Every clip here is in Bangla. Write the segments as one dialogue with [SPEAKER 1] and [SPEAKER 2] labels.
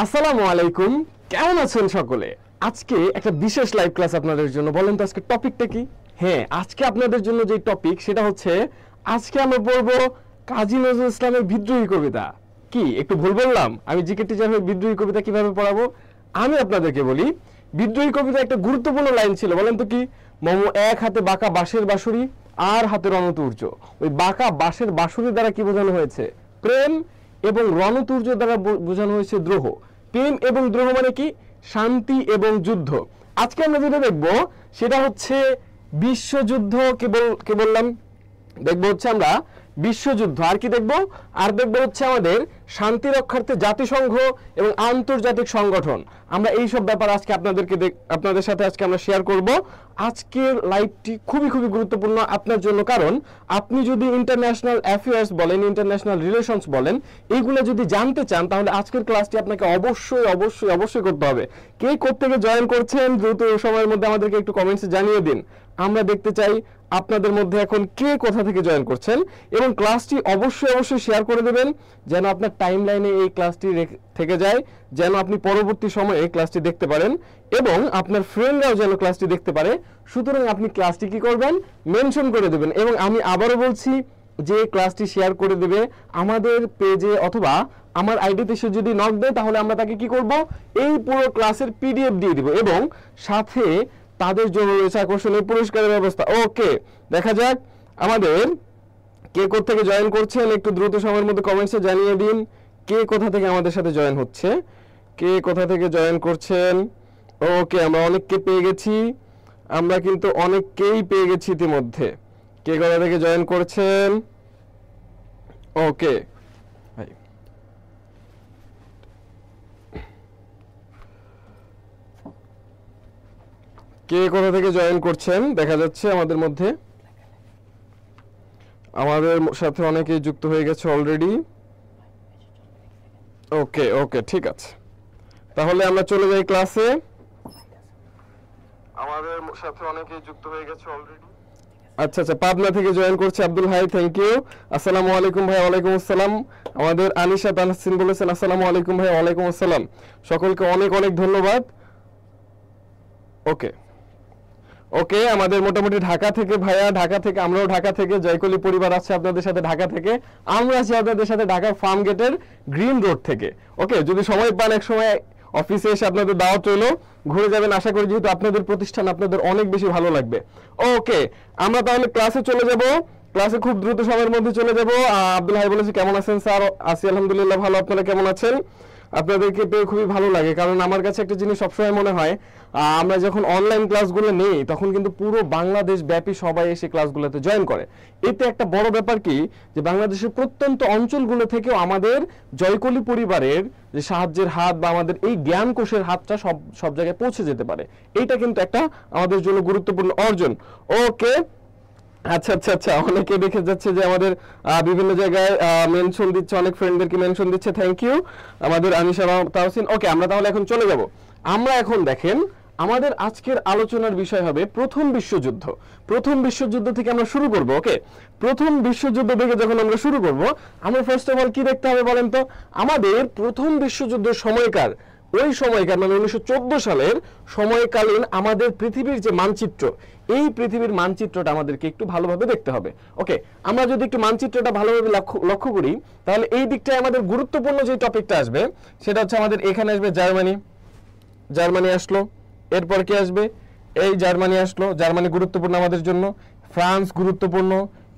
[SPEAKER 1] আসসালামু আলাইকুম, কেমন আছেন সকলে? আজকে একটা বিশেষ লাইভ ক্লাস আপনাদের জন্য। বলেন তো আজকে টপিকটা কি? হ্যাঁ, আজকে আপনাদের জন্য যে টপিক সেটা হচ্ছে আজকে আমরা পড়ব কাজী নজরুল ইসলামের বিদ্রোহী কবিতা। কি একটু ভুল বললাম? আমি জিকে টিচার হয়ে বিদ্রোহী কবিতা কিভাবে পড়াবো আমি আপনাদেরকে বলি। বিদ্রোহী কবিতা একটা গুরুত্বপূর্ণ লাইন ছিল, বলেন তো কি? মম এক হাতে বাঁকা বাঁশের বাঁশুরি আর হাতে রণতুর্য। ওই বাঁকা বাঁশের বাঁশুরি দ্বারা কি বোঝানো হয়েছে? প্রেম। এবং রণতুর্য দ্বারা বোঝানো হয়েছে দ্রোহ। প্রেম এবং দ্রোহ মানে কি? শান্তি এবং যুদ্ধ। আজকে আমরা যেটা দেখবো সেটা হচ্ছে বিশ্বযুদ্ধ। কে বললাম? দেখবো হচ্ছে আমরা বিশ্বযুদ্ধ। আর কি দেখবো? আর দেখবো হচ্ছে আমাদের শান্তি রক্ষার্থে জাতিসংঘ এবং আন্তর্জাতিক সংগঠন। আমরা এই সব ব্যাপার আজকে আপনাদের সাথে আজকে আমরা শেয়ার করব। আজকের লাইভটি খুবই গুরুত্বপূর্ণ আপনার জন্য, কারণ আপনি যদি ইন্টারন্যাশনাল অ্যাফেয়ার্স বলেন, ইন্টারন্যাশনাল রিলেশনস বলেন, এইগুলো যদি জানতে চান তাহলে আজকের ক্লাসটি আপনাকে অবশ্যই করতে হবে। কে কোত্থেকে জয়েন করছেন দ্রুত সময়ের মধ্যে আমাদেরকে একটু কমেন্টসে জানিয়ে দিন। আমরা দেখতে চাই আপনাদের মধ্যে এখন কে কোথা থেকে জয়েন করছেন, এবং ক্লাসটি অবশ্যই শেয়ার করে দেবেন যেন আপনার টাইমলাইনে এই ক্লাসটি থেকে যায়, যেন আপনি পরবর্তী সময়ে এই ক্লাসটি দেখতে পারেন এবং আপনার ফ্রেন্ডরাও যেন ক্লাসটি দেখতে পারে। সুতরাং আপনি ক্লাসটি কি করবেন? মেনশন করে দেবেন। এবং আমি আবারও বলছি যে ক্লাসটি শেয়ার করে দেবে আমাদের পেজে অথবা আমার আইডিতে। সে যদি নক দেয় তাহলে আমরা তাকে কি করব? এই পুরো ক্লাসের পিডিএফ দিয়ে দিব এবং সাথে তাদের জন্য রয়েছে আকর্ষণীয় পুরস্কারের ব্যবস্থা। ওকে, দেখা যাক আমাদের কে কোথা থেকে জয়েন করছেন। একটু দ্রুত সময়ের মধ্যে কমেন্টসে জানিয়ে দিন কে কোথা থেকে আমাদের সাথে জয়েন হচ্ছে, কে কোথা থেকে জয়েন করছেন। ওকে, আমরা অনেককে পেয়ে গেছি, আমরা কিন্তু অনেককেই পেয়ে গেছি ইতিমধ্যে। কে কোথা থেকে জয়েন করছেন? ওকে ভাই, কে কোথা থেকে জয়েন করছেন দেখা যাচ্ছে আমাদের মধ্যে। আমাদের সাথে অনেকেই যুক্ত হয়ে গেছে অলরেডি। ওকে ঠিক আছে, তাহলে আমরা চলে যাই ক্লাসে। আমাদের সাথে অনেকেই যুক্ত হয়ে গেছে অলরেডি। আচ্ছা, পাবনা থেকে জয়েন করছে আব্দুল হাই, থ্যাংক ইউ। আসসালামু আলাইকুম ভাই। ওয়ালাইকুম আসসালাম। আমাদের আনিশা তানসিন বলেছেন আসসালামু আলাইকুম ভাই। ওয়ালাইকুম আসসালাম। সকলকে অনেক ধন্যবাদ। ওকে, আমাদের মোটামুটি ঢাকা থেকে ভাইয়া, ঢাকা থেকে, আমরাও ঢাকা থেকে, জয়কলি পরিবার আছে আপনাদের সাথে ঢাকা থেকে, আমরা আছি আপনাদের সাথে ঢাকার ফার্ম গেটের গ্রিন রোড থেকে। ওকে, যদি সময় পান এক সময় অফিসে এসে আপনাদের দাওয়াত রইলো, ঘুরে যাবেন আশা করি, যেহেতু আপনাদের প্রতিষ্ঠান আপনাদের অনেক বেশি ভালো লাগবে। ওকে, আমরা তাহলে ক্লাসে চলে যাব। ক্লাসে খুব দ্রুত সময়ের মধ্যে চলে যাব। আব্দুল হাই বলেছে কেমন আছেন স্যার? আছি আলহামদুলিল্লাহ ভালো, আপনারা কেমন আছেন? আপনাদেরকে পেয়ে খুবই ভালো লাগে, কারণ আমার কাছে একটা জিনিস সবসময় মনে হয়, আমরা যখন অনলাইন ক্লাসগুলো নেই তখন কিন্তু পুরো বাংলাদেশ ব্যাপী সবাই এসে ক্লাসগুলোতে জয়েন করে। এতে একটা বড় ব্যাপার কি, যে বাংলাদেশের প্রত্যন্ত অঞ্চলগুলো থেকেও আমাদের জয়কলি পরিবারের যে সাহায্যের হাত বা আমাদের এই জ্ঞান কোষের হাতটা সব জায়গায় পৌঁছে যেতে পারে। এইটা কিন্তু একটা আমাদের জন্য গুরুত্বপূর্ণ অর্জন। ওকে, আচ্ছা, অনেকে দেখে যাচ্ছে যে আমাদের বিভিন্ন জায়গায় মেনশন দিচ্ছে, অনেক ফ্রেন্ডদেরকে মেনশন দিচ্ছে, থ্যাংক ইউ আমাদের আনিশা তাহসিন। ওকে, আমরা তাহলে এখন চলে যাব। আমরা এখন দেখেন আমাদের আজকের আলোচনার বিষয় হবে প্রথম বিশ্বযুদ্ধ। প্রথম বিশ্বযুদ্ধ থেকে আমরা শুরু করব। ওকে, প্রথম বিশ্বযুদ্ধ থেকে যখন আমরা শুরু করব, আমরা ফার্স্ট অফ অল কি দেখতে হবে বলেন তো? আমাদের প্রথম বিশ্বযুদ্ধের সময়কার, ওই সময়কার মানে 1914 সালের সময়কালীন আমাদের পৃথিবীর যে মানচিত্র, এই পৃথিবীর মানচিত্রটা আমাদেরকে একটু ভালোভাবে দেখতে হবে। ওকে, আমরা যদি একটু মানচিত্রটা ভালোভাবে লক্ষ্য করি তাহলে এই দিকটায় আমাদের গুরুত্বপূর্ণ যে টপিকটা আসবে সেটা হচ্ছে আমাদের এখানে আসবে জার্মানি আসলো, এরপর কি আসবে? এই জার্মানি আসলো, জার্মানি গুরুত্বপূর্ণ আমাদের জন্য। ফ্রান্স গুরুত্বপূর্ণ,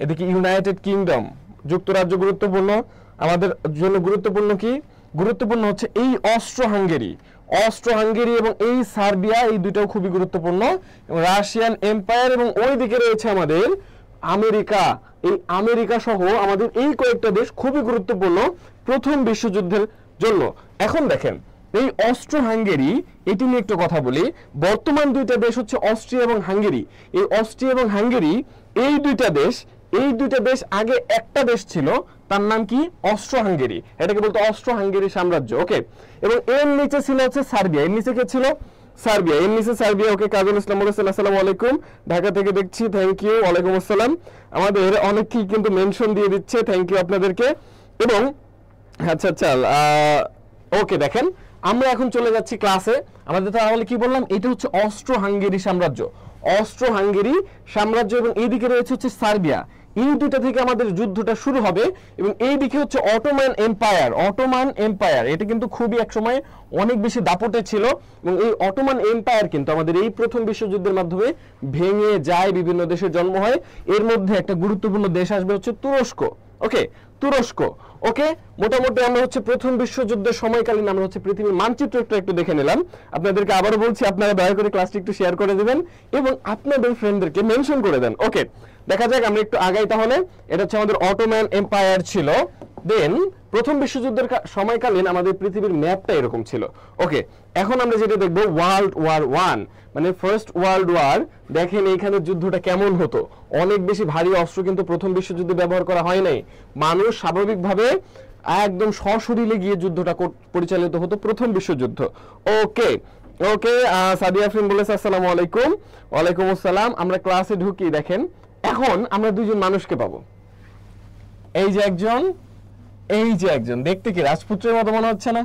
[SPEAKER 1] এদিকে ইউনাইটেড কিংডম, যুক্তরাজ্য গুরুত্বপূর্ণ আমাদের জন্য। গুরুত্বপূর্ণ কি? গুরুত্বপূর্ণ হচ্ছে এই অস্ট্রো হাঙ্গেরি এবং এই সার্বিয়া, এই দুইটাও খুবই গুরুত্বপূর্ণ। রাশিয়ান এম্পায়ার, এবং ওই দিকে রয়েছে আমাদের আমেরিকা। এই আমেরিকা সহ আমাদের এই কয়েকটা দেশ খুবই গুরুত্বপূর্ণ প্রথম বিশ্বযুদ্ধের জন্য। এখন দেখেন এই অস্ট্রো হাঙ্গেরি, এটি নিয়ে একটু কথা বলি। বর্তমান দুইটা দেশ হচ্ছে অস্ট্রিয়া এবং হাঙ্গেরি। এই অস্ট্রিয়া এবং হাঙ্গেরি এই দুইটা দেশ আগে একটা দেশ ছিল, তার নাম কি? Austro Hungary. এটাকে বলতো অস্ট্রো হাঙ্গেরি সাম্রাজ্য। ওকে, এবং এর নিচে ছিল হচ্ছে সার্বিয়া। এর নিচে কে ছিল? সার্বিয়া। ওকে, কাজল ইসলাম বলেছেন আসসালামু আলাইকুম, ঢাকা থেকে দেখছি, থ্যাংক ইউ। ওয়ালাইকুম আসসালাম। আমাদের অনেকেই কিন্তু মেনশন দিয়ে দিচ্ছে, থ্যাংক ইউ আপনাদেরকে। এবং আচ্ছা, ওকে, দেখেন আমরা এখন চলে যাচ্ছি ক্লাসে। আমাদের তাহলে কি বললাম, এটা হচ্ছে অস্ট্রো হাঙ্গেরি সাম্রাজ্য, অস্ট্রো হাঙ্গেরি সাম্রাজ্য, এবং এইদিকে রয়েছে হচ্ছে সার্বিয়া। এই দুটো থেকে আমাদের যুদ্ধটা শুরু হবে, এবং এইদিকে হচ্ছে অটোমান এম্পায়ার। অটোমান এম্পায়ার এটা কিন্তু খুবই একসময় অনেক বেশি দাপটে ছিল, এবং এই অটোমান এম্পায়ার কিন্তু আমাদের এই প্রথম বিশ্বযুদ্ধের মাধ্যমে ভেঙে যায়, বিভিন্ন দেশের জন্ম হয়। এর মধ্যে একটা গুরুত্বপূর্ণ দেশ আসবে হচ্ছে তুরস্ক। ওকে, তুরস্ক। ওকে, মোটামুটি আমরা হচ্ছে প্রথম বিশ্বযুদ্ধের সময়কালীন আমরা হচ্ছে পৃথিবীর মানচিত্র একটু দেখে নিলাম। আপনাদেরকে আবারও বলছি, আপনারা দয়া করে ক্লাসটি একটু শেয়ার করে দেবেন এবং আপনাদের ফ্রেন্ডদেরকে মেনশন করে দেন। ওকে, দেখা যাক, আমরা একটু আগাই তাহলে। এটা হচ্ছে আমাদের অটোমান এম্পায়ার ছিল। দেন প্রথম বিশ্বযুদ্ধের সময়কালীন আমাদের পৃথিবীর ম্যাপটা এরকম ছিল। ওকে, এখন আমরা যেটা দেখবো ওয়ার্ল্ড ওয়ার 1, মানে ফার্স্ট ওয়ার্ল্ড ওয়ার। দেখেন এইখানে যুদ্ধটা কেমন হতো, অনেক বেশি ভারী অস্ত্র কিন্তু প্রথম বিশ্বযুদ্ধে ব্যবহার করা হয় নাই। মানুষ স্বাভাবিকভাবে একদম সশরীরে গিয়ে যুদ্ধটা পরিচালিত হতো প্রথম বিশ্বযুদ্ধ। ওকে ওকে, সাদিয়া আফরিন বলেছে আসসালামু আলাইকুম। ওয়ালাইকুম আসসালাম। আমরা ক্লাসে ঢুকি, দেখেন এখন আমরা দুইজন মানুষকে পাবো। এই যে একজন, এই যে একজন, দেখতে কি রাজপুত্রের মতো মনে হচ্ছে না?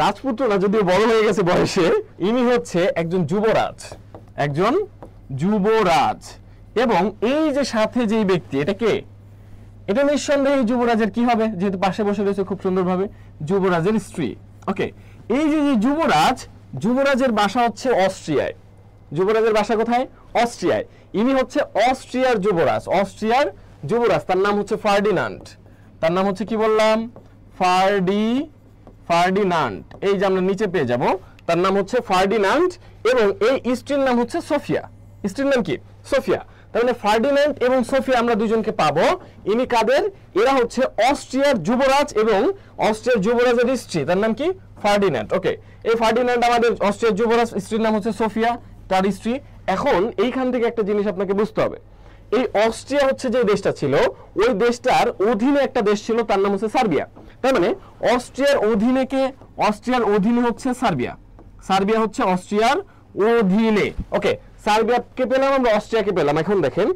[SPEAKER 1] রাজপুত্র না, যদিও বড় হয়ে গেছে বয়সে। ইনি হচ্ছে একজন যুবরাজ, একজন যুবরাজ। এবং এই যে সাথে যেই ব্যক্তি, এটা কে? এটা নিঃসন্দেহে যুবরাজের কি হবে, যেহেতু পাশে বসে রয়েছে খুব সুন্দরভাবে, যুবরাজের স্ত্রী। ওকে, এই যে যুবরাজ, যুবরাজের বাসা হচ্ছে অস্ট্রিয়ায়। যুবরাজের বাসা কোথায়? অস্ট্রিয়ায়। ইনি হচ্ছে অস্ট্রিয়ার যুবরাজ, অস্ট্রিয়ার যুবরাজ। তার নাম হচ্ছে ফার্ডিনান্ড। তার নাম হচ্ছে কি বললাম? ফার্ডিনান্ড। এই যে আমরা নিচে পেয়ে যাব, তার নাম হচ্ছে ফার্ডিনান্ড, এবং এই স্ত্রীর নাম হচ্ছে সোফিয়া। স্ত্রীর নাম কি? সোফিয়া। তার মানে ফার্ডিনান্ড এবং সোফিয়া আমরা দুজনকে পাবো। ইনি কাদের? এরা হচ্ছে অস্ট্রিয়ার যুবরাজ এবং অস্ট্রিয়ার যুবরাজের স্ত্রী। তার নাম কি? ফার্ডিনান্ড। ওকে, এই ফার্ডিনান্ড আমাদের অস্ট্রিয়ার যুবরাজ, স্ত্রীর নাম হচ্ছে সোফিয়া, তার স্ত্রী। এখন এইখান থেকে একটা জিনিস আপনাকে বুঝতে হবে, এই অস্ট্রিয়া হচ্ছে যে দেশটা ছিল, ওই দেশটার অধীনে একটা দেশ ছিল, তার নাম হচ্ছে সার্বিয়া। তার মানে অস্ট্রিয়ার অধীনে কে? অস্ট্রিয়ার অধীনে হচ্ছে সার্বিয়া। সার্বিয়া হচ্ছে অস্ট্রিয়ার অধীনে। ওকে, সার্বিয়াকে পেলাম আমরা, অস্ট্রিয়াকে পেলাম। এখন দেখেন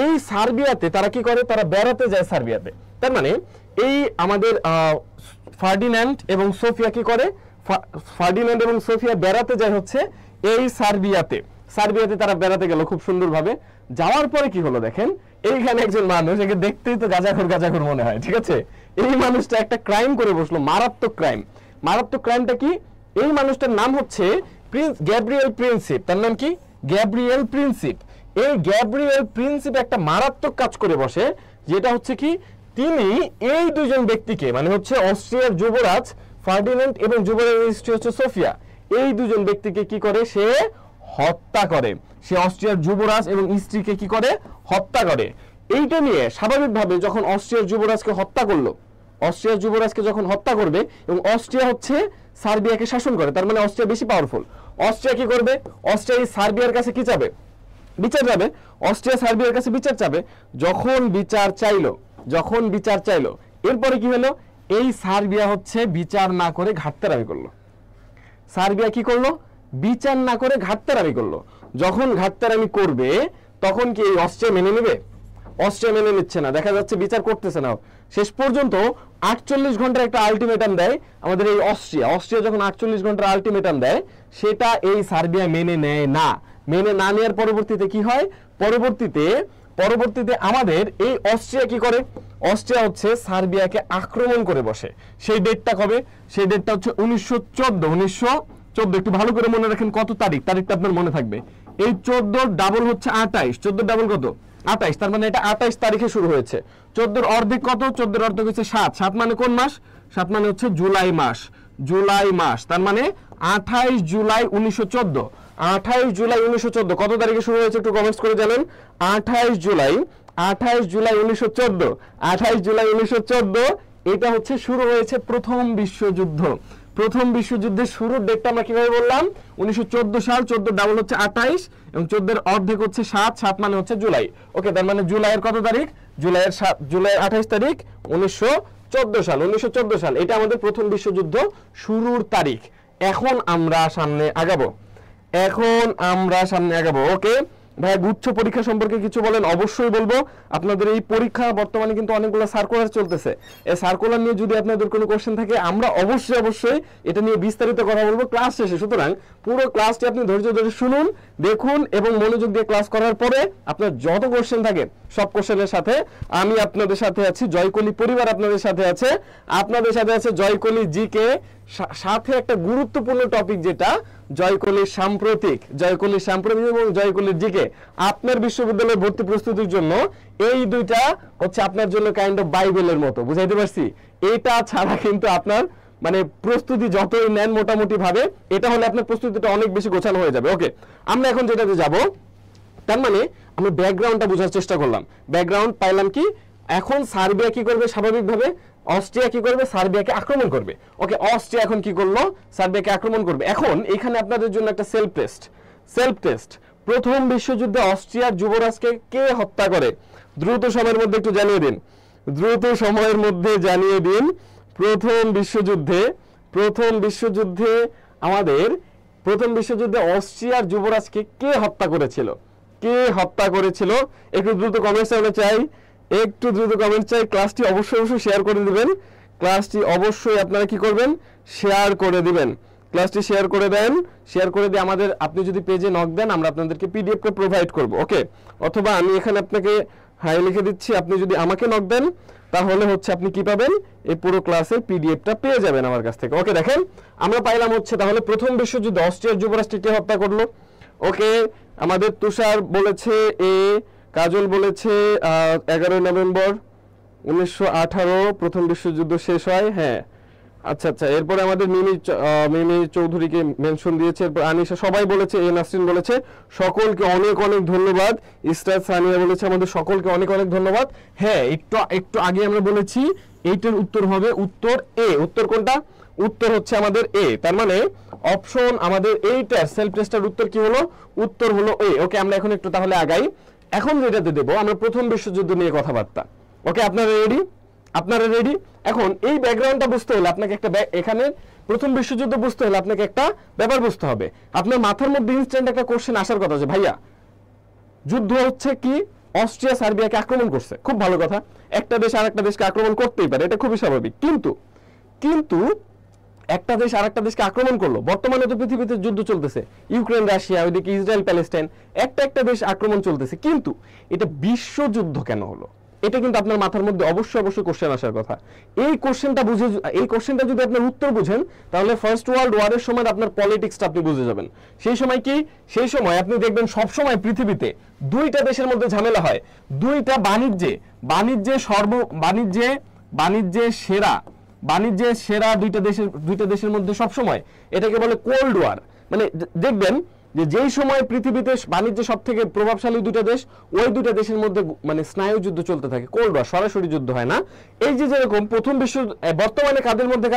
[SPEAKER 1] এই সার্বিয়াতে তারা কি করে? তারা বেড়াতে যায় সার্বিয়াতে। তার মানে এই আমাদের ফার্ডিনান্ড এবং সোফিয়া কি করে? ফার্ডিনান্ড এবং সোফিয়া বেড়াতে যায় হচ্ছে এই সার্বিয়াতে। সার্বিয়াতে তারা বেড়াতে গেল খুব সুন্দরভাবে। যাওয়ার পরে কি হলো দেখেন, এইখানে একজন মানুষ, একে দেখতেই তো গাজাখোর মনে হয়, ঠিক আছে? এই মানুষটা একটা ক্রাইম করে বসলো, মারাত্মক ক্রাইম। মারাত্মক ক্রাইমটা কি? এই মানুষটার নাম হচ্ছে প্রিন্স গ্যাব্রিয়েল প্রিন্সিপ। তার নাম কি? গ্যাব্রিয়েল প্রিন্সিপ। এই গ্যাব্রিয়েল প্রিন্সিপ একটা মারাত্মক কাজ করে বসে, যেটা হচ্ছে কি, তিনি এই দুজন ব্যক্তিকে, মানে হচ্ছে অস্ট্রিয়ার যুবরাজ ফার্ডিনান্ড এবং যুবরাজের স্ত্রী হচ্ছে সোফিয়া, এই দুজন ব্যক্তিকে কি করে? সে হত্যা করে। সে অস্ট্রিয়ার যুবরাজ এবং স্ত্রীকে কি করে? হত্যা করে। এইটা নিয়ে স্বাভাবিকভাবে যখন অস্ট্রিয়ার যুবরাজকে হত্যা করলো, অস্ট্রিয়ার যুবরাজকে যখন হত্যা করবে, এবং অস্ট্রিয়া হচ্ছে সার্বিয়াকে শাসন করে, তার মানে অস্ট্রিয়া বেশি পাওয়ারফুল। অস্ট্রিয়া কি করবে? অস্ট্রিয়া সার্বিয়ার কাছে কি চাবে? বিচার চাবে। অস্ট্রিয়া সার্বিয়ার কাছে বিচার চাবে। যখন বিচার চাইলো, এরপরে কি হলো? এই সার্বিয়া হচ্ছে বিচার না করে ঘাটতেরামি করলো। সার্বিয়া কি করলো? বিচার না করে ঘাটতেরামি করলো। যখন ঘাটতেরামি করবে, তখন কি এই অস্ট্রিয়া মেনে নেবে? অস্ট্রিয়া মেনে নিচ্ছে না, দেখা যাচ্ছে বিচার করতেছে না। শেষ পর্যন্ত 48 ঘন্টার একটা আলটিমেটাম দেয় আমাদের এই অস্ট্রিয়া যখন 48 ঘন্টার আলটিমেটাম দেয়, সেটা এই সার্বিয়া মেনে নেয় না। মেনে না নেওয়ার পরবর্তীতে কি হয়? পরবর্তীতে আমাদের এই অস্ট্রিয়া কি করে? অস্ট্রিয়া হচ্ছে সার্বিয়াকে আক্রমণ করে বসে। সেই ডেটটা কবে? সেই ডেটটা হচ্ছে 1914। একটু ভালো করে মনে রাখেন, কত তারিখ? তারিখটা আপনার মনে থাকবে। এই 14 ডাবল হচ্ছে 28। 14 ডাবল কত? 28। তার মানে এটা 28 তারিখে শুরু হয়েছে। 14 অর্ধেক কত? 14 অর্ধেক হচ্ছে 7। 7 মানে কোন মাস? 7 মানে হচ্ছে জুলাই মাস। জুলাই মাস, তার মানে 28 জুলাই 1914। 28 জুলাই 1914 কত তারিখে শুরু হয়েছে? একটু কমেন্টস করে জানেন। 28 জুলাই 1914। 28 জুলাই 1914 এটা হচ্ছে শুরু হয়েছে প্রথম বিশ্বযুদ্ধ। প্রথম বিশ্বযুদ্ধের শুরুর ডেটটা আমরা কিভাবে বললাম? 1914 সাল। 14 ডাবল হচ্ছে 28 এবং 14 এর অর্ধেক হচ্ছে 7। 7 মানে হচ্ছে জুলাই। ওকে, তার মানে জুলাইয়ের কত তারিখ? জুলাইয়ের 28 তারিখ 1914 সাল। 1914 সাল এটা আমাদের প্রথম বিশ্বযুদ্ধ শুরুর তারিখ। এখন আমরা সামনে আগাবো। ওকে, ভাই গুচ্ছ পরীক্ষা সম্পর্কে কিছু বলেন। অবশ্যই বলবো। আপনাদের এই পরীক্ষা বর্তমানে কিন্তু অনেকগুলো সার্কুলার চলতেছে, এই সার্কুলার নিয়ে যদি আপনাদের কোনো কোশ্চেন থাকে আমরা অবশ্যই এটা নিয়ে বিস্তারিত কথা বলবো ক্লাস শেষে। সুতরাং পুরো ক্লাসটি আপনি ধৈর্য ধরে শুনুন, দেখুন এবং মনোযোগ দিয়ে ক্লাস করার পরে আপনার যত কোশ্চেন থাকে সব কোশ্চেনের সাথে আমি আপনাদের সাথে আছি, জয়কলি পরিবার আপনাদের সাথে আছে, আপনাদের সাথে আছে জয়কলি জিকে, সাথে একটা গুরুত্বপূর্ণ টপিক যেটা জয়কলির সাম্প্রতিক এবং জয়কলির জিকে। আপনার বিশ্ববিদ্যালয়ে ভর্তি প্রস্তুতির জন্য এই দুইটা হচ্ছে আপনার জন্য কাইন্ড অফ বাইবেলের মতো, বুঝাইতে পারছি? এটা ছাড়া কিন্তু আপনার মানে প্রস্তুতি যতই নেন মোটামুটি ভাবে এটা হলে আপনার প্রস্তুতিটা অনেক বেশি গোছানো হয়ে যাবে। ওকে, আমরা এখন যেটাতে যাব, তার মানে আমরা ব্যাকগ্রাউন্ডটা বোঝার চেষ্টা করলাম। ব্যাকগ্রাউন্ড পাইলাম কি, এখন সার্বিয়া কি করবে, স্বাভাবিকভাবে অস্ট্রিয়া কি করবে, সার্বিয়াকে আক্রমণ করবে। ওকে, অস্ট্রিয়া এখন কি করলো, সার্বিয়াকে আক্রমণ করবে। এখন এখানে আপনাদের জন্য একটা সেলফ টেস্ট। প্রথম বিশ্বযুদ্ধে অস্ট্রিয়ার যুবরাজকে কে হত্যা করে? দ্রুত সময়ের মধ্যে একটু জানিয়ে দিন, প্রথম বিশ্বযুদ্ধে অস্ট্রিয়ার যুবরাজকে কে হত্যা করেছিল? একটু দ্রুত কমেন্টস আমরা চাই, ক্লাসটি অবশ্যই শেয়ার করে দিবেন। আপনারা কি করবেন, শেয়ার করে দিবেন। ক্লাসটি শেয়ার করে দেন, আমাদের আপনি যদি পেজে নক দেন আমরা আপনাদেরকে পিডিএফ কে প্রোভাইড করব। ওকে, অথবা আমি এখানে আপনাকে হাই লিখে দিচ্ছি, আপনি যদি আমাকে নক দেন তাহলে হচ্ছে আপনি কি পাবেন, এই পুরো ক্লাসের পিডিএফটা পেয়ে যাবেন আমার কাছ থেকে। ওকে, দেখেন আমরা পাইলাম হচ্ছে তাহলে প্রথম বিশ্বযুদ্ধে অস্ট্রিয়ার যুবরাজকে কে হত্যা করলো। ওকে, আমাদের তুষার বলেছে এ, কাজল বলেছে 11 নভেম্বর 1918 প্রথম বিশ্বযুদ্ধ শেষ হয়। হ্যাঁ, আচ্ছা, এরপরে আমাদের মিমি চৌধুরীকে মেনশন দিয়েছে, এরপর আনিশা, সবাই বলেছে, এ নাসরিন বলেছে, সকলকে অনেক ধন্যবাদ। ইসরাত সানিয়া বলেছে আমাদের সকলকে অনেক ধন্যবাদ। হ্যাঁ, একটু আগে আমরা বলেছি এইটার উত্তর হবে উত্তর এ। উত্তর কোনটা? উত্তর হচ্ছে আমাদের এ। তার মানে অপশন আমাদের এইটার সেলফ টেস্টের উত্তর কি হলো? উত্তর হলো এ। ওকে, আমরা এখন একটু তাহলে আগাই। এখন যেটাতে দেব আমরা প্রথম বিশ্বযুদ্ধ নিয়ে কথাবার্তা। ওকে, আপনারা রেডি? এখন এই ব্যাকগ্রাউন্ডটা বুঝতে হলে আপনাকে এখানে প্রথম বিশ্বযুদ্ধ বুঝতে হলে আপনাকে একটা ব্যাপার বুঝতে হবে। আপনার মাথার মধ্যে ইনস্ট্যান্ট একটা কোশ্চেন আসার কথা যে ভাইয়া যুদ্ধ হচ্ছে কি, অস্ট্রিয়া সার্বিয়াকে আক্রমণ করছে, খুব ভালো কথা, একটা দেশ আরেকটা দেশকে আক্রমণ করতেই পারে, এটা খুবই স্বাভাবিক। কিন্তু একটা দেশ আরেকটা দেশকে আক্রমণ করলো, বর্তমানে তো পৃথিবীতে যুদ্ধ চলতেছে, ইউক্রেন রাশিয়া, ওইদিকে ইসরায়েল প্যালেস্টাইন, একটা দেশ আক্রমণ চলতেছে, কিন্তু এটা বিশ্বযুদ্ধ কেন হলো? এটা কিন্তু আপনার মাথার মধ্যে অবশ্যই কোশ্চেন আসার কথা। এই কোশ্চেনটা যদি আপনার উত্তর বুঝেন তাহলে ফার্স্ট ওয়ার্ল্ড ওয়ারের সময় আপনার পলিটিক্সটা আপনি বুঝে যাবেন। সেই সময় আপনি দেখবেন সব সময় পৃথিবীতে দুইটা দেশের মধ্যে ঝামেলা হয়, দুইটা বাণিজ্যে সেরা দুইটা দেশের মধ্যে সব সময়, এটাকে বলে কোল্ড ওয়ার। মানে দেখবেন যে যেই সময় পৃথিবীতে বাণিজ্য সব থেকে প্রভাবশালী দুটো দেশ, ওই দুটো দেশের মধ্যে মানে স্নায়ু যুদ্ধ চলতে থাকে, কোল্ড ওয়ার, সরাসরি যুদ্ধ হয় না। এই যে যেরকম প্রথম বর্তমানে কাদের মধ্যে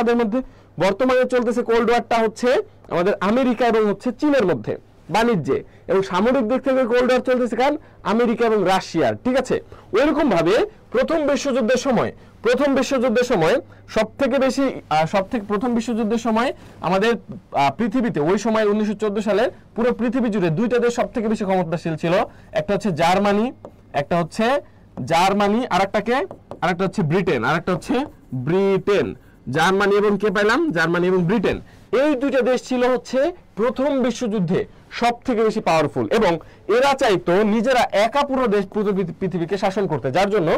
[SPEAKER 1] বর্তমানে চলতেছে কোল্ড ওয়ারটা হচ্ছে আমাদের আমেরিকা এবং হচ্ছে চীনের মধ্যে বাণিজ্যে, এবং সামরিক দিক থেকে কোল্ড ওয়ার চলতেছে কারণ আমেরিকা এবং রাশিয়ার। ঠিক আছে, ওইরকম ভাবে প্রথম বিশ্বযুদ্ধের সময় আমাদের পৃথিবীতে ওই সময় 1914 সালে পুরো পৃথিবী জুড়ে দুইটা দেশ সব থেকে বেশি ক্ষমতাশীল ছিল, একটা হচ্ছে জার্মানি, আরেকটা হচ্ছে ব্রিটেন। জার্মানি এবং কে পাইলাম? জার্মানি এবং ব্রিটেন। এই দুইটা দেশ ছিল হচ্ছে প্রথম বিশ্বযুদ্ধে সব থেকে বেশি পাওয়ারফুল, এবং এরা চাইতো নিজেরা একা পুরো পৃথিবীকে শাসন করতে, যার জন্য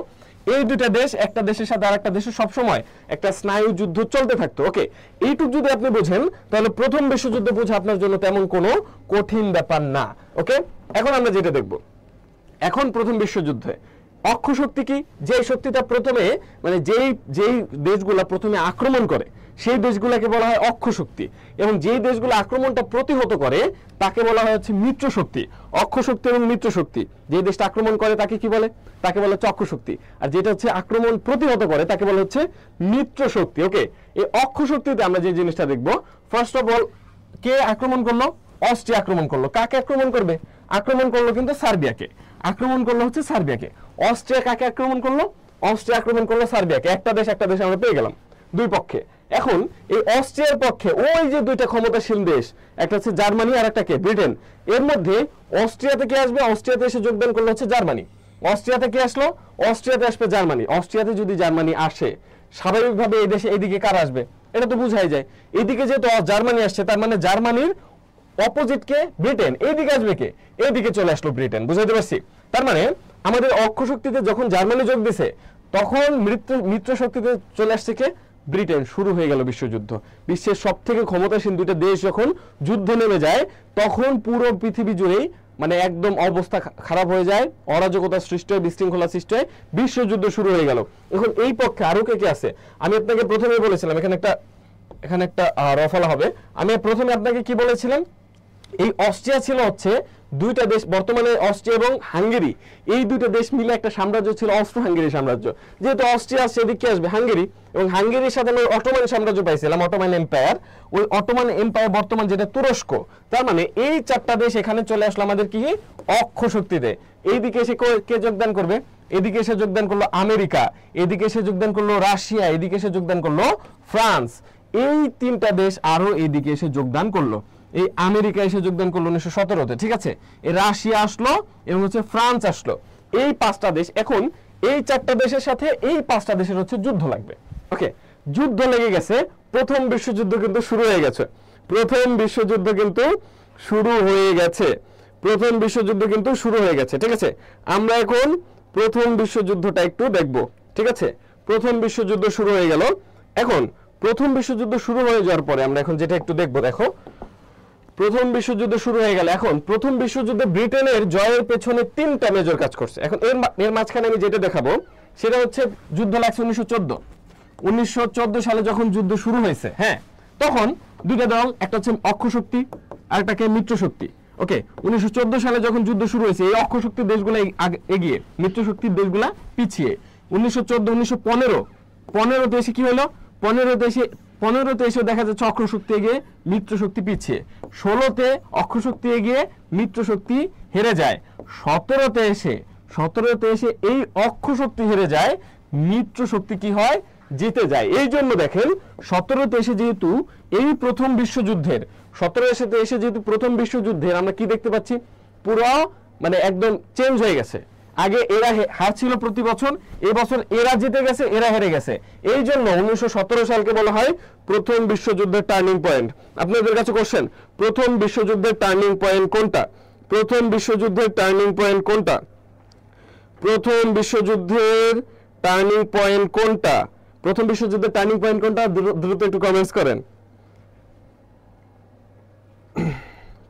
[SPEAKER 1] এই দুইটা দেশ একটা দেশের সাথে আরেকটা দেশের সবসময় একটা স্নায়ু যুদ্ধ চলতে থাকতো। ওকে, এইটুক যদি আপনি বোঝেন তাহলে প্রথম বিশ্বযুদ্ধ বোঝা আপনার জন্য তেমন কোনো কঠিন ব্যাপার না। ওকে, এখন আমরা যেটা দেখব, এখন প্রথম বিশ্বযুদ্ধে অক্ষ শক্তি কি, যে শক্তিটা প্রথমে মানে যেই দেশগুলো প্রথমে আক্রমণ করে সেই দেশগুলোকে বলা হয় অক্ষ শক্তি, এবং যেই দেশগুলো আক্রমণটা প্রতিহত করে তাকে বলা হয় হচ্ছে মিত্র শক্তি। অক্ষ শক্তি এবং মিত্র শক্তি, যে দেশটা আক্রমণ করে তাকে কি বলে? তাকে বলা হচ্ছে অক্ষ শক্তি, আর যেটা হচ্ছে আক্রমণ প্রতিহত করে তাকে বলা হচ্ছে মিত্র শক্তি। ওকে, এই অক্ষ শক্তিতে আমরা যে জিনিসটা দেখবো, ফার্স্ট অফ অল কে আক্রমণ করলো? অস্ট্রিয়া আক্রমণ করলো। কাকে আক্রমণ করবে? আক্রমণ করলো কিন্তু সার্বিয়াকে, অস্ট্রিয়া কাকে আক্রমণ করলো? অস্ট্রিয়া আক্রমণ করলো সার্বিয়াকে। একটা দেশ আমরা পেয়ে গেলাম, দুই পক্ষে এখন এই অস্ট্রিয়ার পক্ষে ওই যে দুইটা ক্ষমতাশীল দেশ, একটা হচ্ছে জার্মানি আর একটা কে ব্রিটেন, এর মধ্যে অস্ট্রিয়াতে কে আসবে? অস্ট্রিয়াতে এসে যোগদান করলো হচ্ছে জার্মানি। অস্ট্রিয়াতে কে আসলো? অস্ট্রিয়াতে আসবে জার্মানি। অস্ট্রিয়াতে যদি জার্মানি আসে, স্বাভাবিকভাবে এই দেশে এইদিকে কারা আসবে? এটা তো বুঝাই যায়। এইদিকে যেহেতু জার্মানি আসছে, তার মানে জার্মানির অপোজিট কে? ব্রিটেন। এইদিকে আসবে কে? এইদিকে চলে আসলো ব্রিটেন। বুঝাইতে পারছি? তার মানে আমাদের অক্ষ শক্তিতে যখন জার্মানি যোগ দিছে, তখন মিত্র শক্তিতে চলে আসছে কে? ব্রিটেন। শুরু হয়ে গেল বিশ্বযুদ্ধ। বিশ্বের সব থেকে ক্ষমতাসীন দুইটা দেশ যখন যুদ্ধে নেমে যায়, তখন পুরো পৃথিবী জুড়েই মানে একদম অবস্থা খারাপ হয়ে যায়, অরাজকতা সৃষ্টি হয়, বিশৃঙ্খলা সৃষ্টি হয়, বিশ্বযুদ্ধ শুরু হয়ে গেল। এখন এই পক্ষে আরো কে কে আছে? আমি আপনাকে প্রথমে বলেছিলাম, এখানে একটা রফলা হবে। আমি প্রথমে আপনাকে কি বলেছিলাম? এই অস্ট্রিয়া ছিল হচ্ছে দুইটা দেশ, বর্তমানে অস্ট্রিয়া এবং হাঙ্গেরি, এই দুইটা দেশ মিলে একটা সাম্রাজ্য ছিল, অস্ট্রো হাঙ্গেরি সাম্রাজ্য। যেহেতু অস্ট্রিয়া সেদিকে আসবে হাঙ্গেরি, এবং হাঙ্গেরির সাথে আমরা অটোমান সাম্রাজ্য পাইছিলাম, অটোমান এম্পায়ার। ওই অটোমান এম্পায়ার বর্তমান যেটা তুরস্ক। তার মানে এই চারটা দেশ এখানে চলে আসলো আমাদের কি? অক্ষ শক্তিতে। এইদিকে এসে কে যোগদান করবে? এদিকে এসে যোগদান করলো আমেরিকা, এদিকে এসে যোগদান করলো রাশিয়া, এদিকে এসে যোগদান করলো ফ্রান্স। এই তিনটা দেশ আরো এইদিকে এসে যোগদান করলো। এই আমেরিকা এসে যোগদান করলো 1917-তে, ঠিক আছে? এই রাশিয়া আসলো এবং হচ্ছে ফ্রান্স আসলো। এই পাঁচটা দেশ, এখন এই চারটা দেশের সাথে এই পাঁচটা দেশের হচ্ছে যুদ্ধ লাগবে। ওকে, যুদ্ধ লেগে গেছে। প্রথম বিশ্বযুদ্ধ কিন্তু শুরু হয়ে গেছে। প্রথম বিশ্বযুদ্ধ কিন্তু শুরু হয়ে গেছে। প্রথম বিশ্বযুদ্ধ কিন্তু শুরু হয়ে গেছে, ঠিক আছে? আমরা এখন প্রথম বিশ্বযুদ্ধটা একটু দেখব, ঠিক আছে? প্রথম বিশ্বযুদ্ধ শুরু হয়ে গেল। এখন প্রথম বিশ্বযুদ্ধ শুরু হয়ে যাওয়ার পরে আমরা এখন যেটা একটু দেখব, দেখো প্রথম বিশ্বযুদ্ধ শুরু হয়ে গেল। এখন প্রথম বিশ্বযুদ্ধে ব্রিটেনের জয়ের পেছনে তিনটা মেজর কাজ করছে। এখন এর মাঝখানে আমি যেটা দেখাবো সেটা হচ্ছে যুদ্ধ লাগছে 1914 সালে যখন যুদ্ধ শুরু হয়েছে। হ্যাঁ, তখন দুইটা দল, একটা হচ্ছে অক্ষ শক্তি আর একটাকে মিত্র শক্তি। ওকে, 1914 সালে যখন যুদ্ধ শুরু হয়েছে, এই অক্ষ শক্তির দেশগুলো এগিয়ে, মিত্র শক্তির দেশগুলা পিছিয়ে। 1915 এসে কি হলো? 15তে এসে দেখা যাচ্ছে অক্ষ শক্তি এগিয়ে, মিত্র শক্তি পিছিয়ে। 16তে অক্ষ শক্তি এগিয়ে, মিত্র শক্তি হেরে যায়। 17তে এসে এই অক্ষ শক্তি হেরে যায়, মিত্র শক্তি কি হয়? জিতে যায়। এই জন্য দেখেন 17তে এসে যেহেতু এই প্রথম বিশ্বযুদ্ধের, 17তে এসে যেহেতু প্রথম বিশ্বযুদ্ধের আমরা কি দেখতে পাচ্ছি? পুরো মানে একদম চেঞ্জ হয়ে গেছে। আগে এরা হারছিল প্রতি বছর, এই বছর এরা জিতে গেছে, এরা হেরে গেছে। এই জন্য 1917 সালকে বলা হয় প্রথম বিশ্বযুদ্ধের টার্নিং পয়েন্ট। আপনাদের কাছে কোশ্চেন, প্রথম বিশ্বযুদ্ধের টার্নিং পয়েন্ট কোনটা? প্রথম বিশ্বযুদ্ধের টার্নিং পয়েন্ট কোনটা? প্রথম বিশ্বযুদ্ধের টার্নিং পয়েন্ট কোনটা? প্রথম বিশ্বযুদ্ধের টার্নিং পয়েন্ট কোনটা? দ্রুত একটু কমেন্টস করেন।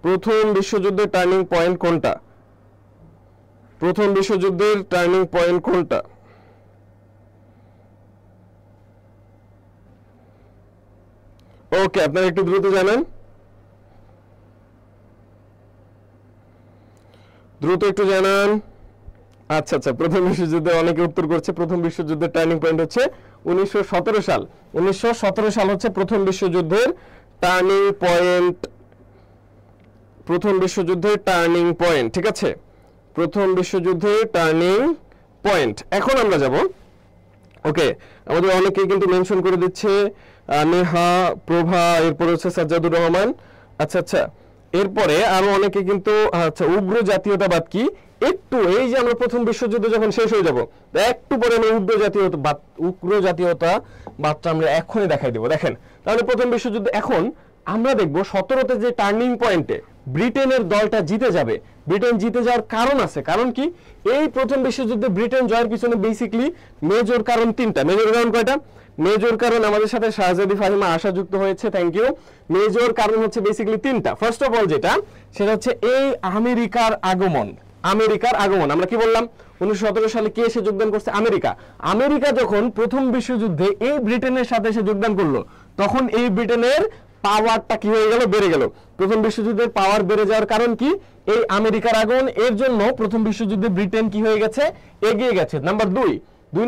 [SPEAKER 1] প্রথম বিশ্বযুদ্ধের টার্নিং পয়েন্ট কোনটা? প্রথম বিশ্বযুদ্ধের টার্নিং পয়েন্ট কোনটা? ওকে, আপনারা একটু দ্রুত জানেন, দ্রুত একটু জানান। আচ্ছা আচ্ছা, প্রথম বিশ্বযুদ্ধে অনেকে উত্তর করছে। প্রথম বিশ্বযুদ্ধের টার্নিং পয়েন্ট হচ্ছে 1917 সাল। 1917 সাল হচ্ছে প্রথম বিশ্বযুদ্ধের টার্নিং পয়েন্ট। প্রথম বিশ্বযুদ্ধের টার্নিং পয়েন্ট, ঠিক আছে? প্রথম বিশ্বযুদ্ধের টার্নিং পয়েন্ট। এখন আমরা যাব, ওকে, আমাদের অনেকেই কিন্তু মেনশন করে দিচ্ছে, নেহা, প্রভা, এরপর হচ্ছে সাজ্জাদুর রহমান। আচ্ছা আচ্ছা, এরপরে আরো অনেকে কিন্তু, আচ্ছা, উগ্র জাতীয়তাবাদ কি? একটু এই যে আমরা প্রথম বিশ্বযুদ্ধ যখন শেষ হয়ে যাব, একটু পরে আমি উগ্র জাতীয়তাবাদটা আমরা এখনই দেখাই দেবো। দেখেন, তাহলে প্রথম বিশ্বযুদ্ধ এখন আমরা দেখবো 17তে যে টার্নিং পয়েন্টে ব্রিটেনের দলটা জিতে যাবে। ব্রিটেন জিতে যাওয়ার কারণ আছে। কারণ কি? এই প্রথম বিশ্বযুদ্ধে ব্রিটেন জয়ের পিছনে বেসিক্যালি মেজর কারণ তিনটা। মেজর কারণ কয়টা? মেজর কারণ, আমাদের সাথে শাহজাদি ফাহিমা আশা যুক্ত হয়েছে, থ্যাংক ইউ। মেজর কারণ হচ্ছে বেসিক্যালি তিনটা। ফার্স্ট অফ অল যেটা, সেটা হচ্ছে এই আমেরিকার আগমন। আমরা কি বললাম? 1917 সালে কে এসে যোগদান করছে? আমেরিকা। আমেরিকা যখন প্রথম বিশ্বযুদ্ধে এই ব্রিটেনের সাথে এসে যোগদান করলো, তখন এই ব্রিটেনের পাওয়ারটা কি হয়ে গেল? বেড়ে গেল। প্রথম বিশ্বযুদ্ধের পাওয়ার বেড়ে যাওয়ার কারণ কি? এই আমেরিকার আগমন। এর জন্য প্রথম বিশ্বযুদ্ধে ব্রিটেন কি হয়ে গেছে? এগিয়ে গেছে। নাম্বার দুই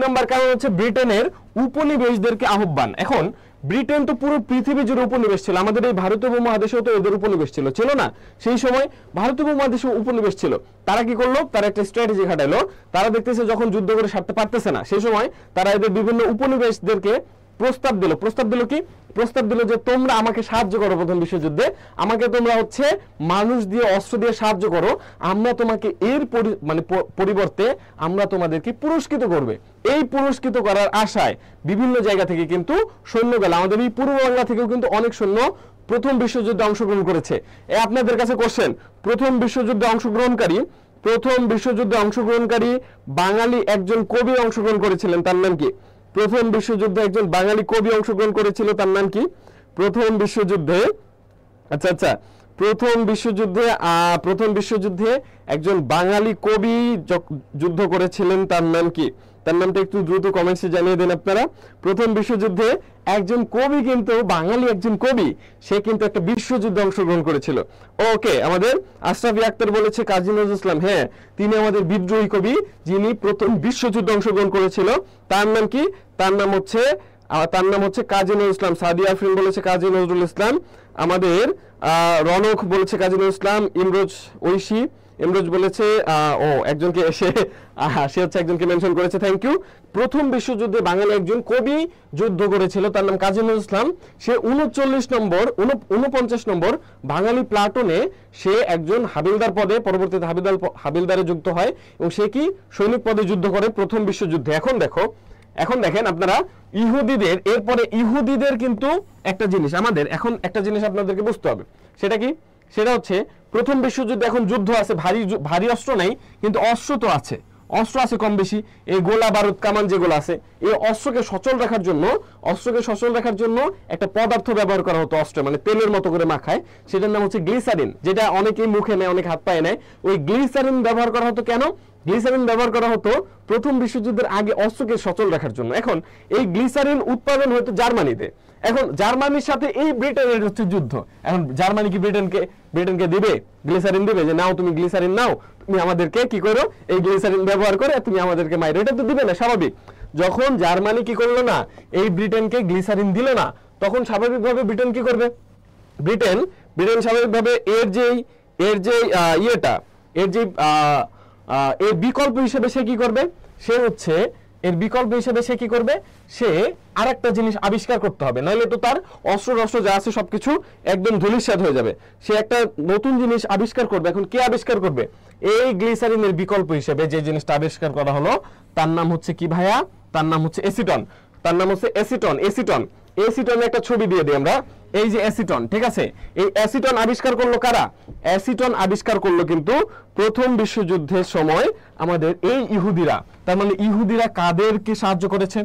[SPEAKER 1] নম্বর কারণ হচ্ছে ব্রিটেনের উপনিবেশদেরকে আহ্বান। এখন ব্রিটেন তো পুরো পৃথিবী জুড়ে উপনিবেশ ছিল, আমাদের এই ভারতীয় উপমহাদেশেও তো এদের উপনিবেশ ছিল না? সেই সময় ভারতীয় উপমহাদেশে উপনিবেশ ছিল। তারা কি করলো? তারা একটা স্ট্র্যাটেজি খাটাইলো। তারা দেখতেছে যখন যুদ্ধ করে সারতে পারতেছে না, সেই সময় তারা এদের বিভিন্ন উপনিবেশদেরকে প্রস্তাব দিল কি? প্রস্তাব দিল যে তোমরা আমাকে সাহায্য করো প্রথম বিশ্বযুদ্ধে, আমাকে তোমরা হচ্ছে মানুষ দিয়ে অস্ত্র দিয়ে সাহায্য করো, আমরা তোমাকে এর পরিবর্তে আমরা তোমাদেরকে পুরস্কৃত করবে। এই পুরস্কৃত করার আশায় বিভিন্ন জায়গা থেকে কিন্তু সৈন্য গেল, আমাদের এই পূর্ব বাংলা থেকেও কিন্তু অনেক সৈন্য প্রথম বিশ্বযুদ্ধে অংশগ্রহণ করেছে। আপনাদের কাছে কোশ্চেন, প্রথম বিশ্বযুদ্ধে অংশগ্রহণকারী বাঙালি একজন কবি অংশগ্রহণ করেছিলেন, তার নাম কি? প্রথম বিশ্বযুদ্ধে একজন বাঙালি কবি অংশগ্রহণ করেছিল, তার নাম কি? প্রথম বিশ্বযুদ্ধে প্রথম বিশ্বযুদ্ধে একজন বাঙালি কবি যুদ্ধ করেছিলেন, তার নাম কি? তার নামটা একটু দ্রুত কমেন্টসে জানিয়ে দেন আপনারা। প্রথম বিশ্বযুদ্ধে একজন কবি, কিন্তু বাঙালি একজন কবি, সে কিন্তু একটা বিশ্বযুদ্ধে অংশগ্রহণ করেছিল। ওকে, আমাদের আশরাফি আক্তার বলেছে কাজী নজরুল ইসলাম, হ্যাঁ তিনি আমাদের বিদ্রোহী কবি যিনি প্রথম বিশ্বযুদ্ধে অংশগ্রহণ করেছিল। তার নাম কি? তার নাম হচ্ছে কাজী নজরুল ইসলাম। সাদিয়া আফরিন বলেছে কাজী নজরুল ইসলাম। আমাদের রনক বলেছে কাজী নজরুল ইসলাম। ইমরোজ বলেছে একজনকে সে হচ্ছে একজনকে মেনশন করেছে, থ্যাংক ইউ। প্রথম বিশ্বযুদ্ধে বাঙালি একজন কবি যুদ্ধ করেছিল, তার নাম কাজী নজরুল ইসলাম। সে 49 নম্বর বাঙালি প্লাটুনে সে একজন হাবিলদার পদে, পরবর্তীতে হাবিলদারে যুক্ত হয় এবং সে কি সৈনিক পদে যুদ্ধ করে প্রথম বিশ্বযুদ্ধে। এখন দেখেন আপনারা ইহুদিদের কিন্তু একটা জিনিস, আমাদের এখন একটা জিনিস আপনাদেরকে বুঝতে হবে, সেটা কি? সেটা হচ্ছে প্রথম বিশ্বযুদ্ধে এখন যুদ্ধ আছে, ভারী অস্ত্র নাই, কিন্তু অস্ত্র তো আছে, অস্ত্র আছে কম বেশি। এই গোলা বারুদ কামান যেগুলো আছে, এই অস্ত্রকে সচল রাখার জন্য একটা পদার্থ ব্যবহার করা হতো অস্ত্রে, মানে তেলের মতো করে মাখায়, সেটার নাম হচ্ছে গ্লিসারিন, যেটা অনেকেই মুখে নেয়, অনেক হাত পায়ে নেয়। ওই গ্লিসারিন ব্যবহার করা হতো কেন? গ্লিসারিন ব্যবহার করা হতো প্রথম বিশ্বযুদ্ধের আগে অস্ত্রকে সচল রাখার জন্য। এখন এই গ্লিসারিন উৎপাদন হতো জার্মানিতে। এখন জার্মানির সাথে এই ব্রিটেনের হচ্ছে যুদ্ধ। এখন জার্মানি কি ব্রিটেনকে দিবে গ্লিসারিন? দিবে যে নাও তুমি গ্লিসারিন নাও, তুমি আমাদেরকে কি করো, এই গ্লিসারিন ব্যবহার করে তুমি আমাদেরকে মাইরো? এটা তো দিবে না, স্বাভাবিক। যখন জার্মানি কি করলো না, এই ব্রিটেনকে গ্লিসারিন দিল না, তখন স্বাভাবিকভাবে ব্রিটেন কি করবে? ব্রিটেন স্বাভাবিকভাবে এর বিকল্প হিসেবে সে কি করবে? সে আরেকটা জিনিস আবিষ্কার করতে হবে, নাহলে তো তার অস্ত্র যা আছে সবকিছু একদম ধূলিসাৎ হয়ে যাবে। সে একটা নতুন জিনিস আবিষ্কার করবে। এখন কে আবিষ্কার করবে? এই গ্লিসারিনের বিকল্প হিসেবে যে জিনিসটা আবিষ্কার করা হলো, তার নাম হচ্ছে কি ভাইয়া? তার নাম হচ্ছে এসিটন। একটা ছবি দিয়ে দিই আমরা। এই যে অ্যাসিটন, ঠিক আছে, এই অ্যাসিটন আবিষ্কার করলো কারা? অ্যাসিটন আবিষ্কার করলো কিন্তু প্রথম বিশ্বযুদ্ধের সময় আমাদের এই ইহুদিরা। তার মানে ইহুদিরা কাদেরকে সাহায্য করেছে?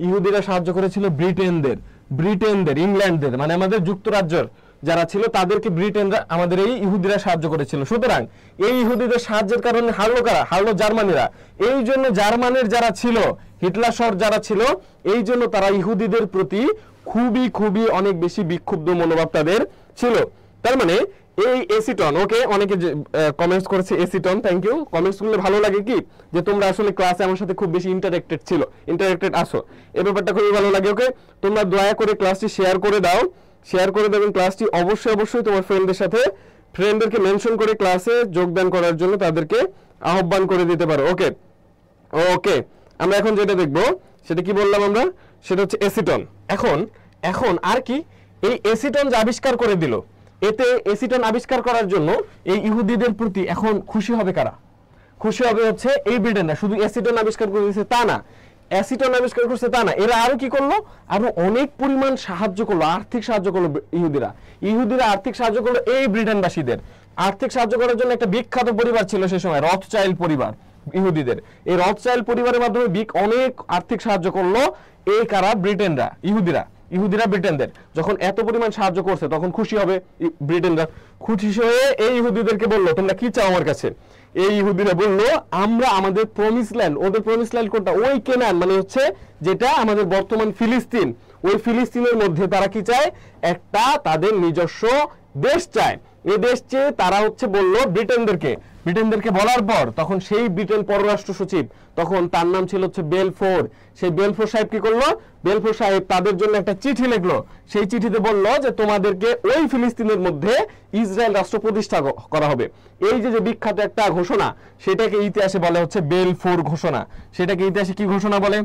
[SPEAKER 1] ইহুদিরা সাহায্য করেছিল ব্রিটেনদের, ইংল্যান্ডদের, মানে আমাদের যুক্তরাজ্যের যারা ছিল তাদেরকে ব্রিটেনরা, আমাদের এই ইহুদিরা সাহায্য করেছিল। সুতরাং এই ইহুদিদের সাহায্যের কারণে হারলো কারা? হারলো জার্মানিরা। এই জন্য জার্মানির যারা ছিল, হিটলার সর যারা ছিল, এই জন্য তারা ইহুদিদের প্রতি খুবই অনেক বেশি বিক্ষুব্ধ মনোভাব তাদের ছিল। তার মানে এই এসিটন, ওকে, অনেকে কমেন্টস করেছে এসিটন, থ্যাংক ইউ। কমেন্টস করলে ভালো লাগে কি যে তোমরা আসলে ক্লাসে আমার সাথে খুব বেশি ইন্টারেক্টেড আসো, এই ব্যাপারটা খুবই ভালো লাগে। ওকে, তোমরা দয়া করে ক্লাসটি শেয়ার করে দাও এবং ক্লাসটি অবশ্যই তোমার ফ্রেন্ডদেরকে মেনশন করে ক্লাসে যোগদান করার জন্য তাদেরকে আহ্বান করে দিতে পারো। ওকে, আমরা এখন যেটা দেখবো সেটা কি বললাম আমরা? সেটা হচ্ছে এসিটন। এখন আর কি, এই এসিটন যে আবিষ্কার করে দিল, এতে এসিটন আবিষ্কার করার জন্য এই ইহুদিদের প্রতি এখন খুশি হবে কারা? খুশি হবে হচ্ছে এই ব্রিটেনরা। শুধু এসিটন আবিষ্কার করে দিয়েছে তা না, এরা আরো কি করলো? আরো অনেক পরিমাণ সাহায্য করলো, আর্থিক সাহায্য করলো ইহুদিরা আর্থিক সাহায্য করলো এই ব্রিটেনবাসীদের। আর্থিক সাহায্য করার জন্য একটা বিখ্যাত পরিবার ছিল সে সময়, রথচাইল্ড পরিবার ইহুদিদের। এই রথচাইল্ড পরিবারের মাধ্যমে অনেক আর্থিক সাহায্য করলো এই কারা? ব্রিটেনরা, ইহুদিরা ব্রিটেনদের। যখন এত পরিমাণ সাহায্য করছে তখন খুশি হবে ব্রিটেনরা। খুশি হয়ে এই ইহুদিদেরকে বললো তোমরা কি চাও আমার কাছে? এই ইহুদিরা বললো আমরা আমাদের প্রমিস ল্যান্ড, ওদের প্রমিস ল্যান্ড কোনটা? ওই কেনান, মানে হচ্ছে যেটা আমাদের বর্তমান ফিলিস্তিন, ওই ফিলিস্তিনের মধ্যে তারা কি চায়? একটা তাদের নিজস্ব দেশ চায়। এই দেশ চেয়ে তারা হচ্ছে বললো ব্রিটেনদেরকে বলার পর তখন সেই ব্রিটেন পররাষ্ট্র সচিব, তখন তার নাম ছিল হচ্ছে বেলফোর। সেই বেলফোর সাহেব কি করলো? বেলফোর সাহেব তাদের জন্য একটা চিঠি লিখলো। সেই চিঠিতে বললো যে তোমাদেরকে ওই ফিলিস্তিনের মধ্যে ইসরায়েল রাষ্ট্র প্রতিষ্ঠা করা হবে। এই যে বিখ্যাত একটা ঘোষণা, সেটাকে ইতিহাসে বলে হচ্ছে বেলফোর ঘোষণা। সেটাকে ইতিহাসে কি ঘোষণা বলে?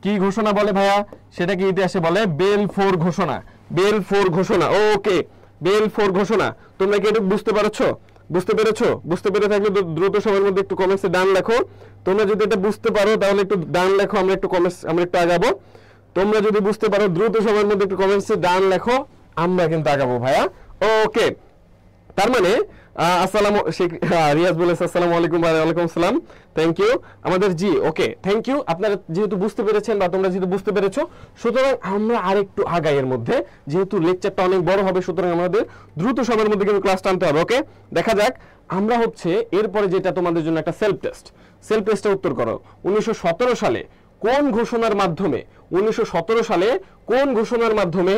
[SPEAKER 1] কি ঘোষণা বলে ভাইয়া? সেটা কি ইতিহাসে বলে বেলফোর ঘোষণা। বেলফোর ঘোষণা, ওকে, বেলফোর ঘোষণা। তোমরা কি এটা বুঝতে পারছো? বুঝতে পেরেছো? বুঝতে পেরে থাকলে দ্রুত সময়ের মধ্যে একটু কমেন্টসে ডান লেখো। তোমরা যদি এটা বুঝতে পারো তাহলে একটু ডান লেখো, আমরা একটু আগাবো। তোমরা যদি বুঝতে পারো দ্রুত সময়ের মধ্যে একটু কমেন্টসে ডান লেখো, আমরা কিন্তু আগাবো ভাইয়া। ওকে, তার মানে আসসালামু রিয়াজ বলেছে আসসালামু আলাইকুম। ওয়ালাইকুম আসসালাম, থ্যাংক ইউ আমাদের জি। ওকে, থ্যাংক ইউ। আপনারা যেহেতু বুঝতে পেরেছেন বা তোমরা যেহেতু বুঝতে পেরেছো, সুতরাং আমরা আরেকটু আগাই এর মধ্যে, যেহেতু লেকচারটা অনেক বড় হবে, সুতরাং আমাদের দ্রুত সময়ের মধ্যে কিন্তু ক্লাস টানতে হবে। ওকে, দেখা যাক আমরা হচ্ছে এরপরে যেটা তোমাদের জন্য একটা সেলফ টেস্টটা উত্তর করো। 1917 সালে কোন ঘোষণার মাধ্যমে 1917 সালে কোন ঘোষণার মাধ্যমে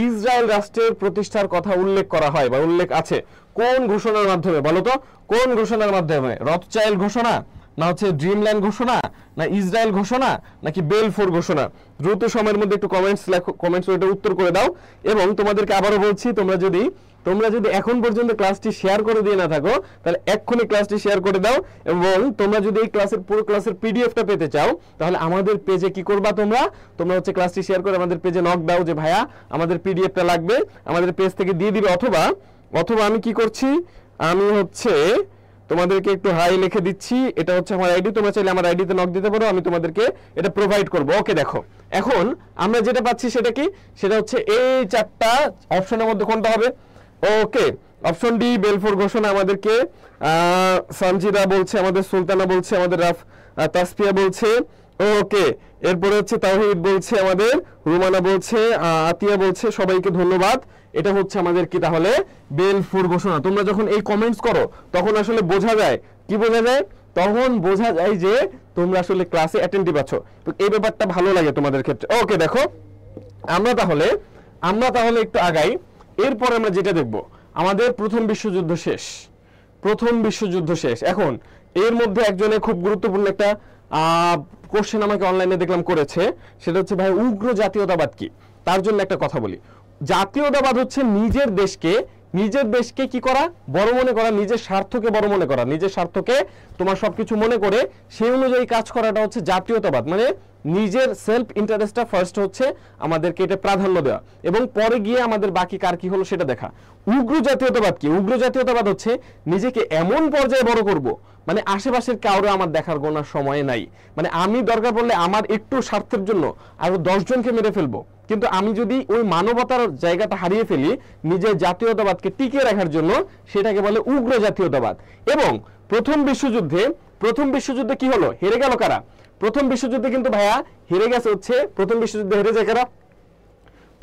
[SPEAKER 1] ইসরায়েল রাষ্ট্রের প্রতিষ্ঠার কথা উল্লেখ করা হয় বা উল্লেখ আছে? কোন ঘোষণার মাধ্যমে বলো তো? কোন ঘোষণার মাধ্যমে? রথচাইল্ড ঘোষণা, না হচ্ছে ড্রিমল্যান্ড ঘোষণা, না ইসরায়েল ঘোষণা, নাকি বেলফোর ঘোষণা? দ্রুত সময়ের মধ্যে একটু কমেন্টস লেখো, কমেন্টস ওইটা উত্তর করে দাও। এবং তোমাদেরকে আবারও বলছি, তোমরা যদি এখন পর্যন্ত ক্লাসটি শেয়ার করে দিয়ে না থাকো, তাহলে এক্ষুনি ক্লাসটি শেয়ার করে দাও। এবং তোমরা যদি এই পুরো ক্লাসের পিডিএফটা পেতে চাও, তাহলে আমাদের পেজে কি করবা? তোমরা হচ্ছে ক্লাসটি শেয়ার করে আমাদের পেজে নক দাও যে ভাইয়া আমাদের পিডিএফটা লাগবে, আমাদের পেজ থেকে দিয়ে দিবে। অথবা আমি কি করছি, আমি হচ্ছে তোমাদেরকে একটু হাই লিখে দিচ্ছি, এটা হচ্ছে আমার আইডি, তোমরা চাইলে আমার আইডিতে নক দিতে পারো, আমি তোমাদেরকে এটা প্রোভাইড করব। ওকে, দেখো এখন আমরা যেটা পাচ্ছি সেটা কি? সেটা হচ্ছে এই চারটা অপশনের মধ্যে কোনটা হবে? ওকে, অপশন ডি বেলফোর ঘোষণা। আমাদেরকে সঞ্জিদা বলছে, আমাদের সুলতানা বলছে, আমাদের তাসফিয়া বলছে। ওকে, এরপরে হচ্ছে তাওহীদ বলছে, আমাদের রুমানা বলছে, আতিয়া বলছে। সবাইকে ধন্যবাদ। এটা হচ্ছে আমাদের কি তাহলে বেলফোর ঘোষণা। তোমরা যখন এই কমেন্টস করো তখন আসলে বোঝা যায়, কি বোঝা যায়? তখন বোঝা যায় যে তোমরা আসলে ক্লাসে অ্যাটেন্টিভ আছো। তো এই ব্যাপারটা ভালো লাগে তোমাদের ক্ষেত্রে। ওকে, দেখো আমরা তাহলে একটু আগাই। এরপর আমরা যেটা দেখব, আমাদের প্রথম বিশ্বযুদ্ধ শেষ। এখন এর মধ্যে একজনের খুব গুরুত্বপূর্ণ একটা কোশ্চেন আমাকে অনলাইনে দেখলাম করেছে, সেটা হচ্ছে ভাই উগ্র জাতীয়তাবাদ কি? তার জন্য একটা কথা বলি। জাতীয়তাবাদ হচ্ছে নিজের দেশকে কি করা? বড় মনে করা, নিজের স্বার্থকে বড় মনে করা, নিজের স্বার্থকে তোমার সবকিছু মনে করে সেই অনুযায়ী কাজ করাটা হচ্ছে জাতীয়তাবাদ। মানে নিজের সেলফ ইন্টারেস্টটা ফার্স্ট হচ্ছে আমাদেরকে এটা প্রাধান্য দেওয়া, এবং পরে গিয়ে আমাদের বাকি কার কি হলো সেটা দেখা। উগ্র জাতীয়তাবাদ কি? উগ্র জাতীয়তাবাদ হচ্ছে নিজেকে এমন পর্যায়ে বড় করব, মানে আশেপাশের কাউরে আমার দেখার গোনার সময় নাই, মানে আমি দরকার পড়লে আমার একটু স্বার্থের জন্য আরো 10 জনকে মেরে ফেলবো, কিন্তু আমি যদি ওই মানবতার জায়গাটা হারিয়ে ফেলি নিজের জাতীয়তাবাদকে টিকিয়ে রাখার জন্য, সেটাকে বলে উগ্র জাতীয়তাবাদ। এবং প্রথম বিশ্বযুদ্ধে কি হলো? হেরে গেল কারা? প্রথম বিশ্বযুদ্ধে কিন্তু ভাইয়া হেরে গেছে হচ্ছে, প্রথম বিশ্বযুদ্ধে হেরে যায় কারা?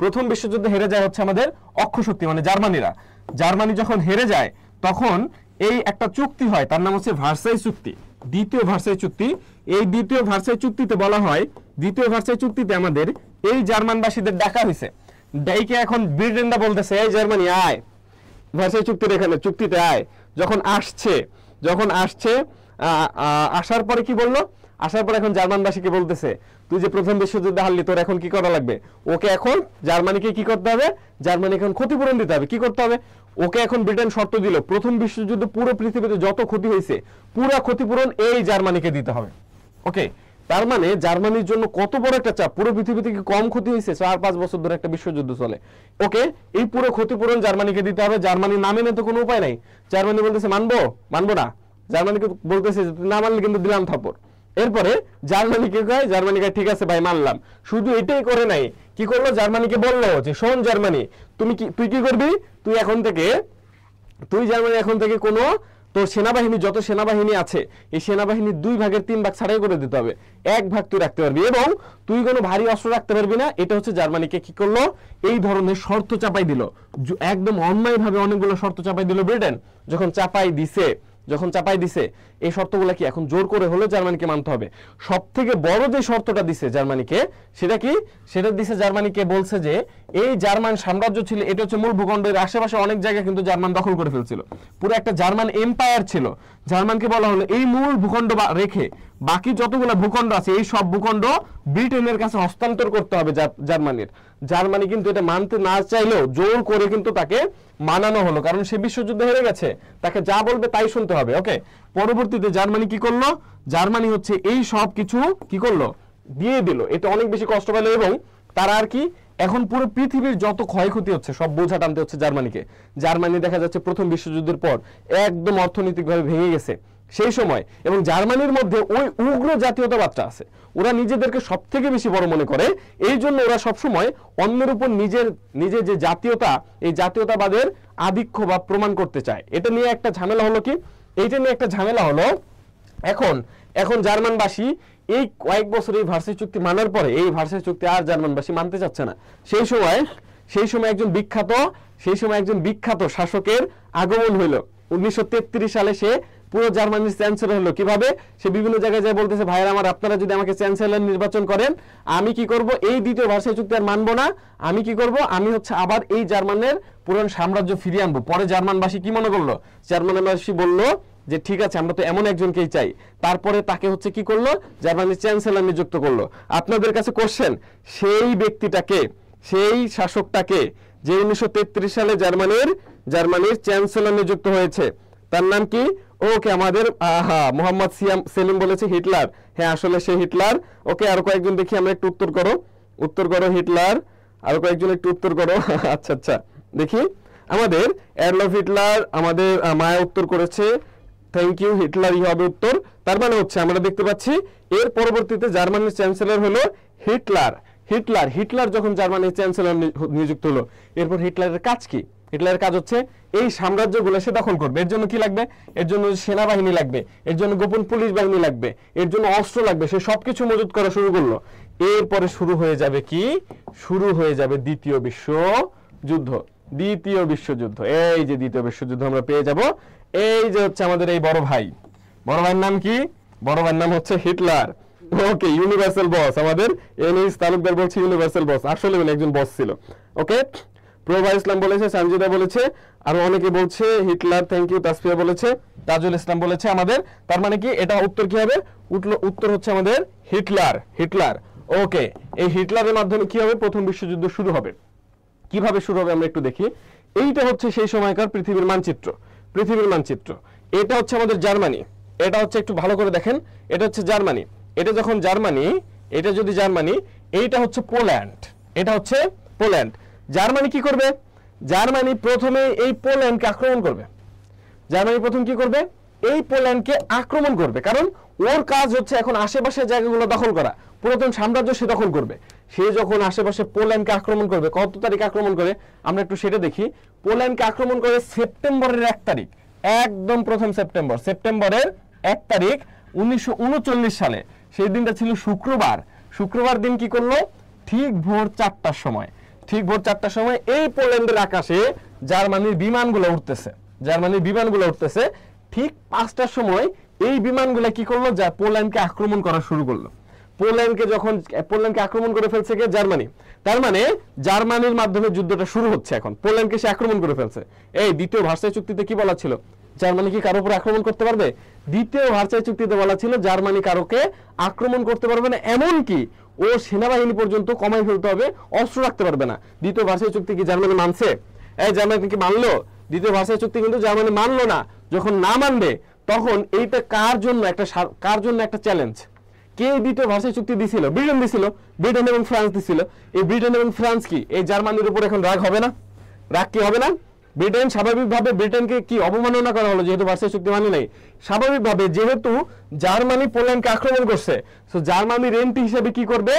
[SPEAKER 1] প্রথম বিশ্বযুদ্ধে হেরে যায় হচ্ছে আমাদের অক্ষশক্তি, মানে জার্মানিরা। জার্মানি যখন হেরে যায় তখন এই একটা চুক্তি হয়, তার নাম হচ্ছে ভার্সাই চুক্তি, দ্বিতীয় ভার্সাই চুক্তি। এই দ্বিতীয় ভার্সাই চুক্তিতে বলা হয়, দ্বিতীয় ভার্সাই চুক্তিতে আমাদের এই জার্মানবাসীদের ডাকা হয়েছে। ডাইকে এখন ব্রিটেনরা বলতেছে এই জার্মানি আয়, ভার্সাই চুক্তির এখানে চুক্তিতে আয়। যখন আসছে আসার পরে কি বললো? আসার পর এখন জার্মানবাসীকে বলতেছে তুই যে প্রথম বিশ্বযুদ্ধে হারলি, তোর এখন কি করা লাগবে? ওকে এখন জার্মানিকে কি করতে হবে? জার্মানি এখন ক্ষতিপূরণ দিতে হবে। কি করতে হবে? ওকে এখন ব্রিটেন শর্ত দিল, প্রথম বিশ্বযুদ্ধে পুরো পৃথিবীতে যত ক্ষতি হয়েছে পুরো ক্ষতিপূরণ এই জার্মানিকে দিতে হবে। ওকে, তার মানে জার্মানির জন্য কত বড় একটা চাপ, পুরো পৃথিবী থেকে কম ক্ষতি হয়েছে, 4-5 বছর ধরে একটা বিশ্বযুদ্ধ চলে। ওকে, এই পুরো ক্ষতিপূরণ জার্মানিকে দিতে হবে। জার্মানি না মেনে তো কোনো উপায় নাই। জার্মানি বলতেছে মানবো না। জার্মানিকে বলতেছে না মানলে কিন্তু দিলাম থাপ্পড়। এরপরে জার্মানিকে কয়, জার্মানি কয় ঠিক আছে ভাই মানলাম। শুধু এটাই করে নাই, কি করলো? জার্মানিকে বললো যে শোন জার্মানি, তুই কি করবি? তুই জার্মানি এখন থেকে কোনো তোর সেনাবাহিনী, যত সেনাবাহিনী আছে এই সেনাবাহিনীর 2 ভাগের 3 ভাগ ছাড়াই করে দিতে হবে, 1 ভাগ তুই রাখতে পারবি, এবং তুই কোনো ভারী অস্ত্র রাখতে পারবি না। এটা হচ্ছে জার্মানিকে কি করলো? এই ধরনের শর্ত চাপাই দিল, একদম অন্যায়ভাবে অনেকগুলো শর্ত চাপাই দিল ব্রিটেন। যখন চাপাই দিছে এই শর্তগুলো কি এখন জোর করে হলো জার্মানিকে মানতে হবে। সব থেকে বড় যে শর্তটা দিছে জার্মানিকে, সেটা কি? সেটা দিছে জার্মানিকে বলছে যে এই জার্মান সাম্রাজ্য ছিল, এটা হচ্ছে মূল ভূখণ্ডের আশেপাশে অনেক জায়গা কিন্তু জার্মান দখল করে ফেলছিল, পুরো একটা জার্মান এম্পায়ার ছিল। জার্মানকে বলা হলো এই মূল ভূখণ্ড রেখে বাকি যতগুলো ভূখণ্ড আছে এই সব ভূখণ্ড ব্রিটেনের কাছে হস্তান্তর করতে হবে জার্মানির। জার্মানি কিন্তু এটা মানতে না চাইলেও জোর করে কিন্তু তাকে মানানো হলো, কারণ সে বিশ্বযুদ্ধে হেরে গেছে, তাকে যা বলবে তাই শুনতে হবে। ওকে, পরবর্তীতে জার্মানি কি করলো? জার্মানি হচ্ছে এই সব কিছু কি করলো? দিয়ে দিল, এটা অনেক বেশি কষ্ট পেল এবং তারা আর কি এখন পুরো পৃথিবীর যত ক্ষয়ক্ষতি হচ্ছে সব বোঝা টানতে হচ্ছে জার্মানিকে। জার্মানি দেখা যাচ্ছে প্রথম বিশ্বযুদ্ধের পর একদম অর্থনৈতিকভাবে ভেঙে গেছে সেই সময়, এবং জার্মানির মধ্যে ওই উগ্র জাতীয়তাবাদটা আছে, ওরা নিজেদেরকে সব থেকে বেশি বড় মনে করে, এই জন্য ওরা সবসময় অন্যের উপর নিজের যে জাতীয়তা, এই জাতীয়তাবাদের আধিক্য বা প্রমাণ করতে চায়। এটা নিয়ে একটা ঝামেলা হলো কি, এইটা নিয়ে একটা ঝামেলা হলো এখন জার্মানবাসী এই কয়েক বছর এই ভার্সাই চুক্তি মানার পরে এই ভার্সাই চুক্তি আর জার্মানবাসী মানতে চাচ্ছে না। সেই সময় একজন বিখ্যাত শাসকের আগমন হইল 1933 সালে। সে পুরো জার্মানির চ্যান্সেলর হলো। কিভাবে? সে বিভিন্ন জায়গায় যায় বলতেছে, ভাইরা আমার, আপনারা যদি আমাকে চ্যান্সেলর নির্বাচন করেন, আমি কি করব, এই দ্বিতীয় ভার্সাই চুক্তি আর মানবো না। আমি কি করব, আমি হচ্ছে আবার এই জার্মানের পুরনো সাম্রাজ্য ফিরিয়ে আনবো। পরে জার্মানবাসী কি মনে করলো, জার্মানবাসী বলল যে ঠিক আছে, আমরা তো এমন একজনকেই চাই। তারপরে তাকে হচ্ছে কি করলো, জার্মানির চ্যান্সেলর নিযুক্ত করলো। আপনাদের কাছে কোশ্চেন, সেই ব্যক্তিটাকে, সেই শাসকটাকে যে 1933 সালে জার্মানির চ্যান্সেলর নিযুক্ত হয়েছে, তার নাম কি? ওকে, আমাদের মোহাম্মদ সেলিম বলেছে হিটলার। হ্যাঁ, আসলে সে হিটলার। ওকে, আরো কয়েকজন দেখি, আমরা একটু উত্তর করো হিটলার, আরো কয়েকজন একটু উত্তর করো। আচ্ছা দেখি, আমাদের অ্যাডলফ হিটলার, আমাদের মায়া উত্তর করেছে, থ্যাংক ইউ হিটলারই হবে উত্তর। তার মানে হচ্ছে আমরা দেখতে পাচ্ছি এর পরবর্তীতে জার্মানির চ্যান্সেলর হলো হিটলার যখন জার্মানির চ্যান্সেলর নিযুক্ত হলো, এরপর হিটলারের কাজ কি? হিটলারের কাজ হচ্ছে এই সাম্রাজ্যগুলো সে দখল করবে। এর জন্য কি লাগবে? এর জন্য সেনাবাহিনী লাগবে, এর জন্য গোপন পুলিশ বাহিনী লাগবে, এর জন্য অস্ত্র লাগবে। সে সবকিছু মজুত করা শুরু করলো। এরপরে শুরু হয়ে যাবে কি? শুরু হয়ে যাবে দ্বিতীয় বিশ্বযুদ্ধ। এই যে দ্বিতীয় বিশ্বযুদ্ধ আমরা পেয়ে যাব। এই যে হচ্ছে আমাদের এই বড় ভাইয়ের নাম কি? বড় ভাইয়ের নাম হচ্ছে হিটলার। ওকে, ইউনিভার্সাল বস। আমাদের এনএস তালুকদার বলছে ইউনিভার্সাল বস, আসলে উনি একজন বস ছিল। ওকে, প্রভা ইসলাম বলেছে, সানজিদা বলেছে, আর অনেকে বলছে হিটলার। থ্যাংক ইউ, তাসফিয়া বলেছে, তাজুল ইসলাম বলেছে আমাদের। তার মানে কি, এটা উত্তর কি হবে? উত্তর হচ্ছে আমাদের হিটলার। ওকে, এই হিটলারের মাধ্যমে কি হবে? প্রথম বিশ্বযুদ্ধ শুরু হবে। কিভাবে শুরু হবে আমরা একটু দেখি। এইটা হচ্ছে সেই সময়কার পৃথিবীর মানচিত্র। এটা হচ্ছে আমাদের জার্মানি। এটা হচ্ছে, একটু ভালো করে দেখেন, এটা হচ্ছে জার্মানি। এটা যদি জার্মানি, এইটা হচ্ছে পোল্যান্ড। জার্মানি কি করবে? জার্মানি প্রথমে এই পোল্যান্ডকে আক্রমণ করবে। এই পোল্যান্ডকে আক্রমণ করবে, কারণ ওর কাজ হচ্ছে এখন আশেপাশের জায়গাগুলো দখল করা। পুরাতন সাম্রাজ্য সে দখল করবে। সে যখন আশেপাশে পোল্যান্ডকে আক্রমণ করবে, কত তারিখ আক্রমণ করে আমরা একটু সেটা দেখি। পোল্যান্ডকে আক্রমণ করে সেপ্টেম্বরের 1 তারিখ, একদম প্রথম সেপ্টেম্বরের 1 তারিখ 1939 সালে। সেই দিনটা ছিল শুক্রবার দিন কি করলো? ঠিক ভোর 4টার সময় এই পোল্যান্ডের আকাশে জার্মানির বিমানগুলো উঠতেছে। ঠিক 5টার সময় এই বিমানগুলো কি করলো? পোল্যান্ডকে আক্রমণ করা শুরু করলো। পোল্যান্ডকে আক্রমণ করে ফেলছে কে? জার্মানি। তার মানে জার্মানির মাধ্যমে যুদ্ধটা শুরু হচ্ছে। এখন পোল্যান্ডকে সে আক্রমণ করে ফেলছে। এই দ্বিতীয় ভার্সাই চুক্তিতে কি বলা ছিল? জার্মানি কি কারোর উপর আক্রমণ করতে পারবে? দ্বিতীয় ভার্সাই চুক্তিতে বলা ছিল জার্মানি কারোকে আক্রমণ করতে পারবে না, এমনকি ও সেনাবাহিনী পর্যন্ত কমাই ফেলতে হবে, অস্ত্র রাখতে পারবে না। দ্বিতীয় ভার্সাই চুক্তি কি জার্মানি মানছে? জার্মানি কি মানলো? দ্বিতীয় ভার্সাই চুক্তি কিন্তু জার্মানি মানলো না। যখন না মানবে, তখন এইটা কার জন্য একটা চ্যালেঞ্জ। কে দ্বিতীয় ভার্সাই চুক্তি দিছিল? ব্রিটেন এবং ফ্রান্স দিছিল। এই ব্রিটেন এবং ফ্রান্স কি এই জার্মানির উপর এখন রাগ হবে না? ব্রিটেন স্বাভাবিকভাবে, ব্রিটেনকে কি অবমাননা করা হলো যেহেতু ভার্সাই চুক্তি মানে নাই। স্বাভাবিকভাবে যেহেতু জার্মানি পোল্যান্ডকে আক্রমণ করছে, সো জার্মানি রেন্টি হিসেবে কি করবে?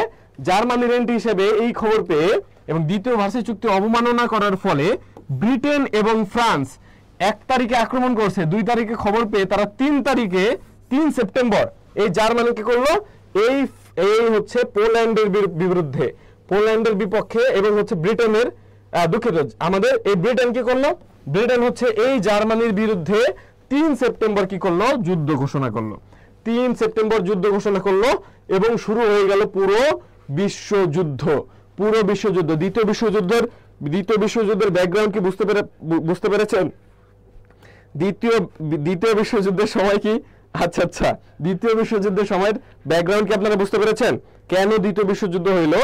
[SPEAKER 1] এই খবর পেয়ে এবং দ্বিতীয় ভার্সাই চুক্তি অবমাননা করার ফলে ব্রিটেন এবং ফ্রান্স 1 তারিখে আক্রমণ করছে, 2 তারিখে খবর পেয়ে তারা 3 সেপ্টেম্বর এই জার্মানি কি করলো? এই হচ্ছে পোল্যান্ডের বিরুদ্ধে, পোল্যান্ডের বিপক্ষে, এবং হচ্ছে ব্রিটেনের, দুঃখিত, আমাদের এই ব্রিটেন কি করলো? ব্রিটেন হচ্ছে এই জার্মানির বিরুদ্ধে 3 সেপ্টেম্বর কি করলো? যুদ্ধ ঘোষণা করলো। 3 সেপ্টেম্বর যুদ্ধ ঘোষণা করলো এবং শুরু হয়ে গেল পুরো বিশ্বযুদ্ধ। দ্বিতীয় বিশ্বযুদ্ধের ব্যাকগ্রাউন্ড কি বুঝতে পেরেছেন? দ্বিতীয় বিশ্বযুদ্ধের সময় কি? আচ্ছা, দ্বিতীয় বিশ্বযুদ্ধের সময়ের ব্যাকগ্রাউন্ড কি আপনারা বুঝতে পেরেছেন? কেন দ্বিতীয় বিশ্বযুদ্ধ হইলো?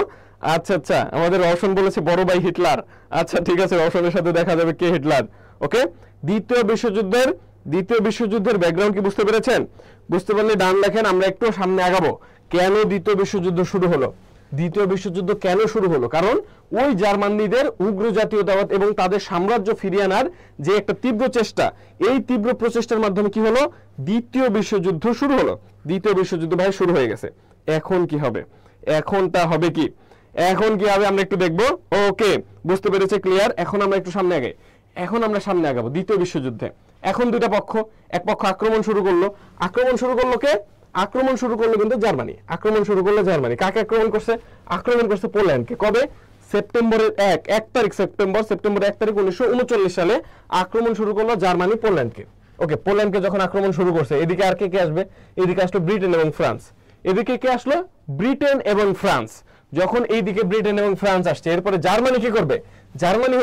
[SPEAKER 1] আচ্ছা, আমাদের রওশন বলেছে বড় ভাই হিটলার। আচ্ছা, ঠিক আছে, রওশনের সাথে দেখা যাবে কে হিটলার। ওকে, দ্বিতীয় বিশ্বযুদ্ধের দ্বিতীয় বিশ্বযুদ্ধের ব্যাকগ্রাউন্ড কি বুঝতে পেরেছেন? বুঝতে পারলে ডান লেখেন, আমরা একটু সামনে আগাবো। কেন দ্বিতীয় বিশ্বযুদ্ধ শুরু হলো? দ্বিতীয় বিশ্বযুদ্ধ কেন শুরু হলো? কারণ ওই জার্মানিদের উগ্র জাতীয়তাবাদ এবং তাদের সাম্রাজ্য ফিরিয়ে আনার যে একটা তীব্র চেষ্টা, এই তীব্র প্রচেষ্টার মাধ্যমে কি হলো? দ্বিতীয় বিশ্বযুদ্ধ শুরু হলো। দ্বিতীয় বিশ্বযুদ্ধ ভাই শুরু হয়ে গেছে। এখন কি হবে? এখনটা হবে কি? এখন কি হবে আমরা একটু দেখবো। ওকে, বুঝতে পেরেছে, ক্লিয়ার। এখন আমরা একটু সামনে আগাই। এখন আমরা সামনে আগাবো দ্বিতীয় বিশ্বযুদ্ধে। এখন দুইটা পক্ষ, এক পক্ষ আক্রমণ শুরু করলো। আক্রমণ শুরু করলো কে? আক্রমণ শুরু করলো কিন্তু জার্মানি। আক্রমণ শুরু করলো জার্মানি। কাকে আক্রমণ করছে? আক্রমণ করছে পোল্যান্ডকে। কবে? সেপ্টেম্বরের 1 তারিখ, সেপ্টেম্বর 1 তারিখ 1939 সালে আক্রমণ শুরু করলো জার্মানি পোল্যান্ডকে। ওকে, পোল্যান্ডকে যখন আক্রমণ শুরু করছে, এদিকে আর কে আসবে? এদিকে আসলো ব্রিটেন এবং ফ্রান্স। এদিকে কে আসলো? ব্রিটেন এবং ফ্রান্স। যখন এইদিকে ব্রিটেন এবং ফ্রান্স আসছে, এরপরে জার্মানি কি করবে? জার্মানি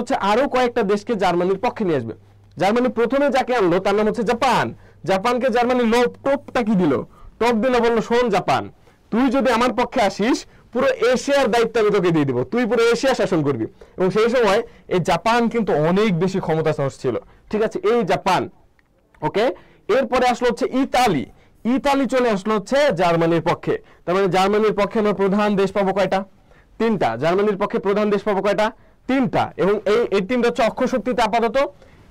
[SPEAKER 1] হচ্ছে আরো কয়েকটা দেশকে জার্মানির পক্ষে নিয়ে আসবে। জার্মানি প্রথমে যাকে আনলো তার নাম হচ্ছে জাপান। জাপানকে জার্মানি টপটা কি দিল? টপ দিল, বললো শোন জাপান, তুই যদি আমার পক্ষে আসিস, পুরো এশিয়ার দায়িত্ব আমি তোকে দিয়ে দিব, তুই পুরো এশিয়া শাসন করবি। এবং সেই সময় এই জাপান কিন্তু অনেক বেশি ক্ষমতাধর ছিল। ঠিক আছে, এই জাপান। ওকে, এরপরে আসলো হচ্ছে ইতালি। ইতালি চলে আসলো হচ্ছে জার্মানির পক্ষে। তার মানে জার্মানির পক্ষে আমরা প্রধান দেশ পাবো কয়টা? 3টা। জার্মানির পক্ষে প্রধান দেশ পাবো কয়টা? 3টা। এবং এই 3টা হচ্ছে অক্ষ শক্তিতে আপাতত,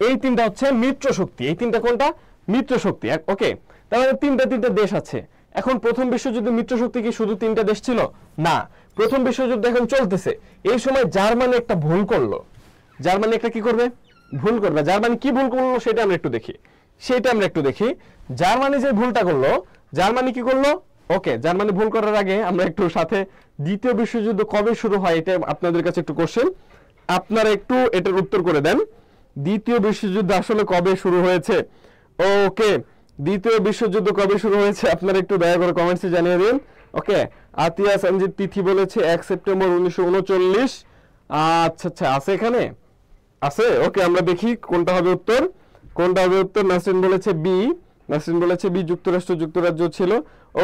[SPEAKER 1] এই 3টা হচ্ছে মিত্র শক্তি। এই 3টা কোনটা? মিত্র শক্তি। ওকে, তার মানে 3টা দেশ আছে। এখন প্রথম বিশ্বযুদ্ধে মিত্র শক্তি কি শুধু 3টা দেশ ছিল? না, প্রথম বিশ্বযুদ্ধ এখন চলতেছে। এই সময় জার্মানি একটা ভুল করলো। জার্মানি একটা কি করবে? ভুল করবে। জার্মানি কি ভুল করলো সেটা আমরা একটু দেখি। জার্মানি যে ভুলটা করলো, জার্মানি কি করলো? ওকে, জার্মানি ভুল করার আগে আমরা একটু সাথে দ্বিতীয় বিশ্বযুদ্ধ কবে শুরু হয় এটা আপনাদের কাছে একটু কোশ্চেন, আপনারা একটু এটার উত্তর করে দেন। দ্বিতীয় বিশ্বযুদ্ধ আসলে কবে শুরু হয়েছে? ওকে, দ্বিতীয় বিশ্বযুদ্ধ কবে শুরু হয়েছে আপনারা একটু দয়া করে কমেন্টসে জানিয়ে দিন। ওকে, আতিয়া সঞ্জিত তিথি বলেছে 1 সেপ্টেম্বর 1939। আচ্ছা, আছে এখানে, আছে। ওকে, আমরা দেখি কোনটা হবে উত্তর। নাসরিন বলেছে বি, যুক্তরাজ্য ছিল।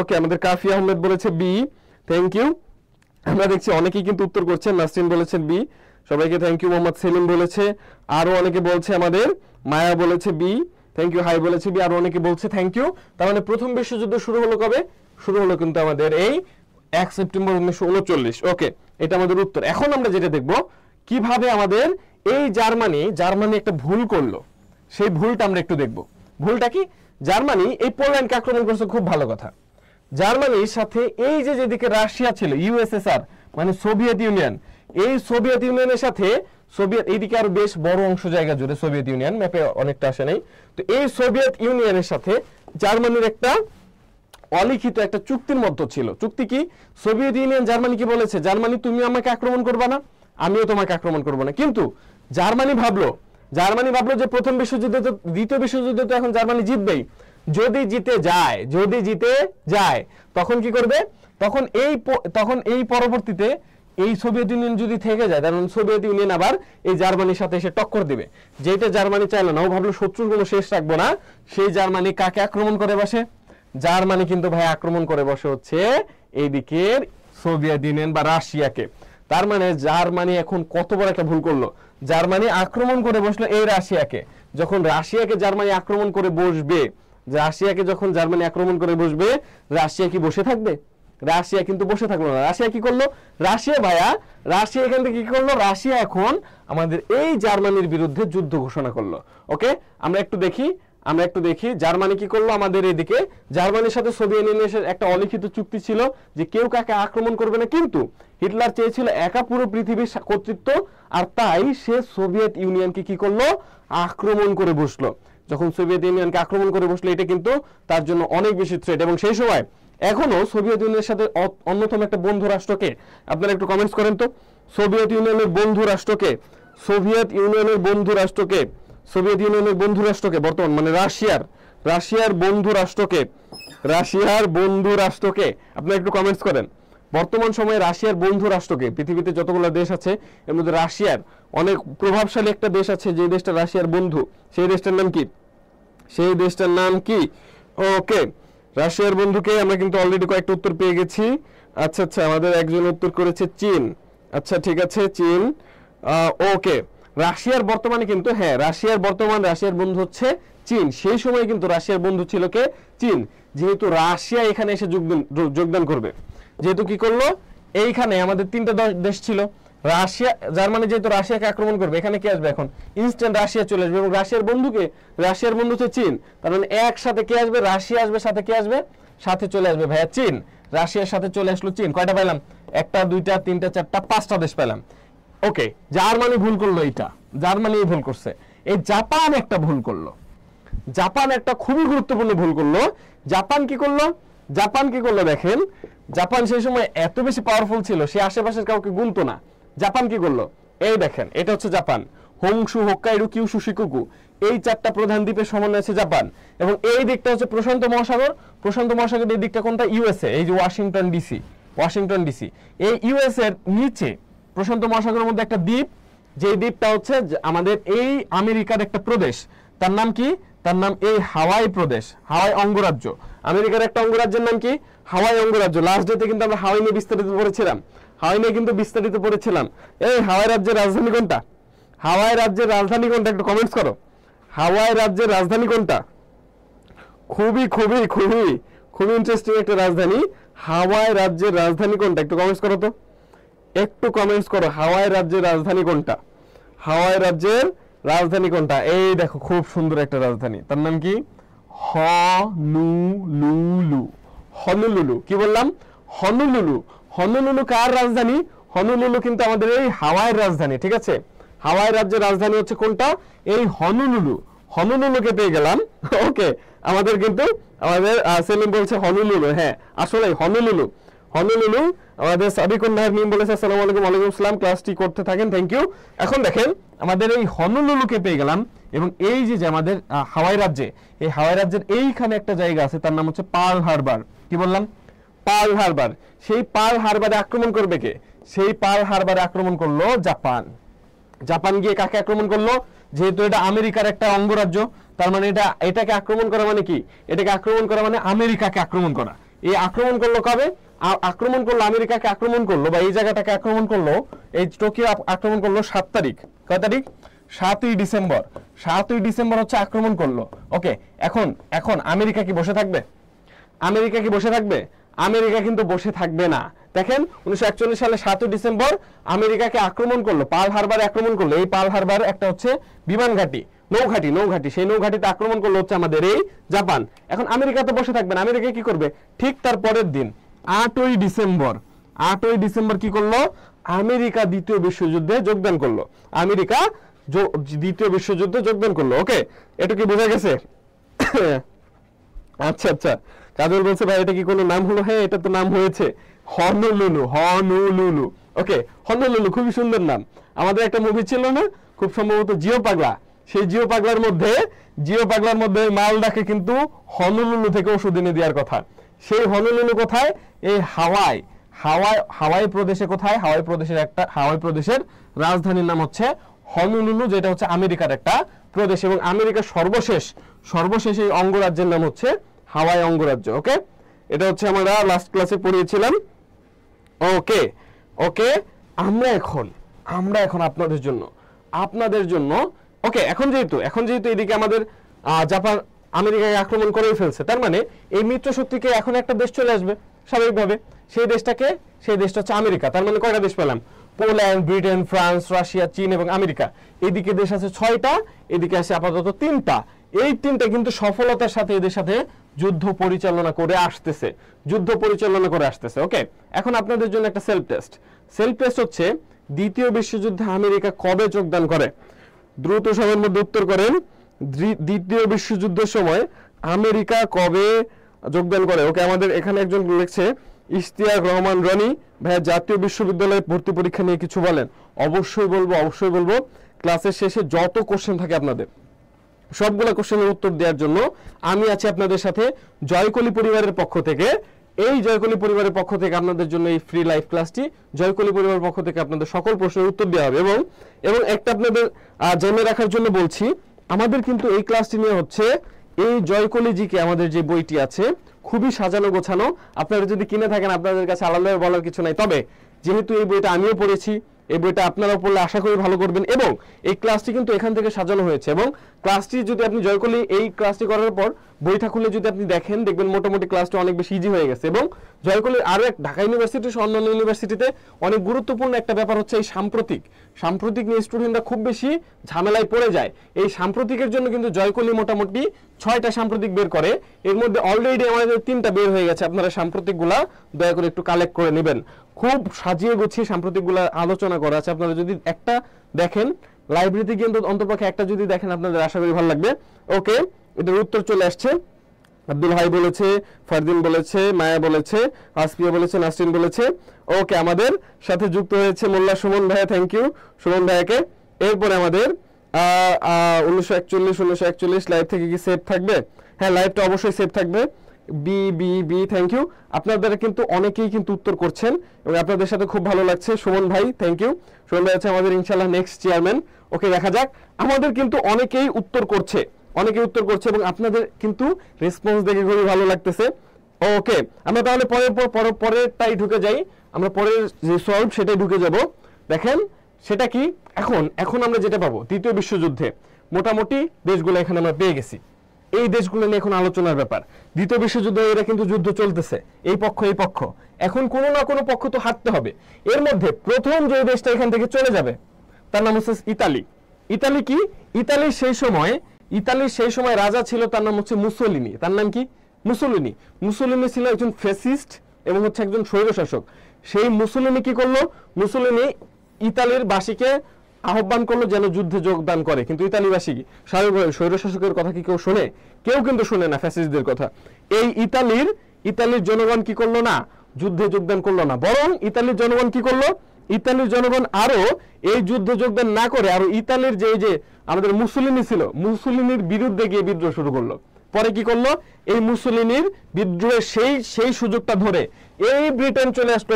[SPEAKER 1] ওকে, আমাদের কাফি আহমেদ বলেছে বি, থ্যাংক ইউ। আমরা দেখছি অনেকেই কিন্তু উত্তর করছেন। নাসরিন বলেছেন বি, সবাইকে থ্যাংক ইউ। মোহাম্মদ সেলিম বলেছে, আরো অনেকে বলছে আমাদের, মায়া বলেছে বি, থ্যাংক ইউ। হাই বলেছে বি, আরো অনেকে বলছে থ্যাংক ইউ। তার মানে প্রথম বিশ্বযুদ্ধ শুরু হলো কবে? শুরু হলো কিন্তু আমাদের এই 1 সেপ্টেম্বর 1939। ওকে, এটা আমাদের উত্তর। এখন আমরা যেটা দেখব, কিভাবে আমাদের এই জার্মানি একটা ভুল করলো, সেই ভুলটা আমরা একটু দেখব। ভুলটা কি? জার্মানি এই পোল্যান্ডকে আক্রমণ করছে, খুব ভালো কথা। জার্মানির সাথে এই যে যেদিকে রাশিয়া ছিল, ইউএসএসআর মানে সোভিয়েত ইউনিয়ন, এই সোভিয়েত ইউনিয়নের সাথে এইদিকে আরো বেশ বড় অংশ জায়গা জুড়ে সোভিয়েত ইউনিয়ন, ম্যাপে অনেকটা আসে নাই। তো এই সোভিয়েত ইউনিয়নের সাথে জার্মানির একটা অলিখিত একটা চুক্তির মধ্যে ছিল। চুক্তি কি? সোভিয়েত ইউনিয়ন জার্মানিকে বলেছে, জার্মানি তুমি আমাকে আক্রমণ করবা না, আমিও তোমাকে আক্রমণ করবো না। কিন্তু জার্মানি ভাবলো যে প্রথম বিশ্বযুদ্ধে তো, দ্বিতীয় বিশ্বযুদ্ধে তো এখন জার্মানি জিতবেই। যদি জিতে যায় তখন কি করবে? তখন এই পরবর্তীতে এই সোভিয়েত ইউনিয়ন যদি থেকে যায়, কারণ সোভিয়েত ইউনিয়ন আবার এই জার্মানির সাথে এসে টক্কর দিবে। যেটা জার্মানি চাইলো না, ও ভাবলো শত্রুর কোনো শেষ রাখবো না, সেই জার্মানি কাকে আক্রমণ করে বসে? জার্মানি কিন্তু ভাই আক্রমণ করে বসে হচ্ছে এইদিকের সোভিয়েত ইউনিয়ন বা রাশিয়াকে। তার মানে জার্মানি এখন কত বড় একটা ভুল করলো। জার্মানি আক্রমণ করে বসলো এই রাশিয়াকে। যখন রাশিয়াকে জার্মানি আক্রমণ করে বসবে, রাশিয়া কি বসে থাকবে? রাশিয়া কিন্তু বসে থাকলো না। রাশিয়া কি করলো? রাশিয়া এখান থেকে কি করলো? রাশিয়া এখন আমাদের এই জার্মানির বিরুদ্ধে যুদ্ধ ঘোষণা করলো। ওকে, আমরা একটু দেখি জার্মানি কি করলো আমাদের এদিকে। জার্মানির সাথে সোভিয়েত ইউনিয়নের একটা অলিখিত চুক্তি ছিল যে কেউ কাকে আক্রমণ করবে না, কিন্তু হিটলার চেয়েছিল একা পুরো পৃথিবীর কর্তৃত্ব, আর তাই সে সোভিয়েত ইউনিয়নকে কি করলো? আক্রমণ করে বসলো। যখন সোভিয়েত ইউনিয়নকে আক্রমণ করে বসলো, এটা কিন্তু তার জন্য অনেক বেশি থ্রেট। এবং সেই সময় এখনো সোভিয়েত ইউনিয়নের সাথে অন্যতম একটা বন্ধু রাষ্ট্রকে, আপনারা একটু কমেন্টস করেন তো, সোভিয়েত ইউনিয়নের বন্ধু রাষ্ট্রকে বর্তমান মানে রাশিয়ার বন্ধু রাষ্ট্রকে আপনারা একটু কমেন্টস করেন। বর্তমান সময়ে রাশিয়ার বন্ধু রাষ্ট্রকে, পৃথিবীতে যতগুলো দেশ আছে এর মধ্যে রাশিয়ার অনেক প্রভাবশালী একটা দেশ আছে, যে দেশটা রাশিয়ার বন্ধু, সেই দেশটার নাম কি? ওকে, রাশিয়ার বন্ধুকে আমরা কিন্তু অলরেডি কয়েকটা উত্তর পেয়ে গেছি। আচ্ছা, আমাদের একজন উত্তর করেছে চীন। আচ্ছা, ঠিক আছে, চীন। ওকে, রাশিয়ার বর্তমানে কিন্তু হ্যাঁ রাশিয়ার বন্ধু হচ্ছে চীন। সেই সময় কিন্তু রাশিয়ার বন্ধু ছিল কে? চীন। যেহেতু রাশিয়া এখানে এসে যোগদান করবে, যেহেতু কি করলো, এইখানে আমাদের 3টা দেশ ছিল, রাশিয়া জার্মানি যেহেতু রাশিয়াকে আক্রমণ করবে, এখানে কি আসবে এখন? ইনস্ট্যান্ট রাশিয়া চলে আসবে। এবং রাশিয়ার বন্ধু হচ্ছে চীন। তার মানে একসাথে কে আসবে? রাশিয়া আসবে, সাথে কে আসবে? সাথে চলে আসবে ভাইয়া চীন। রাশিয়ার সাথে চলে আসলো চীন। কয়টা পাইলাম? 1টা 2টা 3টা 4টা 5টা দেশ পেলাম। ওকে, জার্মানি ভুল করলো, জার্মানি ভুল করছে। এই জাপান একটা ভুল করলো, জাপান একটা খুবই গুরুত্বপূর্ণ ভুল করলো। জাপান কি করলো দেখেন, জাপান সেই সময় এত বেশি পাওয়ারফুল ছিল, সে আশেপাশের কাউকে গুনতো না। জাপান কি করলো? এই দেখেন, এটা হচ্ছে জাপান। হোংশু, হোক্কাইডো, কিউশু, শিকুকু, এই 4টা প্রধান দ্বীপের সমন্বয় আছে জাপান। এবং এই দিকটা হচ্ছে প্রশান্ত মহাসাগর। প্রশান্ত মহাসাগরের এই দিকটা কোনটা? ইউএসএ। এই যে ওয়াশিংটন ডিসি। এই ইউএস এর নিচে প্রশান্ত মহাসাগরের মধ্যে একটা দ্বীপ, যে দ্বীপটা হচ্ছে আমাদের এই আমেরিকার একটা প্রদেশ। তার নাম কি? তার নাম এই হাওয়াই প্রদেশ, হাওয়াই অঙ্গরাজ্য। আমেরিকার একটা অঙ্গরাজ্যের নাম কি? হাওয়াই অঙ্গরাজ্য। লাস্ট ডেতে কিন্তু আমরা হাওয়াই নিয়ে বিস্তারিত পড়েছিলাম। এই হাওয়াই রাজ্যের রাজধানী কোনটা? একটু কমেন্টস করো। হাওয়াই রাজ্যের রাজধানী কোনটা? খুবই খুবই খুবই খুবই ইন্টারেস্টিং একটা রাজধানী। হাওয়াই রাজ্যের রাজধানী কোনটা? একটু কমেন্টস করো তো, হাওয়াই রাজ্যের রাজধানী কোনটা? এই দেখো, খুব সুন্দর একটা রাজধানী, তার নাম কি? হনুলুলু। কি বললাম? হনুলুলু কার রাজধানী? হনুলুলু কিন্তু আমাদের এই হাওয়াইয়ের রাজধানী, ঠিক আছে? হাওয়াই রাজ্যের রাজধানী হচ্ছে কোনটা? এই হনুলুলুকে পেয়ে গেলাম। ওকে, আমাদের সেলিম বলছে হনুলুলু। হ্যাঁ, আসলে হনুলুলু। আমাদের সাবিকুন নাহার মিম বলেছে আসসালামু আলাইকুম। ওয়ালাইকুম আসসালাম। ক্লাসটি করতে থাকেন, থ্যাংক ইউ। এখন দেখেন, আমাদের এই হনুলুলুকে পেয়ে গেলাম। এবং এই যে আমাদের হাওয়াই রাজ্যে, এই হাওয়াই রাজ্যের এইখানে একটা জায়গা আছে, তার নাম হচ্ছে পার্ল হারবার। কি বললাম? Pearl Harbor. সেই পার্ল হারবারে আক্রমণ করবে কে? সেই পার্ল হারবারে আক্রমণ করলো জাপান গিয়ে কাকে আক্রমণ করলো? যেহেতু এটা আমেরিকার একটা অঙ্গরাজ্য, তার মানে এটাকে আক্রমণ করা মানে কি? এটাকে আক্রমণ করা মানে আমেরিকাকে আক্রমণ করা। এই আক্রমণ করলো কবে? আমেরিকাকে আক্রমণ করলো, বা এই জায়গাটাকে আক্রমণ করলো, এই টোকিও আক্রমণ করলো 7 তারিখ। কয় তারিখ? 7ই ডিসেম্বর হচ্ছে আক্রমণ করলো। ওকে, এখন আমেরিকা কি বসে থাকবে? আমেরিকা কিন্তু বসে থাকবে না। দেখেন, 1941 সালে 7ই ডিসেম্বর আমেরিকাকে আক্রমণ করলো, পার্ল হারবারে আক্রমণ করলো। এই পার্ল হারবার একটা হচ্ছে বিমান ঘাঁটি, নৌঘাঁটি। সেই নৌঘাঁটিতে আক্রমণ করলো হচ্ছে আমাদের এই জাপান। এখন আমেরিকা তো বসে থাকবে না, আমেরিকা কি করবে? ঠিক তার পরের দিন 8ই ডিসেম্বর কি করলো? আমেরিকা দ্বিতীয় বিশ্বযুদ্ধে যোগদান করলো। ওকে, এটা কি বোঝা গেছে? আচ্ছা, কাজল বলছে ভাই এটা কি কোনো নাম হলো? হ্যাঁ, এটা তো নাম হয়েছে, হনুলুলু। ওকে, হনুলুলু খুবই সুন্দর নাম। আমাদের একটা মুভি ছিল না, খুব সম্ভবত জিও পাগলা। সেই জিও পাগলার মধ্যে মালদাকে কিন্তু হনুলুলু থেকে ওষুধ এনে দেওয়ার কথা। সেই হনুলুলু কোথায়? এই হাওয়াই প্রদেশে। কোথায়? হাওয়াই প্রদেশের রাজধানীর নাম হচ্ছে হনুলুলু, যেটা হচ্ছে আমেরিকার একটা প্রদেশ। এবং আমেরিকার সর্বশেষ এই অঙ্গরাজ্যের নাম হচ্ছে হাওয়াই অঙ্গরাজ্য। ওকে, এটা হচ্ছে আমরা লাস্ট ক্লাসে পড়িয়েছিলাম। ওকে, আমরা এখন আপনাদের জন্য ওকে, এখন যেহেতু এদিকে আমাদের জাপান আমেরিকাকে আক্রমণ করেই ফেলছে, তার মানে এই মিত্র শক্তিকে এখন একটা দেশ চলে আসবে স্বাভাবিকভাবে। সেই দেশটা হচ্ছে আমেরিকা। তার মানে কয়টা দেশ পেলাম? পোল্যান্ড, ব্রিটেন, ফ্রান্স, রাশিয়া, চীন এবং আমেরিকা। এদিকে দেশ আছে 6টা, এদিকে আছে আপাতত 3টা। এই 3টা কিন্তু সফলতার সাথে এদের সাথে যুদ্ধ পরিচালনা করে আসতেছে। ওকে, এখন আপনাদের জন্য একটা সেলফ টেস্ট হচ্ছে, দ্বিতীয় বিশ্বযুদ্ধে আমেরিকা কবে যোগদান করে? দ্রুত সময়ের মধ্যে উত্তর করেন। দ্বিতীয় বিশ্বযুদ্ধের সময় আমেরিকা কবে যোগদান করে? ওকে, আমাদের এখানে একজন লিখছে ইশতিয়াক রহমান রনি, ভাইয়া জাতীয় বিশ্ববিদ্যালয়ে ভর্তি পরীক্ষা নিয়ে কিছু বলেন। অবশ্যই বলবো। ক্লাসের শেষে যত কোশ্চেন থাকে আপনাদের সবগুলো কোশ্চেনের উত্তর দেওয়ার জন্য আমি আছি আপনাদের সাথে জয়কলি পরিবারের পক্ষ থেকে। এই জয়কলি পরিবারের পক্ষ থেকে আপনাদের জন্য এই ফ্রি লাইভ ক্লাসটি, জয়কলি পরিবারের পক্ষ থেকে আপনাদের সকল প্রশ্নের উত্তর দেওয়া হবে। এবং একটা আপনাদের জেনে রাখার জন্য বলছি, আমাদের কিন্তু এই ক্লাসটি নিয়ে হচ্ছে এই জয়কলি জিকে আমাদের যে বইটি আছে খুবই সাজানো গোছানো। আপনারা যদি কিনে থাকেন আপনাদের কাছে আলাদাভাবে বলার কিছু নাই, তবে যেহেতু এই বইটা আমিও পড়েছি এই বইটা আপনারা পড়লে আশা করি ভালো করবেন। এবং এই ক্লাসটি কিন্তু এখান থেকে সাজানো হয়েছে, এবং ক্লাসটি যদি আপনি জয়কলি এই ক্লাসটি করার পর বইটা খুলে যদি আপনি দেখেন, দেখবেন মোটামুটি ক্লাসটা অনেক বেশি ইজি হয়ে গেছে। এবং জয়কলির আরো এক ঢাকা ইউনিভার্সিটি সহ অন্যান্য ইউনিভার্সিটিতে অনেক গুরুত্বপূর্ণ একটা ব্যাপার হচ্ছে এই সাম্প্রতিক নিয়ে স্টুডেন্টরা খুব বেশি ঝামেলায় পড়ে যায়। এই সাম্প্রতিকের জন্য কিন্তু জয়কলি মোটামুটি 6টা সাম্প্রতিক বের করে, এর মধ্যে অলরেডি আমাদের 3টা বের হয়ে গেছে। আপনারা সাম্প্রতিকগুলা দয়া করে একটু কালেক্ট করে নেবেন। খুব সাজিয়ে গুছিয়ে সাম্প্রতিকগুলা আলোচনা করা আছে। আপনারা যদি একটা দেখেন, লাইব্রেরিতে কিন্তু অন্ততপক্ষে একটা যদি দেখেন, আপনাদের আশা করি ভালো লাগবে। ওকে, এটার উত্তর চলে আসছে। আব্দুল হাই বলেছে, ফারদিন বলেছে, মায়া বলেছে, আসপিয়া বলেছে, নাসরিন বলেছে। ওকে, আমাদের সাথে যুক্ত হয়েছে মোল্লা সুমন ভাইয়া, থ্যাংক ইউ সুমন ভাইয়াকে। এরপরে আমাদের 1941 লাইভ থেকে কি সেভ থাকবে? হ্যাঁ, লাইভটা অবশ্যই সেভ থাকবে। B B B thank you. আপনাদের কিন্তু অনেকেই কিন্তু উত্তর করছেন এবং আপনাদের সাথে খুব ভালো লাগছে। সুমন ভাই থ্যাংক ইউ। সুমন ভাই আছে আমাদের ইনশাআল্লাহ নেক্সট চেয়ারম্যান। ওকে, দেখা যাক। আমাদের কিন্তু অনেকেই উত্তর করছে এবং আপনাদের কিন্তু রেসপন্স দেখে খুবই ভালো লাগতেছে। ওকে, আমরা তাহলে পরেরটাই ঢুকে যাই। আমরা পরের যে সলভ সেটাই ঢুকে যাব। দেখেন সেটা কি, এখন আমরা যেটা পাবো, তৃতীয় বিশ্বযুদ্ধে মোটামুটি দেশগুলো এখানে আমরা পেয়ে গেছি। এই দেশগুলো নিয়ে এখন আলোচনার ব্যাপার। দ্বিতীয় বিশ্বযুদ্ধে এরা কিন্তু যুদ্ধ চলতেছে, এই পক্ষ। এখন কোনো না কোনো পক্ষ তো হারতে হবে। এর মধ্যে প্রথম যে দেশটা এখান থেকে চলে যাবে তার নাম হচ্ছে ইতালি। ইতালি কি? ইতালির সেই সময় রাজা ছিল, তার নাম হচ্ছে মুসোলিনি। তার নাম কি? মুসোলিনি ছিল একজন ফ্যাসিস্ট এবং হচ্ছে একজন স্বৈরশাসক। সেই মুসোলিনি কি করলো? মুসোলিনি ইতালির বাসীকে আহ্বান করলো যেন যুদ্ধে যোগদান করে, কিন্তু ইতালিবাসী স্বৈরশাসকের কথা কি কেউ শোনে? কেউ কিন্তু শোনে না ফ্যাসিস্টদের কথা। এই ইতালির জনগণ কি করলো না? যুদ্ধে যোগদান করলো না, বরং ইতালির জনগণ কি করলো? ইতালির জনগণ আরো এই যুদ্ধে যোগদান না করে আরো ইতালির যে আমাদের মুসোলিনি ছিল, মুসোলিনির বিরুদ্ধে গিয়ে বিদ্রোহ শুরু করলো। পরে কি করলো? এই মুসোলিনির বিদ্রোহের সেই সুযোগটা ধরে এই ব্রিটেন চলে আসলো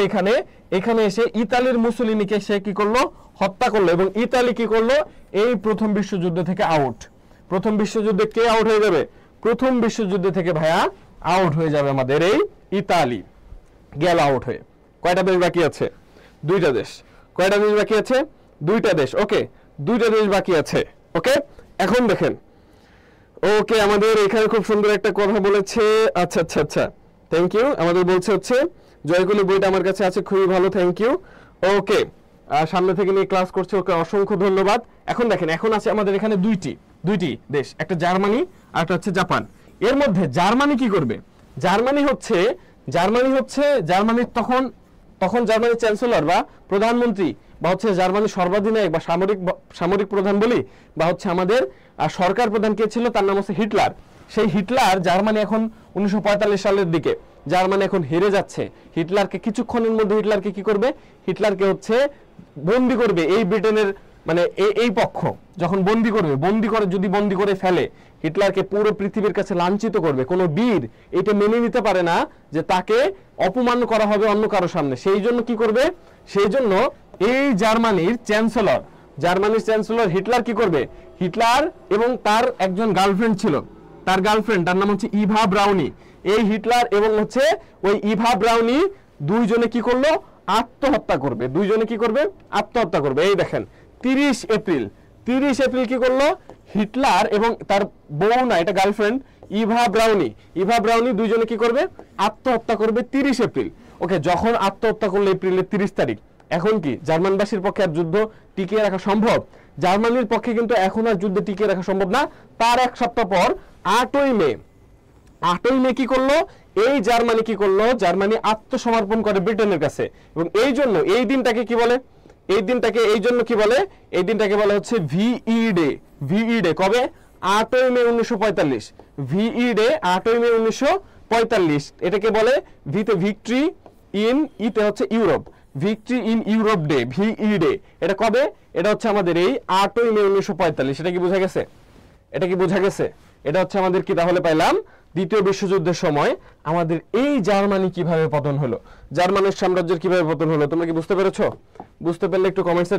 [SPEAKER 1] এখানে এসে ইতালির মুসোলিনিকে সে কি করলো? হত্যা করলো। এবং ইতালি কি করলো? এই প্রথম বিশ্বযুদ্ধ থেকে আউট। প্রথম বিশ্বযুদ্ধে কে আউট হয়ে যাবে? প্রথম বিশ্বযুদ্ধ থেকে ভাইয়া আউট হয়ে যাবে আমাদের এই ইতালি, গেল আউট হয়ে। কয়টা দেশ বাকি আছে? 2টা দেশ। কয়টা দেশ বাকি আছে? 2টা দেশ। ওকে, 2টা দেশ বাকি আছে। ওকে, এখন দেখেন। ওকে, আমাদের এখানে খুব সুন্দর একটা কথা বলেছে। আচ্ছা, থ্যাংক ইউ। আমাদের বলছে হচ্ছে জয়কলি বইটা আমার কাছে আছে, খুবই ভালো, থ্যাংক ইউ। ওকে, সামনে থেকে নিয়ে ক্লাস করছে, ওকে অসংখ্য ধন্যবাদ। এখন দেখেন, এখন আছে আমাদের এখানে দুইটি দেশ, একটা জার্মানি আর একটা হচ্ছে জাপান। এর মধ্যে জার্মানি কি করবে? জার্মানির তখন জার্মানির চ্যান্সেলর বা প্রধানমন্ত্রী বা হচ্ছে জার্মানির সর্বাধিনায়ক বা সামরিক প্রধান বলি বা হচ্ছে আমাদের সরকার প্রধান কে ছিল? তার নাম হচ্ছে হিটলার। সেই হিটলার জার্মানি এখন 1945 সালের দিকে জার্মানি এখন হেরে যাচ্ছে। হিটলারকে কিছুক্ষণের মধ্যে হিটলারকে কি করবে? হিটলারকে হচ্ছে বন্দি করবে এই ব্রিটেনের, মানে এই পক্ষ যখন বন্দি করে ফেলে, হিটলারকে পুরো পৃথিবীর কাছে লাঞ্ছিত করবে। কোনো বীর এটা মেনে নিতে পারে না যে তাকে অপমান করা হবে অন্য কারো সামনে। সেই জন্য কি করবে? সেই জন্য এই জার্মানির চ্যান্সেলর হিটলার কি করবে? হিটলার এবং তার একজন গার্লফ্রেন্ড ছিল, তার নাম হচ্ছে ইভা ব্রাউনি। এই হিটলার এবং হচ্ছে ওই ইভা ব্রাউনি দুইজনে কি করলো? আত্মহত্যা করবে। আত্মহত্যা করবে। এই দেখেন 30 এপ্রিল কি করলো? হিটলার এবং তার বউ না, এটা গার্লফ্রেন্ড, ইভা ব্রাউনি দুইজনে কি করবে? আত্মহত্যা করবে 30 এপ্রিল। ওকে, যখন আত্মহত্যা করলো এপ্রিলের 30 তারিখ, এখন কি জার্মানবাসীর পক্ষে আর যুদ্ধ টিকিয়ে রাখা সম্ভব? জার্মানির পক্ষে কিন্তু এখন আর যুদ্ধ টিকিয়ে রাখা সম্ভব না। তার এক সপ্তাহ পর 8ই মে কি করলো? এই জার্মানি কি করলো? জার্মানি আত্মসমর্পণ করে ব্রিটেনের কাছে। এবং এই জন্য এই দিনটাকে কি বলে? এই দিনটাকে বলে হচ্ছে ভিই ডে। কবে? 8ই মে 1945। ভিই ডে 8ই মে 1945। এটাকে বলে ভিতে ভিক্টরি, ইতে হচ্ছে Europe, victory in Europe day, ভিই day. এটা কবে? এটা হচ্ছে আমাদের এই 8ই মে 1945। এটা কি বোঝা গেছে? এটা হচ্ছে আমাদের কি তাহলে পাইলাম? দ্বিতীয় বিশ্বযুদ্ধের সময় আমাদের এই জার্মানি কিভাবে পতন হলো, জার্মানির সাম্রাজ্যের কিভাবে পতন হলো। তোমরা কি বুঝতে পেরেছো? বুঝতে পারলে একটু কমেন্টসে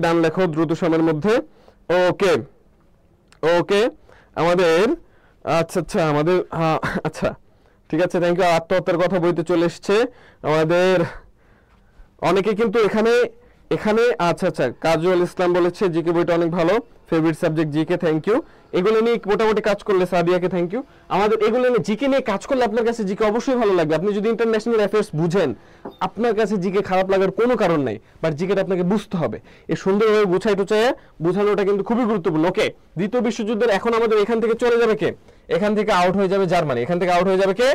[SPEAKER 1] ডান লেখো, দ্রুত সময়ের মধ্যে। ওকে, আমাদের আচ্ছা ঠিক আছে, থ্যাংক ইউ। আত্মহত্যার কথা বইতে চলে এসছে আমাদের। অনেকে কিন্তু এখানে এখানে আচ্ছা আচ্ছা কাজল ইসলাম বলেছে জিকে বইটা অনেক ভালো, favourite subject GK, thank you. এগুলো নিয়ে মোটামুটি কাজ করলে সাদিয়াকে থ্যাংক ইউ। আমাদের এগুলো নিয়ে জিকে নিয়ে কাজ করলে আপনার কাছে জিকে অবশ্যই ভালো লাগবে। আপনি যদি ইন্টারন্যাশনাল অ্যাফেয়ার্স বুঝেন, আপনার কাছে জিকে খারাপ লাগার কোনো কারণ নাই, বাট জিকেটা আপনাকে বুঝতে হবে। এই সুন্দরভাবে গুছাই টুচাইয়ে বোঝানোটা কিন্তু খুবই গুরুত্বপূর্ণ। ওকে, দ্বিতীয় বিশ্বযুদ্ধের এখন আমাদের এখান থেকে চলে যাবে কে? এখান থেকে আউট হয়ে যাবে জার্মানি। এখান থেকে আউট হয়ে যাবে কে?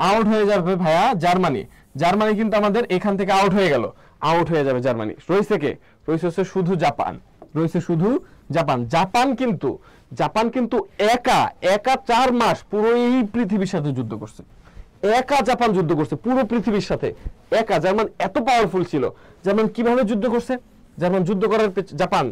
[SPEAKER 1] আউট হয়ে যাবে ভাইয়া জার্মানি। জার্মানি কিন্তু আমাদের এখান থেকে আউট হয়ে গেল, আউট হয়ে যাবে জার্মানি। রয়েছে কে? রয়েছে শুধু জাপান, রয়েছে শুধু জাপান। জাপান কিন্তু একা 4 মাস পুরো এই পৃথিবীর সাথে যুদ্ধ করছে। একা জাপান যুদ্ধ করছে পুরো পৃথিবীর সাথে, একা। জার্মান এত পাওয়ারফুল ছিল। জার্মান কিভাবে যুদ্ধ করছে? জার্মান যুদ্ধ করার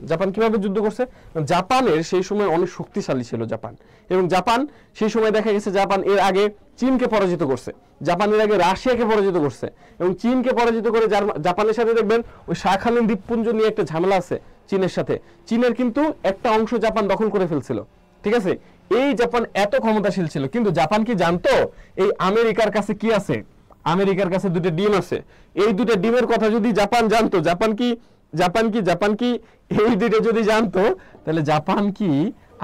[SPEAKER 1] জাপান কিভাবে যুদ্ধ করছে? জাপানের সেই সময় অনেক শক্তিশালী ছিল জাপান, এবং জাপান সেই সময় দেখা গেছে জাপান এর আগে চীনকে পরাজিত করছে, জাপান এর আগে রাশিয়াকে পরাজিত করছে, এবং চীনকে পরাজিত করে জাপানের সাথে দেখবেন ওই শাখালিন দ্বীপপুঞ্জ নিয়ে একটা ঝামেলা আছে চীনের সাথে। চীনের কিন্তু একটা অংশ জাপান দখল করে ফেলছিল, ঠিক আছে? এই জাপান এত ক্ষমতাশীল ছিল, কিন্তু জাপান কি জানতো এই আমেরিকার কাছে কি আছে? আমেরিকার কাছে দুটো ডিম আছে। এই দুটো ডিমের কথা যদি জাপান জানতো, জাপান কি এই দুটো যদি জানতো, তাহলে জাপান কি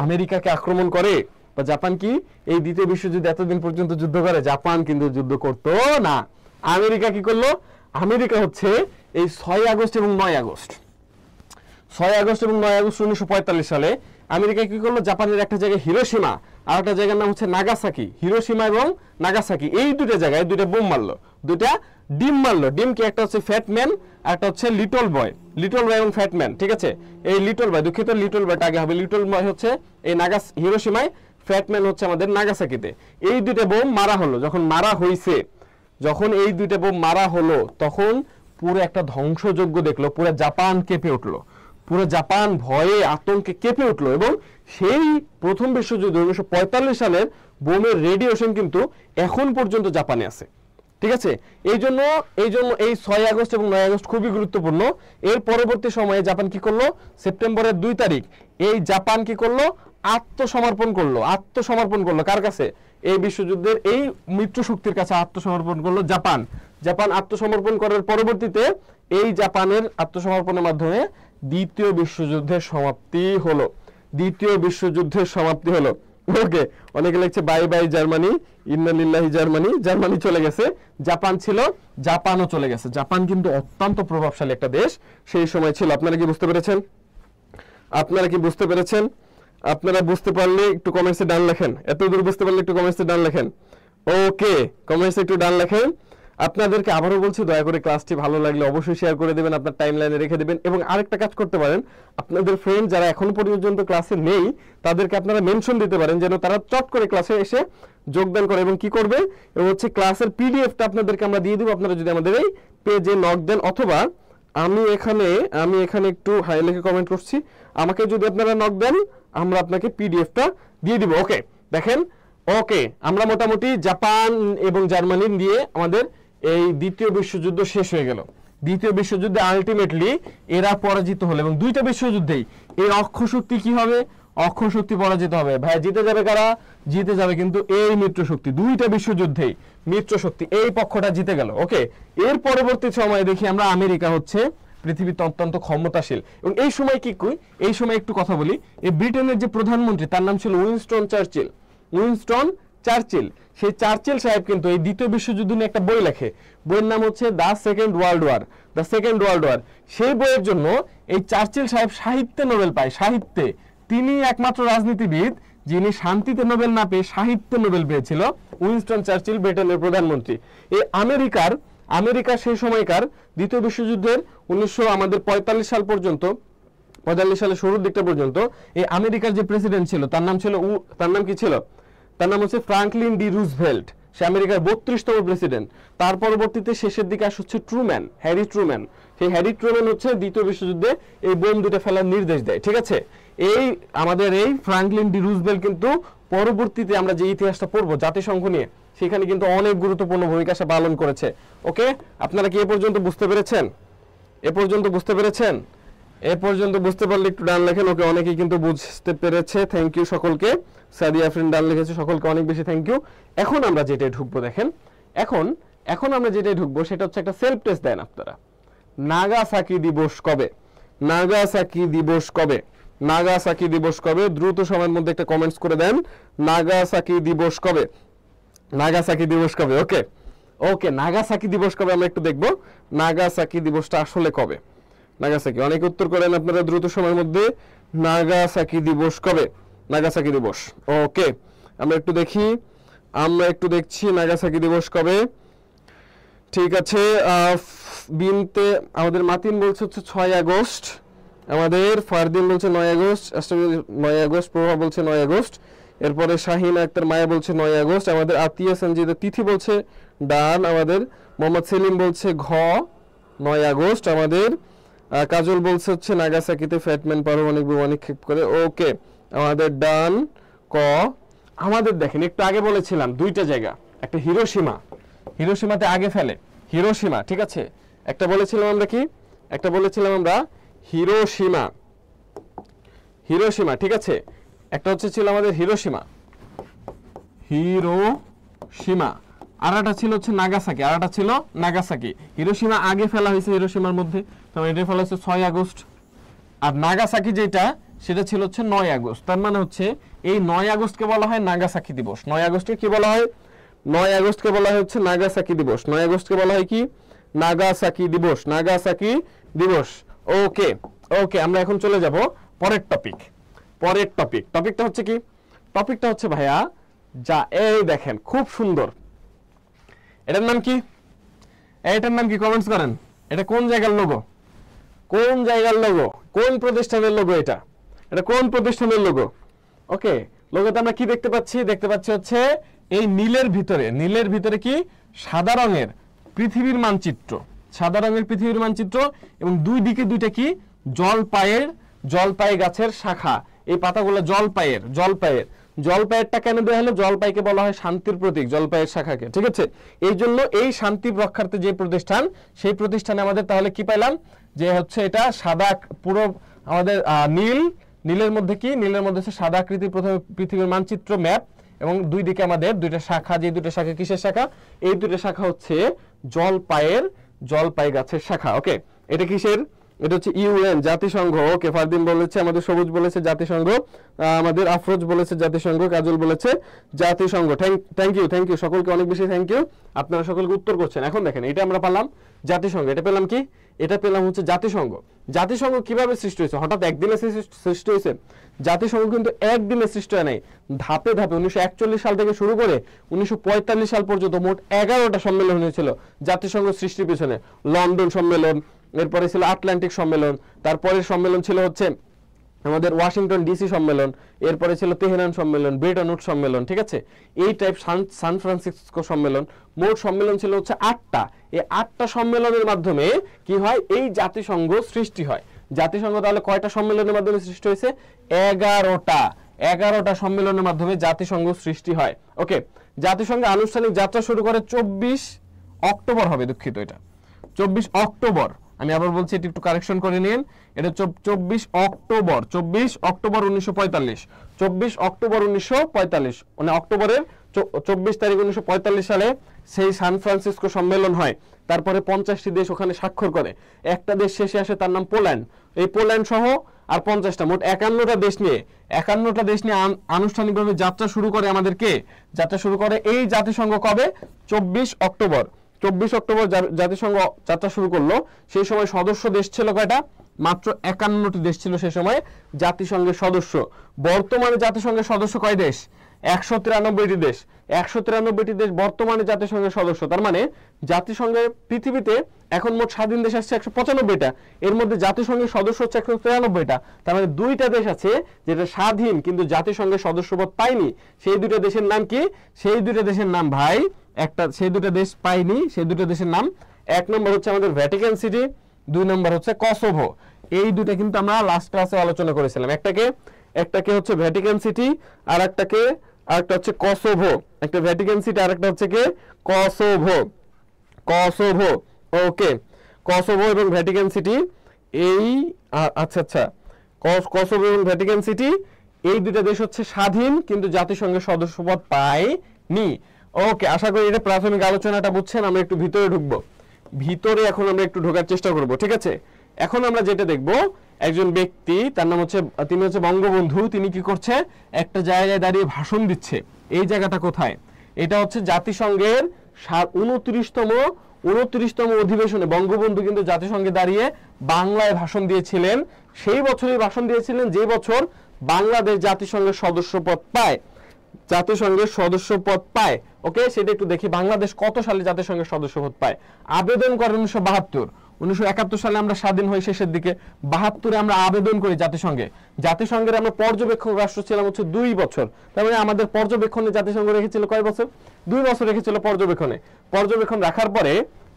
[SPEAKER 1] আমেরিকাকে আক্রমণ করে? বা জাপান কি এই দ্বিতীয় বিশ্বযুদ্ধ এতদিন পর্যন্ত যুদ্ধ করে? জাপান কিন্তু যুদ্ধ করতো না। আমেরিকা কি করলো? আমেরিকা হচ্ছে এই 6 আগস্ট এবং 9 আগস্ট 1945 সালে আমেরিকা কি করলো? জাপানের একটা জায়গায় হিরোশিমা আর একটা জায়গার নাম হচ্ছে নাগাসাকি, হিরোশিমা এবং নাগাসাকি, এই দুটো জায়গায় দুটো বোম মারলো, দুটা ডিম মারলো। ডিম কি? একটা হচ্ছে ফ্যাটম্যান আর একটা হচ্ছে লিটল বয় এবং ফ্যাটম্যান, ঠিক আছে? এই লিটল বয়, দুঃখিত লিটল বয়টা আগে হবে। লিটল বয় হচ্ছে এই হিরোশিমায়, ফ্যাটম্যান হচ্ছে আমাদের নাগাসাকিতে। এই দুটো বোম মারা হলো। যখন এই দুটো বোম মারা হলো, তখন পুরো একটা ধ্বংসযজ্ঞ দেখলো, পুরো জাপান কেঁপে উঠলো, পুরো জাপান ভয়ে আতঙ্কে কেঁপে উঠলো। এবং সেই প্রথম বিশ্বযুদ্ধ 1945 সালের বোমের রেডিয়েশন কিন্তু এখন পর্যন্ত জাপানে আছে, ঠিক আছে? এই জন্য এই 6 আগস্ট এবং 9 আগস্ট খুবই গুরুত্বপূর্ণ। এর পরবর্তী সময়ে জাপান কি করলো? সেপ্টেম্বরের 2 তারিখ এই জাপান কি করলো? আত্মসমর্পণ করলো। কার কাছে? এই বিশ্বযুদ্ধের এই মিত্র শক্তির কাছে আত্মসমর্পণ করলো জাপান আত্মসমর্পণ করার পরবর্তীতে এই জাপানের আত্মসমর্পণের মাধ্যমে দ্বিতীয় বিশ্বযুদ্ধের সমাপ্তি হলো। ওকে, অনেকে লিখছে বাই বাই জার্মানি, ইন্না লিল্লাহি জার্মানি চলে গেছে, জাপান ছিল, জাপানও চলে গেছে। জাপান কিন্তু অত্যন্ত প্রভাবশালী একটা দেশ সেই সময় ছিল। আপনারা কি বুঝতে পেরেছেন? আপনারা বুঝতে পারলে একটু কমেন্টসে ডান লেখেন। এত দূর বুঝতে পারলে একটু কমেন্টসে ডান লেখেন। ওকে, কমেন্টসে একটু ডান লেখেন। আপনাদেরকে আবারও বলছি, দয়া করে ক্লাসটি ভালো লাগলে অবশ্যই শেয়ার করে দেবেন, আপনার টাইমলাইনে রেখে দেবেন। এবং আরেকটা কাজ করতে পারেন, আপনাদের ফ্রেন্ড যারা এখনো পর্যন্ত ক্লাসে নেই তাদেরকে আপনারা মেনশন দিতে পারেন, যেন তারা চট করে ক্লাসে এসে যোগদান করে। এবং কি করবে? এবং হচ্ছে ক্লাসের পিডিএফটা আপনাদেরকে আমরা দিয়ে দেবো, আপনারা যদি আমাদের এই পেজে নক দেন, অথবা আমি এখানে একটু হাই লিখে কমেন্ট করছি, আমাকে যদি আপনারা নক দেন আমরা আপনাকে পিডিএফটা দিয়ে দিব। ওকে, দেখেন, ওকে, আমরা মোটামুটি জাপান এবং জার্মানি দিয়ে আমাদের এই দ্বিতীয় বিশ্বযুদ্ধ শেষ হয়ে গেল। দ্বিতীয় বিশ্বযুদ্ধে আলটিমেটলি এরা পরাজিত হলো, এবং দুইটা বিশ্বযুদ্ধেই এই অক্ষশক্তি কি হবে? অক্ষশক্তি পরাজিত হবে। ভাই জিতে যাবে কারা? জিতে যাবে কিন্তু এই মিত্রশক্তি। দুইটা বিশ্বযুদ্ধেই মিত্রশক্তি এই পক্ষটা জিতে গেল। ওকে, এর পরবর্তী সময়ে দেখি আমরা আমেরিকা হচ্ছে পৃথিবীতে অত্যন্ত ক্ষমতাশীল। এবং এই সময় এই সময় একটু কথা বলি, এই ব্রিটেনের যে প্রধানমন্ত্রী তার নাম ছিল উইনস্টন চার্চিল। সেই চার্চিল সাহেব কিন্তু এই দ্বিতীয় বিশ্বযুদ্ধ নিয়ে একটা বই লেখে, বইয়ের নাম হচ্ছে দ্য সেকেন্ড ওয়ার্ল্ড ওয়ার। সেই বইয়ের জন্য এই চার্চিল সাহেব সাহিত্যে নোবেল পায়। সাহিত্যে তিনি একমাত্র রাজনীতিবিদ যিনি শান্তিতে নোবেল না পেয়ে সাহিত্যে নোবেল পেয়েছিল। উইনস্টন চার্চিল ব্রিটেনের প্রধানমন্ত্রী। এই আমেরিকা সেই সময়কার দ্বিতীয় বিশ্বযুদ্ধের 1945 সাল পর্যন্ত, 45 সালের শুরুর দিকটা পর্যন্ত এই আমেরিকার যে প্রেসিডেন্ট ছিল তার নাম কি ছিল? তার নাম হচ্ছে ফ্রাঙ্কলিন ডি রুজভেল্ট। সে আমেরিকার 32তম প্রেসিডেন্ট। তার পরবর্তীতে শেষের দিকে হচ্ছে হ্যারি ট্রুম্যান। সেই হ্যারি ট্রুম্যান হচ্ছে দ্বিতীয় বিশ্বযুদ্ধে এই বোম দুটো ফেলার নির্দেশ দেয়, ঠিক আছে? আমাদের এই ফ্রাঙ্কলিন ডি রুজভেল্ট কিন্তু পরবর্তীতে আমরা যে ইতিহাসটা পড়বো জাতিসংঘ নিয়ে, সেখানে কিন্তু অনেক গুরুত্বপূর্ণ ভূমিকা সে পালন করেছে। ওকে, আপনারা কি এ পর্যন্ত বুঝতে পেরেছেন? এ পর্যন্ত বুঝতে পারলে একটু ডান লেখেন। ওকে, অনেকেই কিন্তু বুঝতে পেরেছে, থ্যাংক ইউ সকলকে। সাদিয়া ফ্রেন্ড ডান লিখেছে, সকলকে অনেক বেশি থ্যাংক ইউ। এখন আমরা যেটাই ঢুকবো, দেখেন, এখন আমরা যেটাই ঢুকবো সেটা হচ্ছে একটা সেলফ টেস্ট দেন আপনারা। নাগাসাকি দিবস কবে? নাগাসাকি দিবস কবে? নাগাসাকি দিবস কবে? দ্রুত সময়ের মধ্যে একটা কমেন্টস করে দেন। নাগাসাকি দিবস কবে? নাগাসাকি দিবস কবে? ওকে ওকে, নাগাসাকি দিবস কবে আমরা একটু দেখব। নাগাসাকি দিবসটা আসলে কবে? নাগাসাকি, অনেক উত্তর করেন আপনারা দ্রুত সময়ের মধ্যে। নাগাসাকি দিবস কবে? নাগাসাকি দিবস। ওকে, আমরা একটু দেখি, আমরা একটু দেখছি নাগাসাকি দিবস কবে। ঠিক আছে, বিনতে আমাদের মাতিন বলছে হচ্ছে 6 আগস্ট, আমাদের ফারদিন বলছে 9 আগস্ট, 9 আগস্ট, প্রভা বলছে 9 আগস্ট, এরপরে শাহিন আক্তার মায়া বলছে 9 আগস্ট, আমাদের আতিয়া সঞ্জিদা তিথি বলছে ডান, আমাদের মোহাম্মদ সেলিম বলছে ঘ 9 আগস্ট, আমাদের কাজল বলছে হচ্ছে নাগাসাকিতে ফ্যাটম্যান পারমাণবিক বোমা নিক্ষেপ করে। ওকে, আমাদের ডান ক। আমাদের দেখেন একটু আগে বলেছিলাম দুইটা জায়গা, একটা হিরোশিমা, হিরোশিমাতে আগে ফেলে, হিরোশিমা, ঠিক আছে। একটা বলেছিলাম আমরা কি, একটা বলেছিলাম আমরা হিরোশিমা, হিরোশিমা, ঠিক আছে। একটা হচ্ছে ছিল আমাদের হিরোশিমা, হিরোশিমা, আর একটা ছিল হচ্ছে নাগাসাকি, আর একটা ছিল নাগাসাকি। হিরোশিমা আগে ফেলা হয়েছে হিরোশিমার মধ্যে, তো এটা ফেলা হচ্ছে 6 আগস্ট, আর নাগাসাকি যেটা সেটা ছিল হচ্ছে 9 আগস্ট। তার মানে হচ্ছে এই 9 আগস্টকে বলা হয় নাগাসাকি দিবস। 9 আগস্টকে কি বলা হয়? 9 আগস্টকে বলা হয় হচ্ছে নাগাসাকি দিবস। 9 আগস্টকে বলা হয় কি? নাগাসাকি দিবস, নাগাসাকি দিবস। ওকে ওকে, আমরা এখন চলে যাব পরের টপিক। পরের টপিক, টপিকটা হচ্ছে কি? টপিকটা হচ্ছে ভাইয়া যা, এই দেখেন খুব সুন্দর, এটার নাম কি? এটার নাম কি? কমেন্টস করেন। এটা কোন জায়গার লোগো? কোন জায়গার লোগো? কোন প্রতিষ্ঠানের লোগো এটা? এটা কোন প্রতিষ্ঠানের লোগো? ওকে, লোগোতে আমরা কি দেখতে পাচ্ছি? দেখতে পাচ্ছি হচ্ছে এই নীলের ভিতরে, নীলের ভিতরে কি সাদা রঙের পৃথিবীর মানচিত্র, সাদা রঙের পৃথিবীর মানচিত্র, এবং দুই দিকে দুইটা কি জলপাইয়ের, জলপাই গাছের শাখা। এই পাতাগুলো জলপাইয়ের, জলপাইয়ের, জলপাইয়েরটা কেন দেওয়া হলো? জলপাইকে বলা হয় শান্তির প্রতীক, জলপাইয়ের শাখাকে, ঠিক আছে। এই জন্য এই শান্তি রক্ষার্থে যে প্রতিষ্ঠান, সেই প্রতিষ্ঠানে আমাদের তাহলে কি পাইলাম? যে হচ্ছে এটা সাদা, পুরো আমাদের নীল, নীলের মধ্যে কি? নীলের মধ্যে হচ্ছে সাদা আকৃতির প্রথমে পৃথিবীর মানচিত্র ম্যাপ, এবং দুই দিকে আমাদের দুইটা শাখা, যে দুইটা শাখা কিসের শাখা? এই দুইটা শাখা হচ্ছে জলপাইয়ের, জলপাই গাছের শাখা। ওকে, এটা কিসের? এটা হচ্ছে ইউএন, জাতিসংঘ। ওকে, ফারদিন বলেছে, আমাদের সবুজ বলেছে জাতিসংঘ, আমাদের আফরোজ বলেছে জাতিসংঘ, কাজল বলেছে জাতিসংঘ। থ্যাংক ইউ, থ্যাংক ইউ সকলকে, অনেক বেশি থ্যাংক ইউ, আপনারা সকলকে উত্তর করছেন। এখন দেখেন, এটা আমরা পেলাম জাতিসংঘ, এটা পেলাম কি? এটা পেলাম হচ্ছে জাতিসংঘ। জাতিসংঘ কিভাবে সৃষ্টি হয়েছে? হঠাৎ একদিনে সৃষ্টি হয়েছে? জাতিসংঘ কিন্তু একদিনে সৃষ্টি হয় নাই, ধাপে ধাপে 1941 সাল থেকে শুরু করে 1945 সাল পর্যন্ত মোট 11টা সম্মেলন হয়েছিল জাতিসংঘ সৃষ্টির পিছনে। লন্ডন সম্মেলন, এরপরে ছিল আটলান্টিক সম্মেলন, তারপরের সম্মেলন ছিল হচ্ছে আমাদের ওয়াশিংটন ডিসি সম্মেলন, এরপরে ছিল তেহরান সম্মেলন, ব্রেটন উডস সম্মেলন, ঠিক আছে। এই টাইপ সান ফ্রান্সিসকো সম্মেলন, মোট সম্মেলন ছিল হচ্ছে 8টা। এই 8টা সম্মেলনের মাধ্যমে কি হয়? এই জাতিসংঘ সৃষ্টি হয়। জাতিসংঘ তাহলে কয়টা সম্মেলনের মাধ্যমে সৃষ্টি হয়েছে? 11টা। 11টা সম্মেলনের মাধ্যমে জাতিসংঘ সৃষ্টি হয়। ওকে, জাতিসংঘ আনুষ্ঠানিক যাত্রা শুরু করে 24 অক্টোবর হবে, দুঃখিত, এটা 24 অক্টোবর। আমি আবার বলছি, এটি একটু কারেকশন করে নিন, এটা 24 অক্টোবর, 24 অক্টোবর 1945, 24 অক্টোবর 1945, মানে অক্টোবরের 24 তারিখ 1945 সালে সেই সান ফ্রান্সিসকো সম্মেলন হয়। তারপরে 50টি দেশ ওখানে স্বাক্ষর করে। একটা দেশ শেষে আসে, তার নাম পোল্যান্ড। এই পোল্যান্ড সহ আর 50টা, মোট 51টা দেশ নিয়ে, 51টা দেশ নিয়ে আনুষ্ঠানিকভাবে যাত্রা শুরু করে আমাদেরকে, যাত্রা শুরু করে এই জাতিসংঘ কবে? 24 অক্টোবর। 24 অক্টোবর জাতিসংঘ যাত্রা শুরু করলো। সেই সময় সদস্য দেশ ছিল কয়টা? মাত্র 51টি দেশ ছিল সেই সময় জাতিসংঘের সদস্য। বর্তমানে জাতিসংঘের সদস্য কয় দেশ? 193টি দেশ। 193টি দেশ বর্তমানে জাতিসংঘের সদস্য। তার মানে জাতিসংঘের পৃথিবীতে এখন মোট স্বাধীন দেশ আসছে 195টা, এর মধ্যে জাতিসংঘের সদস্য হচ্ছে 193টা। তার মানে দুইটা দেশ আছে যেটা স্বাধীন কিন্তু জাতিসংঘের সদস্যপদ পায়নি। সেই দুইটা দেশের নাম কি? সেই দুইটা দেশের নাম ভাই, একটা সেই দুইটা দেশ পায়নি, সেই দুইটা দেশের নাম, এক নম্বর হচ্ছে আমাদের ভ্যাটিকান সিটি, 2 নম্বর হচ্ছে কসোভো। এই দুইটা কিন্তু আমরা লাস্ট ক্লাসে আলোচনা করেছিলাম। একটাকে হচ্ছে ভ্যাটিকান সিটি, আর আরেকটা হচ্ছে কসোভো। একটা ভ্যাটিকান সিটি, আর একটা হচ্ছে কি কসোভো। কসোভো, ওকে, কসোভো এবং ভ্যাটিকান সিটি, এই আচ্ছা কসোভো এবং ভ্যাটিকান সিটি, এই দুইটা দেশ হচ্ছে স্বাধীন কিন্তু জাতিসংঘের সদস্যপদ পায়নি। ওকে, আশা করি এটা প্রাথমিক আলোচনাটা বুঝছেন। আমরা একটু ভিতরে ঢুকবো। ভিতরে এখন আমরা একটু ঢোকার চেষ্টা করব, ঠিক আছে? এখন আমরা যেটা দেখব, একজন ব্যক্তি, তার নাম হচ্ছে, তিনি হচ্ছে বঙ্গবন্ধু, তিনি কি করছে, একটা জায়গায় দাঁড়িয়ে ভাষণ দিচ্ছে। এই জায়গাটা কোথায়? এটা হচ্ছে জাতিসংঘের 29তম অধিবেশনে বঙ্গবন্ধু কিন্তু জাতিসংঘে দাঁড়িয়ে বাংলায় ভাষণ দিয়েছিলেন। সেই বছরই ভাষণ দিয়েছিলেন যে বছর বাংলাদেশ জাতিসংঘের সদস্যপদ পায়, জাতিসংঘের সদস্যপদ পায়। ওকে, সেটা একটু দেখি, বাংলাদেশ কত সালে জাতিসংঘের সদস্যপদ পায়? আবেদন করেন 1972। 1971 সালে আমরা স্বাধীন হই শেষের দিকে, 72-এ আমরা আবেদন করি জাতিসংঘে। জাতিসংঘের আমরা পর্যবেক্ষক রাষ্ট্র ছিলাম হচ্ছে 2 বছর। তার মানে আমাদের পর্যবেক্ষণে জাতিসংঘ রেখেছিল কয় বছর? 2 বছর রেখেছিল পর্যবেক্ষণে। পর্যবেক্ষণ রাখার পরে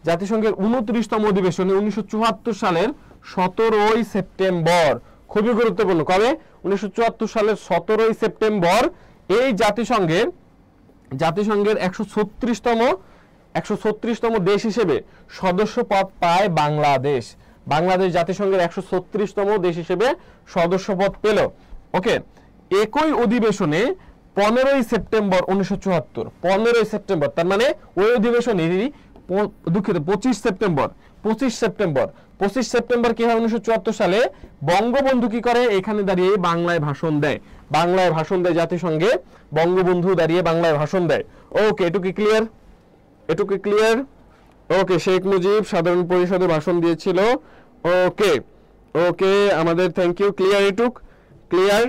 [SPEAKER 1] জাতিসংঘের 29তম অধিবেশনে 1974 সালের 17ই সেপ্টেম্বর, খুবই গুরুত্বপূর্ণ, কবে? 1974 সালের 17ই সেপ্টেম্বর এই জাতিসংঘের 136তম দেশ হিসেবে সদস্যপদ পায় বাংলাদেশ। বাংলাদেশ জাতিসংঘের 136তম দেশ হিসেবে সদস্যপদ পেল। ওকে, একই অধিবেশনে 15ই সেপ্টেম্বর 1974, 15ই সেপ্টেম্বর, তার মানে ওই অধিবেশনেরই দুঃখিত 25 সেপ্টেম্বর কি হয় 1974 সালে? বঙ্গবন্ধু কি করে? এখানে দাঁড়িয়ে বাংলায় ভাষণ দেয়। বাংলায় ভাষণ দেয় জাতিসংঘে, বঙ্গবন্ধু দাঁড়িয়ে বাংলায় ভাষণ দেয়। ওকে, এটুকু ক্লিয়ার? এটুকু ক্লিয়ার? ওকে, শেখ মুজিব সাধারণ পরিষদে ভাষণ দিয়েছিল। ওকে ওকে, আমাদের থ্যাংক ইউ, ক্লিয়ার? এটুক ক্লিয়ার?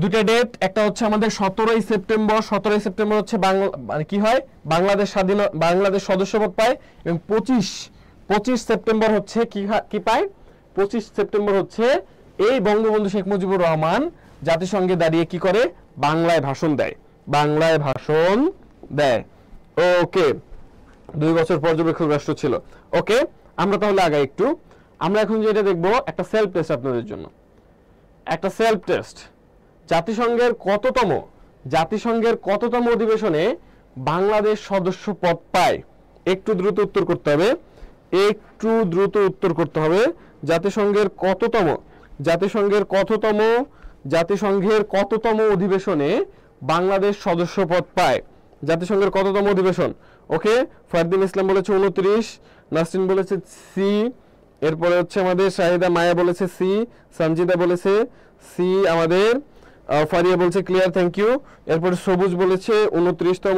[SPEAKER 1] দুটো ডেট, একটা হচ্ছে আমাদের 17ই সেপ্টেম্বর, 17ই সেপ্টেম্বর হচ্ছে মানে কি হয়, বাংলাদেশ সদস্যপদ পায়, এবং 25 সেপ্টেম্বর হচ্ছে কি পায়? 25 সেপ্টেম্বর হচ্ছে এই বঙ্গবন্ধু শেখ মুজিবুর রহমান জাতিসংঘে দাঁড়িয়ে কি করে? বাংলায় ভাষণ দেয়, বাংলায় ভাষণ দেয়। ওকে, 2 বছর পর্যবেক্ষক রাষ্ট্র ছিল। ওকে, আমরা তাহলে আগে একটু, আমরা এখন যেটা দেখবো, একটা সেলফ টেস্ট আপনাদের জন্য, একটা সেলফ টেস্ট। জাতিসংঘের কততম অধিবেশনে বাংলাদেশ সদস্য পদ পায়? একটু দ্রুত উত্তর করতে হবে, একটু দ্রুত উত্তর করতে হবে। জাতিসংঘের কততম অধিবেশনে বাংলাদেশ সদস্য পদ পায়? জাতিসংঘের কততম অধিবেশন? ওকে, ফারদিন ইসলাম বলেছে 29, নাসরিন বলেছে সি, এরপরে হচ্ছে আমাদের শাহিদা মায়া বলেছে সি, সঞ্জিদা বলেছে সি, আমাদের ফারিয়া বলছে ক্লিয়ার, থ্যাংক ইউ। এরপরে সবুজ বলেছে 29তম,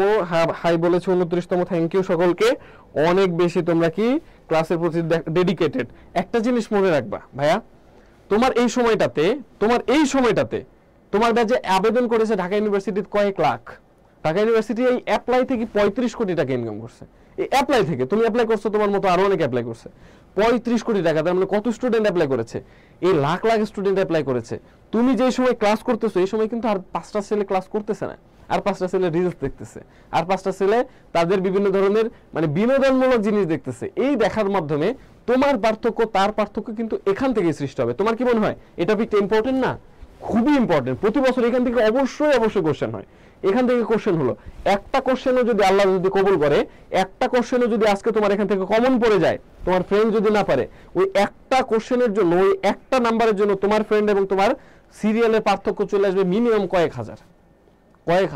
[SPEAKER 1] হাই বলেছে 29তম, থ্যাংক ইউ সকলকে। অনেক বেশি তোমরা কি ক্লাসের প্রতি ডেডিকেটেড। একটা জিনিস মনে রাখবা ভাইয়া, তোমার এই সময়টাতে তোমার ব্যাচে আবেদন করেছে ঢাকা ইউনিভার্সিটির কয়েক লাখ। ঢাকা ইউনিভার্সিটি এই অ্যাপ্লাই থেকে 35 কোটি টাকা ইনকাম করছে। এই অ্যাপ্লাই থেকে, তুমি অ্যাপ্লাই করছো, তোমার মতো আরো অনেক অ্যাপ্লাই করছে, 35 কোটি টাকা। তার মানে কত স্টুডেন্ট অ্যাপ্লাই করেছে? এই লাখ স্টুডেন্ট অ্যাপ্লাই করেছে। তুমি যে সময় ক্লাস করতেছো, এই সময় কিন্তু আর 5টা ছেলে ক্লাস করতেছে না, আর 5টা ছেলে রিলস দেখতেছে, আর 5টা ছেলে তাদের বিভিন্ন ধরনের মানে বিনোদনমূলক জিনিস দেখতেছে। এই দেখার মাধ্যমে তোমার পার্থক্য, তার পার্থক্য কিন্তু এখান থেকেই সৃষ্টি হবে। তোমার কি মনে হয় এই টপিকটা ইম্পর্টেন্ট না? খুবই ইম্পর্টেন্ট। প্রতি বছর এখান থেকে অবশ্যই কোশ্চেন হয়। এখান থেকে কোশ্চেন হলো, একটা কোশ্চেনও যদি আল্লাহ যদি কবুল করে, একটা কোশ্চেনও যদি আজকে তোমার এখান থেকে কমন পড়ে যায়, তোমার ফ্রেন্ড যদি না পারে, ওই একটা কোশ্চেনের জন্য, ওই একটা নাম্বারের জন্য তোমার ফ্রেন্ড এবং তোমার সিরিয়ালের পার্থক্য চলে আসবে মিনিমাম কয়েক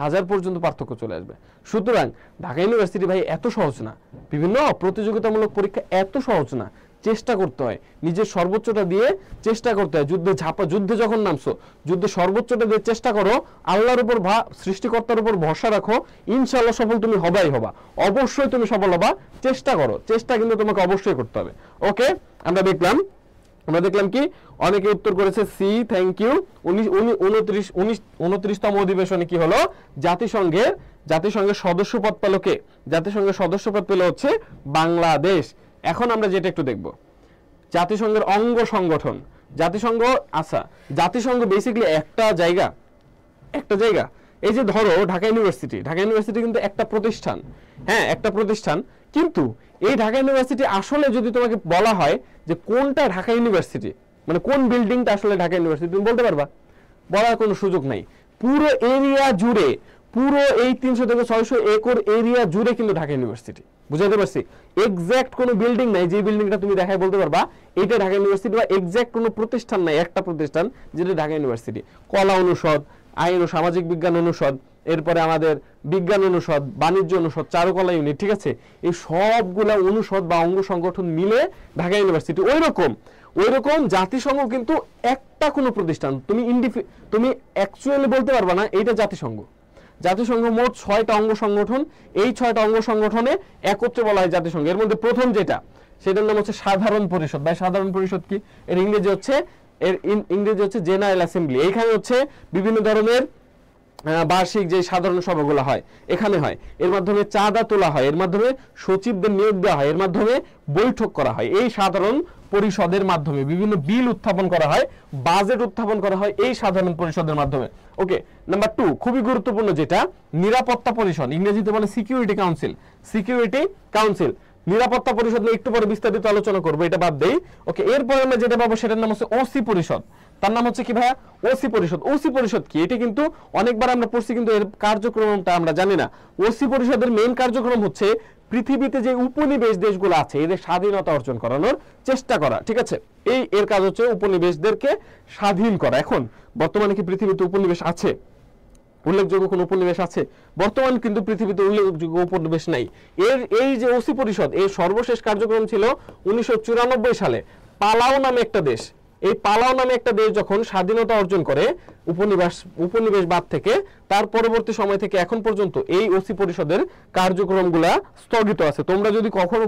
[SPEAKER 1] হাজার পর্যন্ত পার্থক্য চলে আসবে। সুতরাং ঢাকা ইউনিভার্সিটি ভাই এত সহজ না, বিভিন্ন প্রতিযোগিতামূলক পরীক্ষা এত সহজ না। চেষ্টা করতে হয়, নিজের সর্বোচ্চটা দিয়ে চেষ্টা করতে হয়। যুদ্ধে যখন নামছো, যুদ্ধে সর্বোচ্চটা দিয়ে চেষ্টা করো, আল্লাহর উপর সৃষ্টিকর্তার উপর ভরসা রাখো, ইনশাআল্লাহ সফল তুমি হবাই হবা, অবশ্যই তুমি সফল হবা। চেষ্টা করো, চেষ্টা কিন্তু তোমাকে অবশ্যই করতে হবে। ওকে, আমরা দেখলাম কি অনেকে উত্তর করেছে সি, থ্যাংক ইউ। 29তম অধিবেশনে কি হলো? জাতিসংঘের সদস্যপদ পেল কে? জাতিসংঘের সদস্যপদ পেল হচ্ছে বাংলাদেশ। এখন আমরা যেটা একটু দেখব, জাতিসংঘের অঙ্গ সংগঠন। জাতিসংঘ বেসিক্যালি একটা জায়গা। এই যে ধরো ঢাকা ইউনিভার্সিটি কিন্তু একটা প্রতিষ্ঠান, হ্যাঁ একটা প্রতিষ্ঠান। কিন্তু এই ঢাকা ইউনিভার্সিটি আসলে যদি তোমাকে বলা হয় যে কোনটা ঢাকা ইউনিভার্সিটি, মানে কোন বিল্ডিংটা আসলে ঢাকা ইউনিভার্সিটি, তুমি বলতে পারবা? বলার কোনো সুযোগ নাই। পুরো এরিয়া জুড়ে, পুরো এই 300 থেকে 600 একর এরিয়া জুড়ে কিন্তু ঢাকা ইউনিভার্সিটি। বুঝাতে পারছি? এক্সাক্ট কোনো বিল্ডিং নাই যে বিল্ডিংটা তুমি দেখায় বলতে পারবা এটা ঢাকা ইউনিভার্সিটি, বা এক্সাক্ট কোনো প্রতিষ্ঠান নাই, একটা প্রতিষ্ঠান যেটা ঢাকা ইউনিভার্সিটি। কলা অনুষদ, আইন ও সামাজিক বিজ্ঞান অনুষদ, এরপরে আমাদের বিজ্ঞান অনুষদ, বাণিজ্য অনুষদ, চারুকলা ইউনিট, ঠিক আছে, এই সবগুলা অনুষদ বা অঙ্গ সংগঠন মিলে ঢাকা ইউনিভার্সিটি। ওইরকম জাতিসংঘ কিন্তু একটা কোনো প্রতিষ্ঠান তুমি অ্যাকচুয়ালি বলতে পারবা না এইটা জাতিসংঘ। জাতিসংঘ মোট 6টা অঙ্গ সংগঠন, এই 6টা অঙ্গ সংগঠনে একত্রে বলা হয় জাতিসংঘ। এর মধ্যে প্রথম যেটা, সেটার নাম হচ্ছে সাধারণ পরিষদ। ভাই সাধারণ পরিষদ কি? এর ইংরেজি হচ্ছে জেনারেল অ্যাসেম্বলি। এইখানে হচ্ছে বিভিন্ন ধরনের বার্ষিক যে সাধারণ সভাগুলো হয় এখানে হয়, এর মাধ্যমে চাঁদা তোলা হয়, এর মাধ্যমে সচিবদের নিয়োগ দেওয়া হয়, এর মাধ্যমে বৈঠক করা হয়। এই সাধারণ পরিষদের মাধ্যমে বিভিন্ন বিল উত্থাপন করা হয়, বাজেট উত্থাপন করা হয় এই সাধারণ পরিষদের মাধ্যমে। ওকে, নাম্বার 2 খুবই গুরুত্বপূর্ণ যেটা, নিরাপত্তা পরিষদ, ইংরেজিতে বলে সিকিউরিটি কাউন্সিল। নিরাপত্তা পরিষদ নিয়ে একটু পরে বিস্তারিত আলোচনা করবো, এটা বাদ দেই। ওকে, এরপরে আমরা যেটা পাবো সেটার নাম হচ্ছে ওসি পরিষদ। তার নাম হচ্ছে কি ভাইয়া? ওসি পরিষদ। ওসি পরিষদ কি? এটা কিন্তু অনেকবার আমরা পড়ছি, কিন্তু এর কার্যক্রমটা আমরা জানি না। ওসি পরিষদের মেইন কার্যক্রম হচ্ছে পৃথিবীতে যে উপনিবেশ দেশগুলো আছে এদের স্বাধীনতা অর্জন করানোর চেষ্টা করা, ঠিক আছে। এর কাজ হচ্ছে উপনিবেশদেরকে স্বাধীন করা। এখন বর্তমানে কি পৃথিবীতে উপনিবেশ আছে? উল্লেখযোগ্য কোন উপনিবেশ আছে? বর্তমান কিন্তু পৃথিবীতে উল্লেখযোগ্য উপনিবেশ নাই। এই যে ওসি পরিষদ, এর সর্বশেষ কার্যক্রম ছিল 1994 সালে। পালাও নামে একটা দেশ, এই পালাও নামে একটা দেশ যখন স্বাধীনতা অর্জন করে উপনিবেশবাদ থেকে, তার পরবর্তী সময় থেকে এখন পর্যন্ত এই ওসি পরিষদের কার্যক্রমগুলা স্থগিত আছে। তোমরা যদি কখনো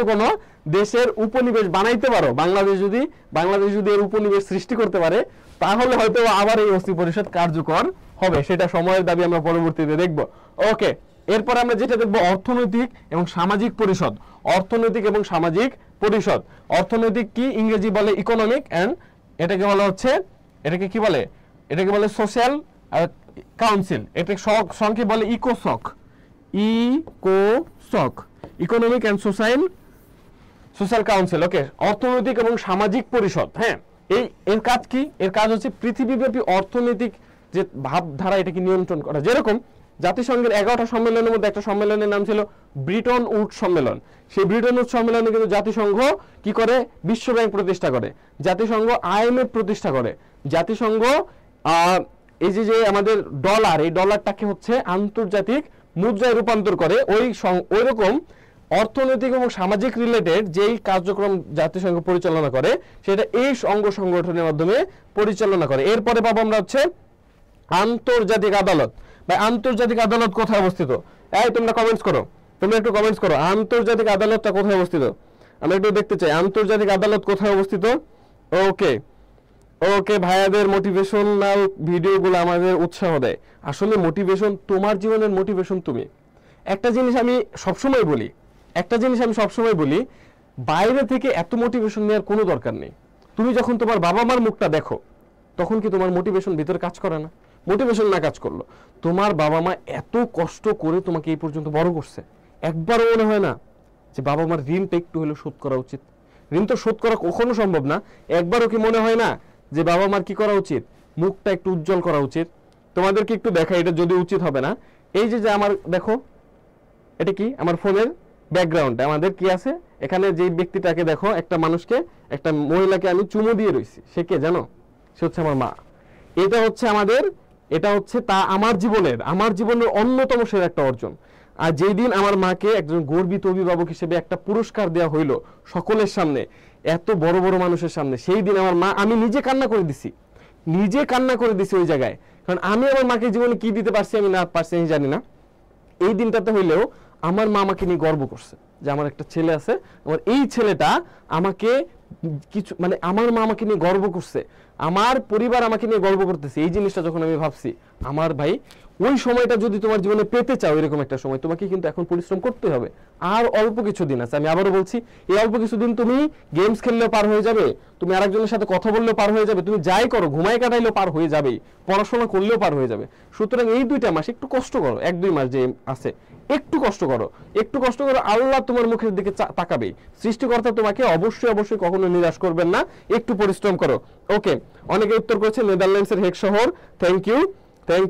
[SPEAKER 1] কোনো দেশের উপনিবেশ বানাইতে পারো, বাংলাদেশ যদি এর উপনিবেশ সৃষ্টি করতে পারে, তাহলে হয়তো আবার এই ওসি পরিষদ কার্যকর হবে। সেটা সময়ের দাবি, আমরা পরবর্তীতে দেখব। ওকে, এরপর আমরা যেটা দেখব অর্থনৈতিক এবং সামাজিক পরিষদ। অর্থনৈতিক কি? ইংরেজি বলে ইকোনমিক, এন্ড এটাকে কি বলে? এটাকে বলে সোশ্যাল কাউন্সিল। এটা সংক্ষেপে বলে ইকোসক, ইকোনমিক এন্ড সোশ্যাল কাউন্সিল। ওকে, অর্থনৈতিক এবং সামাজিক পরিষদ। হ্যাঁ, এর কাজ কি? এর কাজ হচ্ছে পৃথিবীব্যাপী অর্থনৈতিক যে ভাবধারা এটাকে নিয়ন্ত্রণ করা। যেরকম জাতিসংঘের 11টা সম্মেলনের মধ্যে একটা সম্মেলনের নাম ছিল ব্রিটন উডস সম্মেলন। সেই ব্রিটন উডস সম্মেলনে কিন্তু জাতিসংঘ কি করে? বিশ্ব ব্যাংক প্রতিষ্ঠা করে, জাতিসংঘ IMF প্রতিষ্ঠা করে, জাতিসংঘ এই যে আমাদের ডলার, এই ডলারটাকে হচ্ছে আন্তর্জাতিক মুদ্রায় রূপান্তর করে। ওই রকম অর্থনৈতিক এবং সামাজিক রিলেটেড যেই কার্যক্রম জাতিসংঘ পরিচালনা করে সেটা এই অঙ্গ সংগঠনের মাধ্যমে পরিচালনা করে। এরপরে পাবো আমরা হচ্ছে আন্তর্জাতিক আদালত। বা আন্তর্জাতিক আদালত কোথায় অবস্থিত? তোমরা একটু কমেন্টস করো আন্তর্জাতিক আদালতটা কোথায় অবস্থিত? আমরা একটু দেখতে চাই আন্তর্জাতিক আদালত কোথায় অবস্থিত। ওকে, ভাইয়াদের মোটিভেশনাল ভিডিওগুলো আমাদের উৎসাহ দেয়। আসলে মোটিভেশন, তোমার জীবনের মোটিভেশন তুমি। একটা জিনিস আমি সবসময় বলি, বাইরে থেকে এত মোটিভেশন নেওয়ার কোনো দরকার নেই। তুমি যখন তোমার বাবা মার মুখটা দেখো, তখন কি তোমার মোটিভেশন ভিতরে কাজ করে না? মোটিভেশন না কাজ করলো, তোমার বাবা মা এত কষ্ট করে তোমাকে এই পর্যন্ত বড় করছে, একবারও মনে হয় না যে বাবা মার ঋণটা একটু হলেও শোধ করা উচিত? ঋণ তো শোধ করা কখনো সম্ভব না। একবারও কি মনে হয় না যে বাবা মার কি করা উচিত? মুখটা একটু উজ্জ্বল করা উচিত? তোমাদেরকে একটু দেখা, এটা যদি উচিত হবে না, এই যে আমার দেখো, এটা কি? আমার ফোনের ব্যাকগ্রাউন্ডে আমাদের কি আছে? এখানে যে ব্যক্তিটাকে দেখো, একটা মানুষকে, একটা মহিলাকে আমি চুমু দিয়ে রইছি। সে কে জানো? সে হচ্ছে আমার মা। এটা হচ্ছে আমার জীবনের অন্যতম সেরা একটা অর্জন। আর যেই দিন আমার মাকে একজন গর্বিত অভিভাবক হিসেবে একটা পুরস্কার দেওয়া হইলো সকলের সামনে, এত বড় বড় মানুষের সামনে, সেই দিন আমার মা, আমি নিজে কান্না করে দিছি ওই জায়গায়। কারণ আমি আমার মাকে জীবনে কি দিতে পারছি আমি না পারছি আমি জানি না। এই দিনটাতে হইলেও আমার মা আমাকে নিয়ে গর্ব করছে যে আমার একটা ছেলে আছে, আমার এই ছেলেটা আমাকে কিছু, মানে আমার মা আমাকে নিয়ে গর্ব করছে, আমার পরিবার আমাকে নিয়ে গর্ব করতেছে। এই জিনিসটা যখন আমি ভাবছি, আমার ভাই, ওই সময়টা যদি তোমার জীবনে পেতে চাও, এরকম একটা সময়, তোমাকে কিন্তু এখন পরিশ্রম করতে হবে। আর অল্প কিছু দিন আছে, আমি আবারও বলছি, এই অল্প কিছুদিন তুমি গেমস খেললেও পার হয়ে যাবে, তুমি আরেকজনের সাথে কথা বললেও পার হয়ে যাবে, তুমি যাই করো, ঘুমাই কাটাইলেও পার হয়ে যাবেই, পড়াশোনা করলেও পার হয়ে যাবে। সুতরাং এই 2টা মাস একটু কষ্ট করো, 1-2 মাস যে আছে, একটু কষ্ট করো। আল্লাহ তোমার মুখের দিকে তাকাবেই। সৃষ্টিকর্তা তোমাকে অবশ্যই কখনো নিরাশ করবেন না। একটু পরিশ্রম করো। ওকে, অনেকে উত্তর করেছে নেদারল্যান্ডসের হেগ শহর। থ্যাংক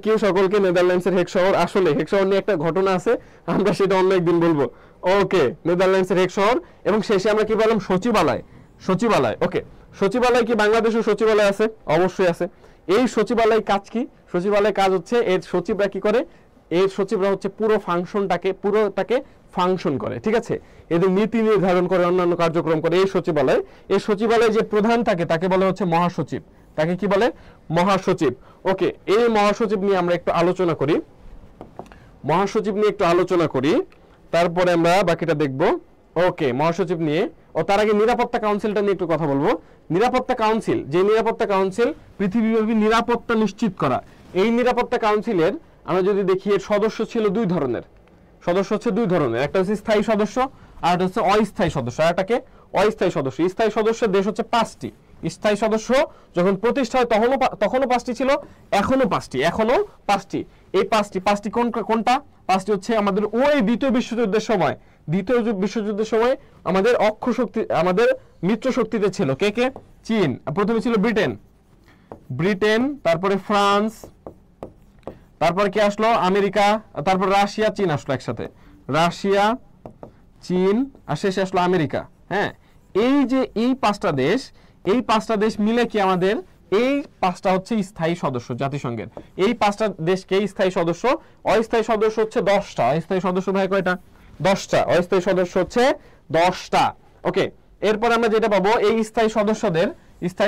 [SPEAKER 1] ইউ সকলকে। নেদারল্যান্ডসের হেগ শহর, আসলে হেগ শহর নিয়ে একটা ঘটনা আছে, আমরা সেটা অন্য একদিন বলবো। ওকে, নেদারল্যান্ডসের হেগ শহর। এবং শেষে আমরা কি বললাম? সচিবালয়। ওকে, সচিবালয় কি বাংলাদেশেও সচিবালয় আছে? অবশ্যই আছে। এই সচিবালয় কাজ কি? সচিবালয়ের কাজ হচ্ছে এর সচিবরা কি করে, এর সচিবরা হচ্ছে পুরোটাকে ফাংশন করে, ঠিক আছে, এদের নীতি নির্ধারণ করে, অন্যান্য কার্যক্রম করে এই সচিবালয়। এই সচিবালয়ে যে প্রধান থাকে তাকে বলা হচ্ছে মহাসচিব, তাকে কি বলে, মহাসচিব। ওকে, এই মহাসচিব নিয়ে আমরা একটু আলোচনা করি, মহাসচিব নিয়ে একটু আলোচনা করি, তারপরে আমরা বাকিটা দেখব। ওকে, মহাসচিব নিয়ে, ও তার আগে নিরাপত্তা কাউন্সিলটা নিয়ে একটু কথা বলবো। নিরাপত্তা কাউন্সিল, যে নিরাপত্তা কাউন্সিল পৃথিবীব্যাপী নিরাপত্তা নিশ্চিত করা, এই নিরাপত্তা কাউন্সিলের আমরা যদি দেখি এর সদস্য ছিল দুই ধরনের, সদস্য হচ্ছে দুই ধরনের, একটা হচ্ছে স্থায়ী সদস্য আর একটা হচ্ছে অস্থায়ী সদস্য। আর এটাকে অস্থায়ী সদস্য। স্থায়ী সদস্যের দেশ হচ্ছে 5টি। স্থায়ী সদস্য যখন প্রতিষ্ঠা হয় তখনও 5টি ছিল, এখনো 5টি। এই 5টি কোনটা? 5টি হচ্ছে আমাদের ওই দ্বিতীয় বিশ্বযুদ্ধের সময় আমাদের আমাদের মিত্র শক্তিতে ছিল। কে? চীন। প্রথমে ছিল ব্রিটেন, তারপরে ফ্রান্স, তারপর কি আসলো? আমেরিকা, তারপর রাশিয়া, চীন আসলো একসাথে, রাশিয়া, চীন, আর শেষে আসলো আমেরিকা। হ্যাঁ, এই যে এই 5টা দেশ মিলে কি আমাদের এই 5টা হচ্ছে স্থায়ী সদস্য জাতিসংঘের। এই 5টা দেশকে স্থায়ী সদস্য। অস্থায়ী সদস্য হচ্ছে 10টা। অস্থায়ী সদস্য ভাই কয়টা? 10টা। অস্থায়ী সদস্য হচ্ছে 10টা। ওকে, এরপর আমরা যেটা পাবো, এই স্থায়ী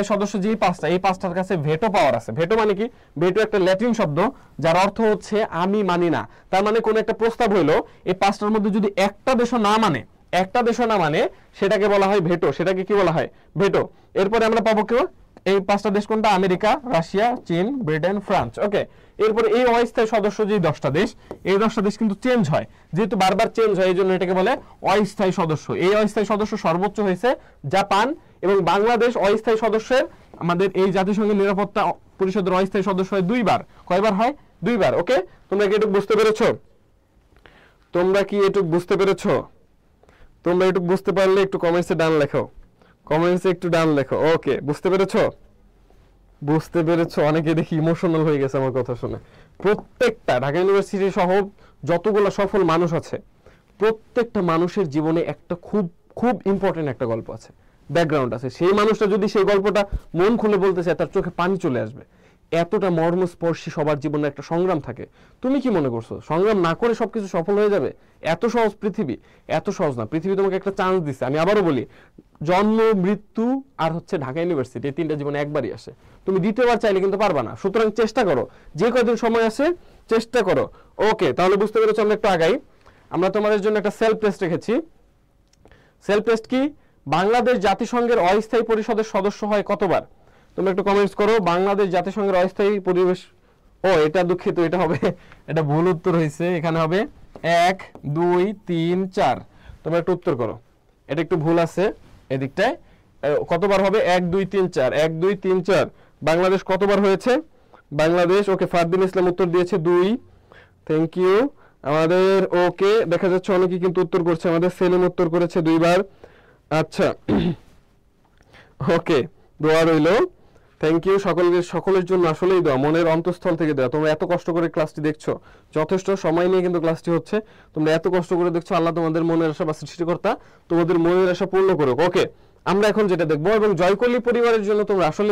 [SPEAKER 1] সদস্য যে 5টা, এই 5টার কাছে ভেটো পাওয়ার আছে। ভেটো মানে কি? ভেটো একটা ল্যাটিন শব্দ যার অর্থ হচ্ছে আমি মানি না। তার মানে কোন একটা প্রস্তাব হইলো, এই 5টার মধ্যে যদি একটা দেশও না মানে সেটাকে বলা হয় ভেটো। সেটাকে কি বলা হয়? ভেটো। এরপরে আমরা পাবো কেউ, এই 5টা দেশ কোনটা? আমেরিকা, রাশিয়া, চীন, ব্রিটেন, ফ্রান্স। ওকে, এরপরে এই অস্থায়ী সদস্য যে 10টা দেশ, এই 10টা দেশ কিন্তু চেঞ্জ হয়, যেহেতু বারবার চেঞ্জ হয় এই জন্য এটাকে বলে অস্থায়ী সদস্য। এই অস্থায়ী সদস্য সর্বোচ্চ হয়েছে জাপান, এবং বাংলাদেশ অস্থায়ী সদস্যের আমাদের এই জাতিসংঘের নিরাপত্তা পরিষদের অস্থায়ী সদস্য হয় 2বার। কয়বার হয়? 2বার। ওকে, তোমরা কি এটুকু বুঝতে পেরেছো? তোমরা এটুকু বুঝতে পারলে একটু কমেন্টসে ডান লেখো, একটু ডান লেখো। ওকে, বুঝতে পেরেছো? অনেকে দেখি ইমোশনাল হয়ে গেছে আমার কথা শুনে। প্রত্যেকটা ঢাকা ইউনিভার্সিটি সহ যতগুলো সফল মানুষ আছে, প্রত্যেকটা মানুষের জীবনে একটা খুব ইম্পর্টেন্ট একটা গল্প আছে, ব্যাকগ্রাউন্ড আছে। সেই মানুষটা যদি সেই গল্পটা মন খুলে বলতে চায়, তার চোখে পানি চলে আসবে। এতটা মর্মস্পর্শী সবার জীবনে একটা সংগ্রাম থাকে। তুমি কি মনে করছো সংগ্রাম না করে সবকিছু সফল হয়ে যাবে? এত সহজ পৃথিবী? এত সহজ না। পৃথিবী তোমাকে একটা চান্স দিচ্ছে। আমি আবারও বলি, জন্ম, মৃত্যু আর হচ্ছে ঢাকা ইউনিভার্সিটি, এই 3টা জীবনে একবারই আসে। তুমি দ্বিতীয়বার চাইলে কিন্তু পারবা না। সুতরাং চেষ্টা করো, যে কয়দিন সময় আছে চেষ্টা করো। ওকে, তাহলে বুঝতে পেরেছো? আমরা একটু আগাই। আমরা তোমাদের জন্য একটা সেলফ টেস্ট রেখেছি। সেলফ টেস্ট কি? বাংলাদেশ জাতিসংঘের অস্থায়ী পরিষদের সদস্য হয় কতবার? তোমরা একটু কমেন্টস করো। বাংলাদেশ জাতিসংঘের অস্থায়ী পরিবেশ, এটা দুঃখিত, এটা হবে, এটা ভুল উত্তর হয়েছে। এখানে হবে 1 2 3 4। তোমরা একটু উত্তর করো, এটা একটু ভুল আছে এদিকটায়। কতবার হবে? 1 2 3 4, 1 2 3 4। বাংলাদেশ কতবার হয়েছে? বাংলাদেশ, ওকে, ফারদিন ইসলাম উত্তর দিয়েছে 2। থ্যাংক ইউ আমাদের। ওকে, দেখা যাচ্ছে অনেকেই কিন্তু উত্তর করছে। আমাদের সেলিম উত্তর করেছে 2বার। আচ্ছা, ওকে, দোয়া রইলো। থ্যাংক ইউ সকলের জন্য। আসলেই দোয়া, মনের অন্তঃস্থল থেকে দেওয়া। তোমরা এত কষ্ট করে ক্লাসটি দেখছো, যথেষ্ট সময় নিয়ে কিন্তু ক্লাসটি হচ্ছে। তোমরা এত কষ্ট করে দেখছো, আল্লাহ তোমাদের মনের আশা বা সৃষ্টিকর্তা তোমাদের মনের আশা পূর্ণ করুক। ওকে, আমরা এখন যেটা দেখবো, এবং জয়কল্লী পরিবারের জন্য তোমরা আসলে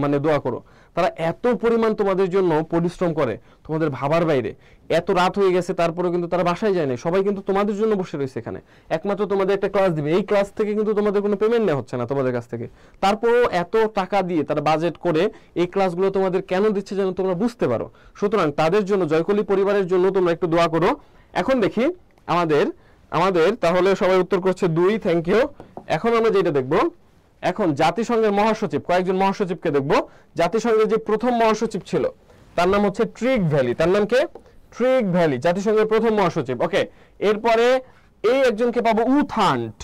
[SPEAKER 1] মানে দোয়া করো। তারা এত পরিমাণ তোমাদের জন্য পরিশ্রম করে, তোমাদের ভাবার বাইরে। এত রাত হয়ে গেছে, তারপরেও কিন্তু তারা বাসায় যায় না। সবাই কিন্তু তোমাদের জন্য বসে রয়েছে এখানে। একমাত্র তোমাদের একটা ক্লাস দিবে, এই ক্লাস থেকে কিন্তু তোমাদের কোনো পেমেন্ট নেওয়া হচ্ছে না তোমাদের কাছ থেকে। তারপরেও এত টাকা দিয়ে তারা বাজেট করে এই ক্লাসগুলো তোমাদের কেন দিচ্ছে যেন তোমরা বুঝতে পারো। সুতরাং তাদের জন্য, জয়কল্লী পরিবারের জন্য তোমরা একটু দোয়া করো। এখন দেখি আমাদের তাহলে সবাই উত্তর করছে 2। Thank you. এখন আমরা যেটা দেখবো, এখন জাতিসংঘের মহাসচিব, কয়েকজন মহাসচিবকে দেখবো। জাতিসংঘের যে প্রথম মহাসচিব ছিল তার নাম হচ্ছে ট্রিগ ভ্যালি। তার নাম কে? ট্রিগ ভ্যালি, জাতিসংঘের প্রথম মহাসচিব। ওকে, এরপরে এই একজনকে পাবো উথান্ট।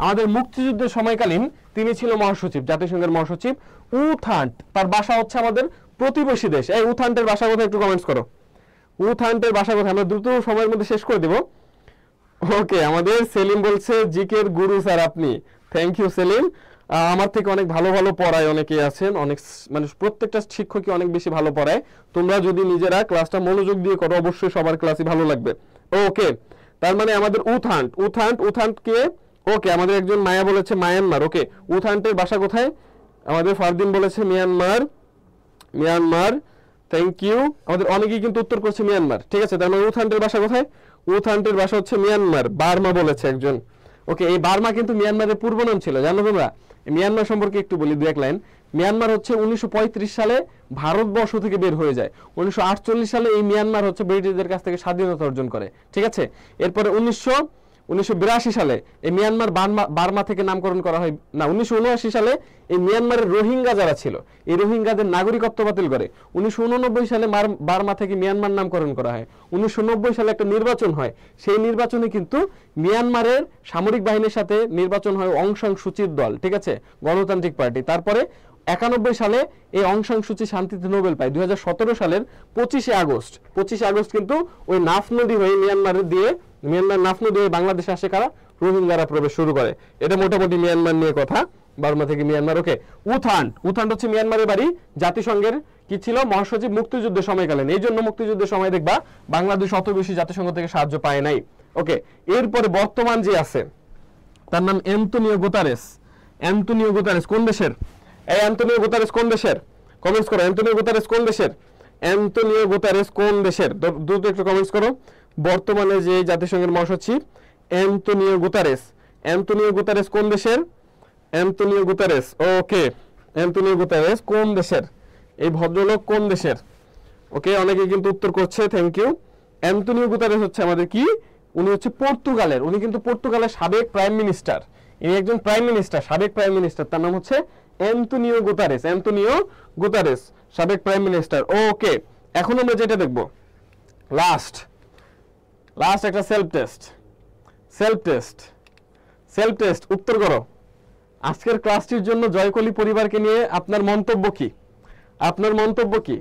[SPEAKER 1] আমাদের মুক্তিযুদ্ধের সময়কালীন তিনি ছিল মহাসচিব, জাতিসংঘের মহাসচিব উথান্ট। তার বাসা হচ্ছে আমাদের প্রতিবেশী দেশ। এই উথান্টের বাসা কোথায় একটু কমেন্টস করো। উথান্টের বাসা কোথায়? আমরা দ্রুত সময়ের মধ্যে শেষ করে দিব। ওকে, আমাদের সেলিম বলছে জিকের গুরু স্যার আপনি। Thank you Selim. আমার থেকে অনেক ভালো পড়ায় অনেকেই আছেন, অনেক মানে প্রত্যেকটা শিক্ষকই অনেক বেশি ভালো পড়ায়। তোমরা যদি নিজেরা ক্লাসটা মনোযোগ দিয়ে করো, অবশ্যই সবার ক্লাসই ভালো লাগবে। ওকে, তার মানে আমাদের উথান্ট কে? ওকে, আমাদের একজন মায়া বলেছে মায়ানমার। ওকে, উথান্টের বাসা কোথায়? আমাদের ফারদিন বলেছে মিয়ানমার। Thank you. আমাদের অনেকেই কিন্তু উত্তর করছে মিয়ানমার, ঠিক আছে। তার মানে উথান্টের ভাষা কোথায়? উথান্টের ভাষা হচ্ছে মিয়ানমার, বার্মা বলেছে একজন। ওকে, এই বার্মা কিন্তু মিয়ানমারের পূর্ব নাম ছিল, জানো তোমরা? মিয়ানমার সম্পর্কে একটু বলি দু এক লাইন। মিয়ানমার হচ্ছে 1935 সালে ভারতবর্ষ থেকে বের হয়ে যায়। 1948 সালে এই মিয়ানমার হচ্ছে ব্রিটিশদের কাছ থেকে স্বাধীনতা অর্জন করে, ঠিক আছে। এরপরে 1982 সালে এই মিয়ানমার বার্মা থেকে নামকরণ করা হয়, না 1979 সালে এই মিয়ানমারের রোহিঙ্গা যারা ছিল এই রোহিঙ্গাদের নাগরিকত্ব বাতিল করে 1989 সালে বার্মা থেকে মিয়ানমার নামকরণ করা হয়। 1990 সালে একটা নির্বাচন হয়, সেই নির্বাচনে কিন্তু মিয়ানমারের সামরিক বাহিনীর সাথে নির্বাচন হয় অং সান সুচির দল, ঠিক আছে, গণতান্ত্রিক পার্টি। তারপরে 91 সালে এই অং সান সুচি শান্তিতে নোবেল পায়। 2017 সালের 25 আগস্ট কিন্তু ওই নাফ নদী হয়ে মিয়ানমার নাফ নদী হয়ে বাংলাদেশে আসে কারা? রোহিঙ্গারা প্রবেশ শুরু করে। এটা মোটামুটি মিয়ানমার নিয়ে কথা, বার্মা থেকে মিয়ানমার। ওকে, উথান্ট হচ্ছে মিয়ানমারের বাড়ি, জাতিসংঘের কি ছিল? মহাসচিব মুক্তিযুদ্ধের সময়কালীন। এই জন্য মুক্তিযুদ্ধের সময় দেখবা বাংলাদেশ অত বেশি জাতিসংঘ থেকে সাহায্য পায় নাই। ওকে, এরপরে বর্তমান যে আছে তার নাম অ্যান্তোনিও গুতারেস। কোন দেশের? এই অ্যান্তোনিও গুতারেস কোন দেশের? কমেন্টস করো, অ্যান্তোনিও গুতারেস কোন দেশের? অ্যান্তোনিও গুতারেস কোন দেশের? দ্রুত একটু কমেন্টস করো। বর্তমানে যে জাতিসংঘের মহাসচিব অ্যান্তোনিও গুতারেস কোন দেশের? অ্যান্তোনিও গুতারেস, ওকে, অ্যান্তোনিও গুতারেস কোন দেশের? এই ভদ্রলোক কোন দেশের? ওকে, অনেকে কিন্তু উত্তর করছে, থ্যাংক ইউ। অ্যান্তোনিও গুতারেস হচ্ছে আমাদের কি? উনি হচ্ছে পর্তুগালের, উনি কিন্তু পর্তুগালের সাবেক প্রাইম মিনিস্টার। ইনি একজন প্রাইম মিনিস্টার, সাবেক প্রাইম মিনিস্টার, তার নাম হচ্ছে অ্যান্তোনিও গুতারেস, সাবেক প্রাইম মিনিস্টার। ওকে, এখন আমরা যেটা দেখব লাস্ট একটা সেলফ টেস্ট। উত্তর করো, আজকের ক্লাসটির জন্য জয়কলি পরিবারকে নিয়ে আপনার মন্তব্য কি?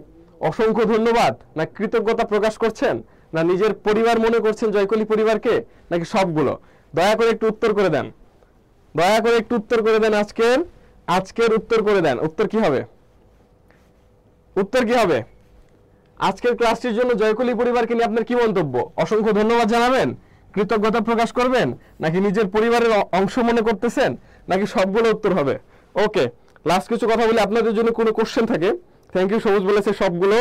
[SPEAKER 1] অসংখ্য ধন্যবাদ, না কৃতজ্ঞতা প্রকাশ করছেন, না নিজের পরিবার মনে করছেন জয়কলি পরিবারকে, নাকি সবগুলো? দয়া করে একটু উত্তর করে দেন, আজকের উত্তর করে দেন। উত্তর কি হবে? আজকের ক্লাসটির জন্য জয়কলি পরিবারকে নিয়ে আপনার কি মন্তব্য? অসংখ্য ধন্যবাদ জানাবেন, কৃতজ্ঞতা প্রকাশ করবেন, নাকি নিজের পরিবারের অংশ মনে করতেছেন, নাকি সবগুলো উত্তর হবে? ওকে, লাস্ট কিছু কথা বলি, আপনাদের জন্য কোনো কোশ্চেন থাকে? থ্যাংক ইউ, সবুজ বলেছে সবগুলো।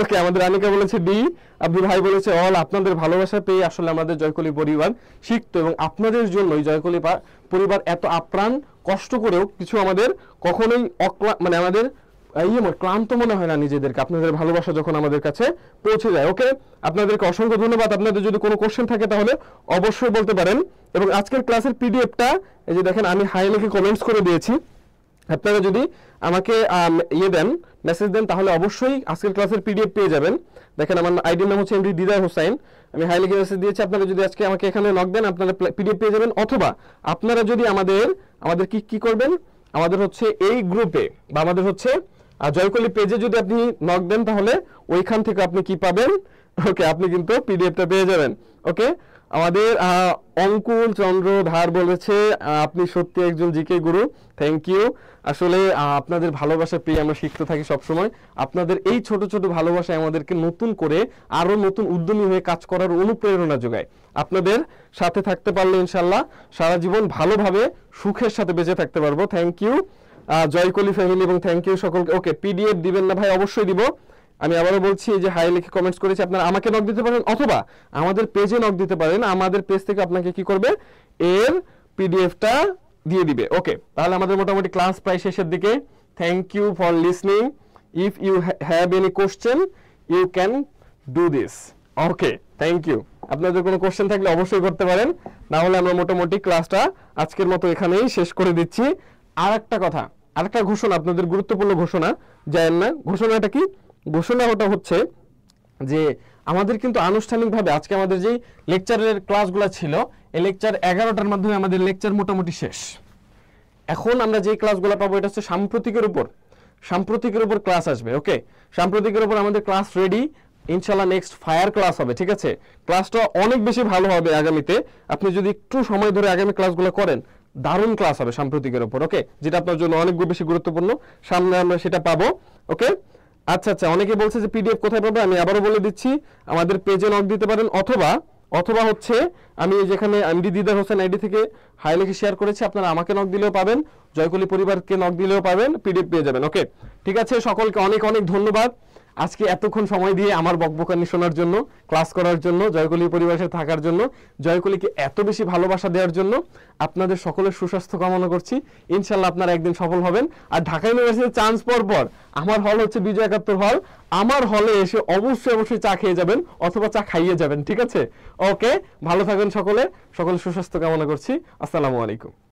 [SPEAKER 1] ওকে, আমাদের আনিকা বলেছে ডি, আব্দুল ভাই বলেছে অল। আপনাদের ভালোবাসা পেয়ে আসলে আমাদের জয়কলি পরিবার শিখতো, এবং আপনাদের জন্যই জয়কলি পরিবার এত আপ্রাণ কষ্ট করেও কিছু আমাদের কখনোই আমাদের ক্লান্ত মনে হয় না নিজেদেরকে, আপনাদের ভালোবাসা যখন আমাদের কাছে পৌঁছে যায়। ওকে, আপনাদেরকে অসংখ্য ধন্যবাদ। আপনাদের যদি কোনো কোশ্চেন থাকে তাহলে অবশ্যই বলতে পারেন। এবং আজকের ক্লাসের পিডিএফটা এই যে দেখেন, আমি হাই লিখে কমেন্টস করে দিয়েছি। আপনারা যদি আমাকে মেসেজ দেন তাহলে অবশ্যই আজকের ক্লাসের পিডিএফ পেয়ে যাবেন। দেখেন, আমার আইডির নাম হচ্ছে এমডি দিদার হোসাইন, আমি হাই লিখে মেসেজ দিয়েছি। আপনারা যদি আজকে আমাকে এখানে নক দেন আপনারা পিডিএফ পেয়ে যাবেন। অথবা আপনারা যদি আমাদের কি করবেন, আমাদের হচ্ছে এই গ্রুপে বা আমাদের হচ্ছে জয়কলি পেজে যদি আপনি নক দেন তাহলে ওইখান থেকে আপনি কি পাবেন? ওকে, আপনি কিন্তু পিডিএফটা পেয়ে যাবেন। ওকে, আমাদের অঙ্কুল চন্দ্র ধার বলেছে আপনি সত্যি একজন জিকে গুরু, থ্যাংক ইউ। আসলে আপনাদের ভালোবাসা পেয়ে আমরা শিখতে থাকি সবসময়। আপনাদের এই ছোট ছোট ভালোবাসায় আমাদেরকে নতুন করে আরো নতুন উদ্যমী হয়ে কাজ করার অনুপ্রেরণা যোগায়। আপনাদের সাথে থাকতে পারলে ইনশাল্লাহ সারা জীবন ভালোভাবে সুখের সাথে বেঁচে থাকতে পারবো। থ্যাংক ইউ জয়কলি ফ্যামিলি, এবং থ্যাংক ইউ সকলকে। ওকে, পিডিএফ দিবেন না ভাই? অবশ্যই দিব। আমি আবারও বলছি যে হাই লিখে কমেন্টস করেছি, আপনারা আমাকে নক দিতে পারেন অথবা আমাদের পেজে নক দিতে পারেন। আমাদের পেজ থেকে আপনাকে কি করবে, এর পিডিএফটা দিয়ে দিবে। ওকে, তাহলে আমাদের মোটামুটি ক্লাস প্রায় শেষের দিকে। Thank you for listening. If you have any question you can do this. Okay, thank you. আপনাদের কোনো কোশ্চেন থাকলে অবশ্যই করতে পারেন, না হলে আমরা মোটামুটি ক্লাসটা আজকের মতো এখানেই শেষ করে দিচ্ছি। আরেকটা ঘোষণা, আপনাদের গুরুত্বপূর্ণ ঘোষণা, জানেন না ঘোষণাটা কি? ঘোষণাটা হচ্ছে যে আমাদের কিন্তু আনুষ্ঠানিকভাবে আজকে আমাদের যেই লেকচারের ক্লাসগুলো ছিল, এই লেকচার 11টার মাধ্যমে আমাদের লেকচার মোটামুটি শেষ। এখন আমরা যে ক্লাসগুলো পাবো এটা হচ্ছে সাম্প্রতিকের উপর ক্লাস আসবে। ওকে, সাম্প্রতিকের উপর আমাদের ক্লাস রেডি, ইনশাল্লাহ নেক্সট ফায়ার ক্লাস হবে। ঠিক আছে, ক্লাসটা অনেক বেশি ভালো হবে আগামীতে। আপনি যদি একটু সময় ধরে আগামী ক্লাসগুলো করেন, দারুণ ক্লাস হবে সাম্প্রতিকের উপর। ওকে, যেটা আপনার জন্য অনেক বেশি গুরুত্বপূর্ণ, সামনে আমরা সেটা পাবো। ওকে, আচ্ছা, অনেকে বলছে যে পিডিএফ কোথায় পাবে, আমি আবারও বলে দিচ্ছি, আমাদের পেজে নক দিতে পারেন অথবা হচ্ছে আমি যেখানে এমডি দিদার হোসেন আইডি থেকে হাই লিখে শেয়ার করেছি, আপনারা আমাকে নক দিলেও পাবেন, জয়কলি পরিবারকে নক দিলেও পাবেন, পিডিএফ পেয়ে যাবেন। ওকে, ঠিক আছে, সকলকে অনেক অনেক ধন্যবাদ। আজকে এতক্ষণ সময় দিয়ে আমার বকবকানি শোনার জন্য, ক্লাস করার জন্য, জয়কলি পরিবারের সাথে থাকার জন্য, জয়কলিকে এত বেশি ভালোবাসা দেওয়ার জন্য আপনাদের সকলের সুস্বাস্থ্য কামনা করছি। ইনশাল্লাহ আপনারা একদিন সফল হবেন। আর ঢাকা ইউনিভার্সিটির চান্স পর আমার হল হচ্ছে বিজয় একাত্তর হল, আমার হলে এসে অবশ্যই চা খেয়ে যাবেন অথবা চা খাইয়ে যাবেন, ঠিক আছে? ওকে, ভালো থাকবেন সকলে, সকলের সুস্বাস্থ্য কামনা করছি। আসসালামু আলাইকুম।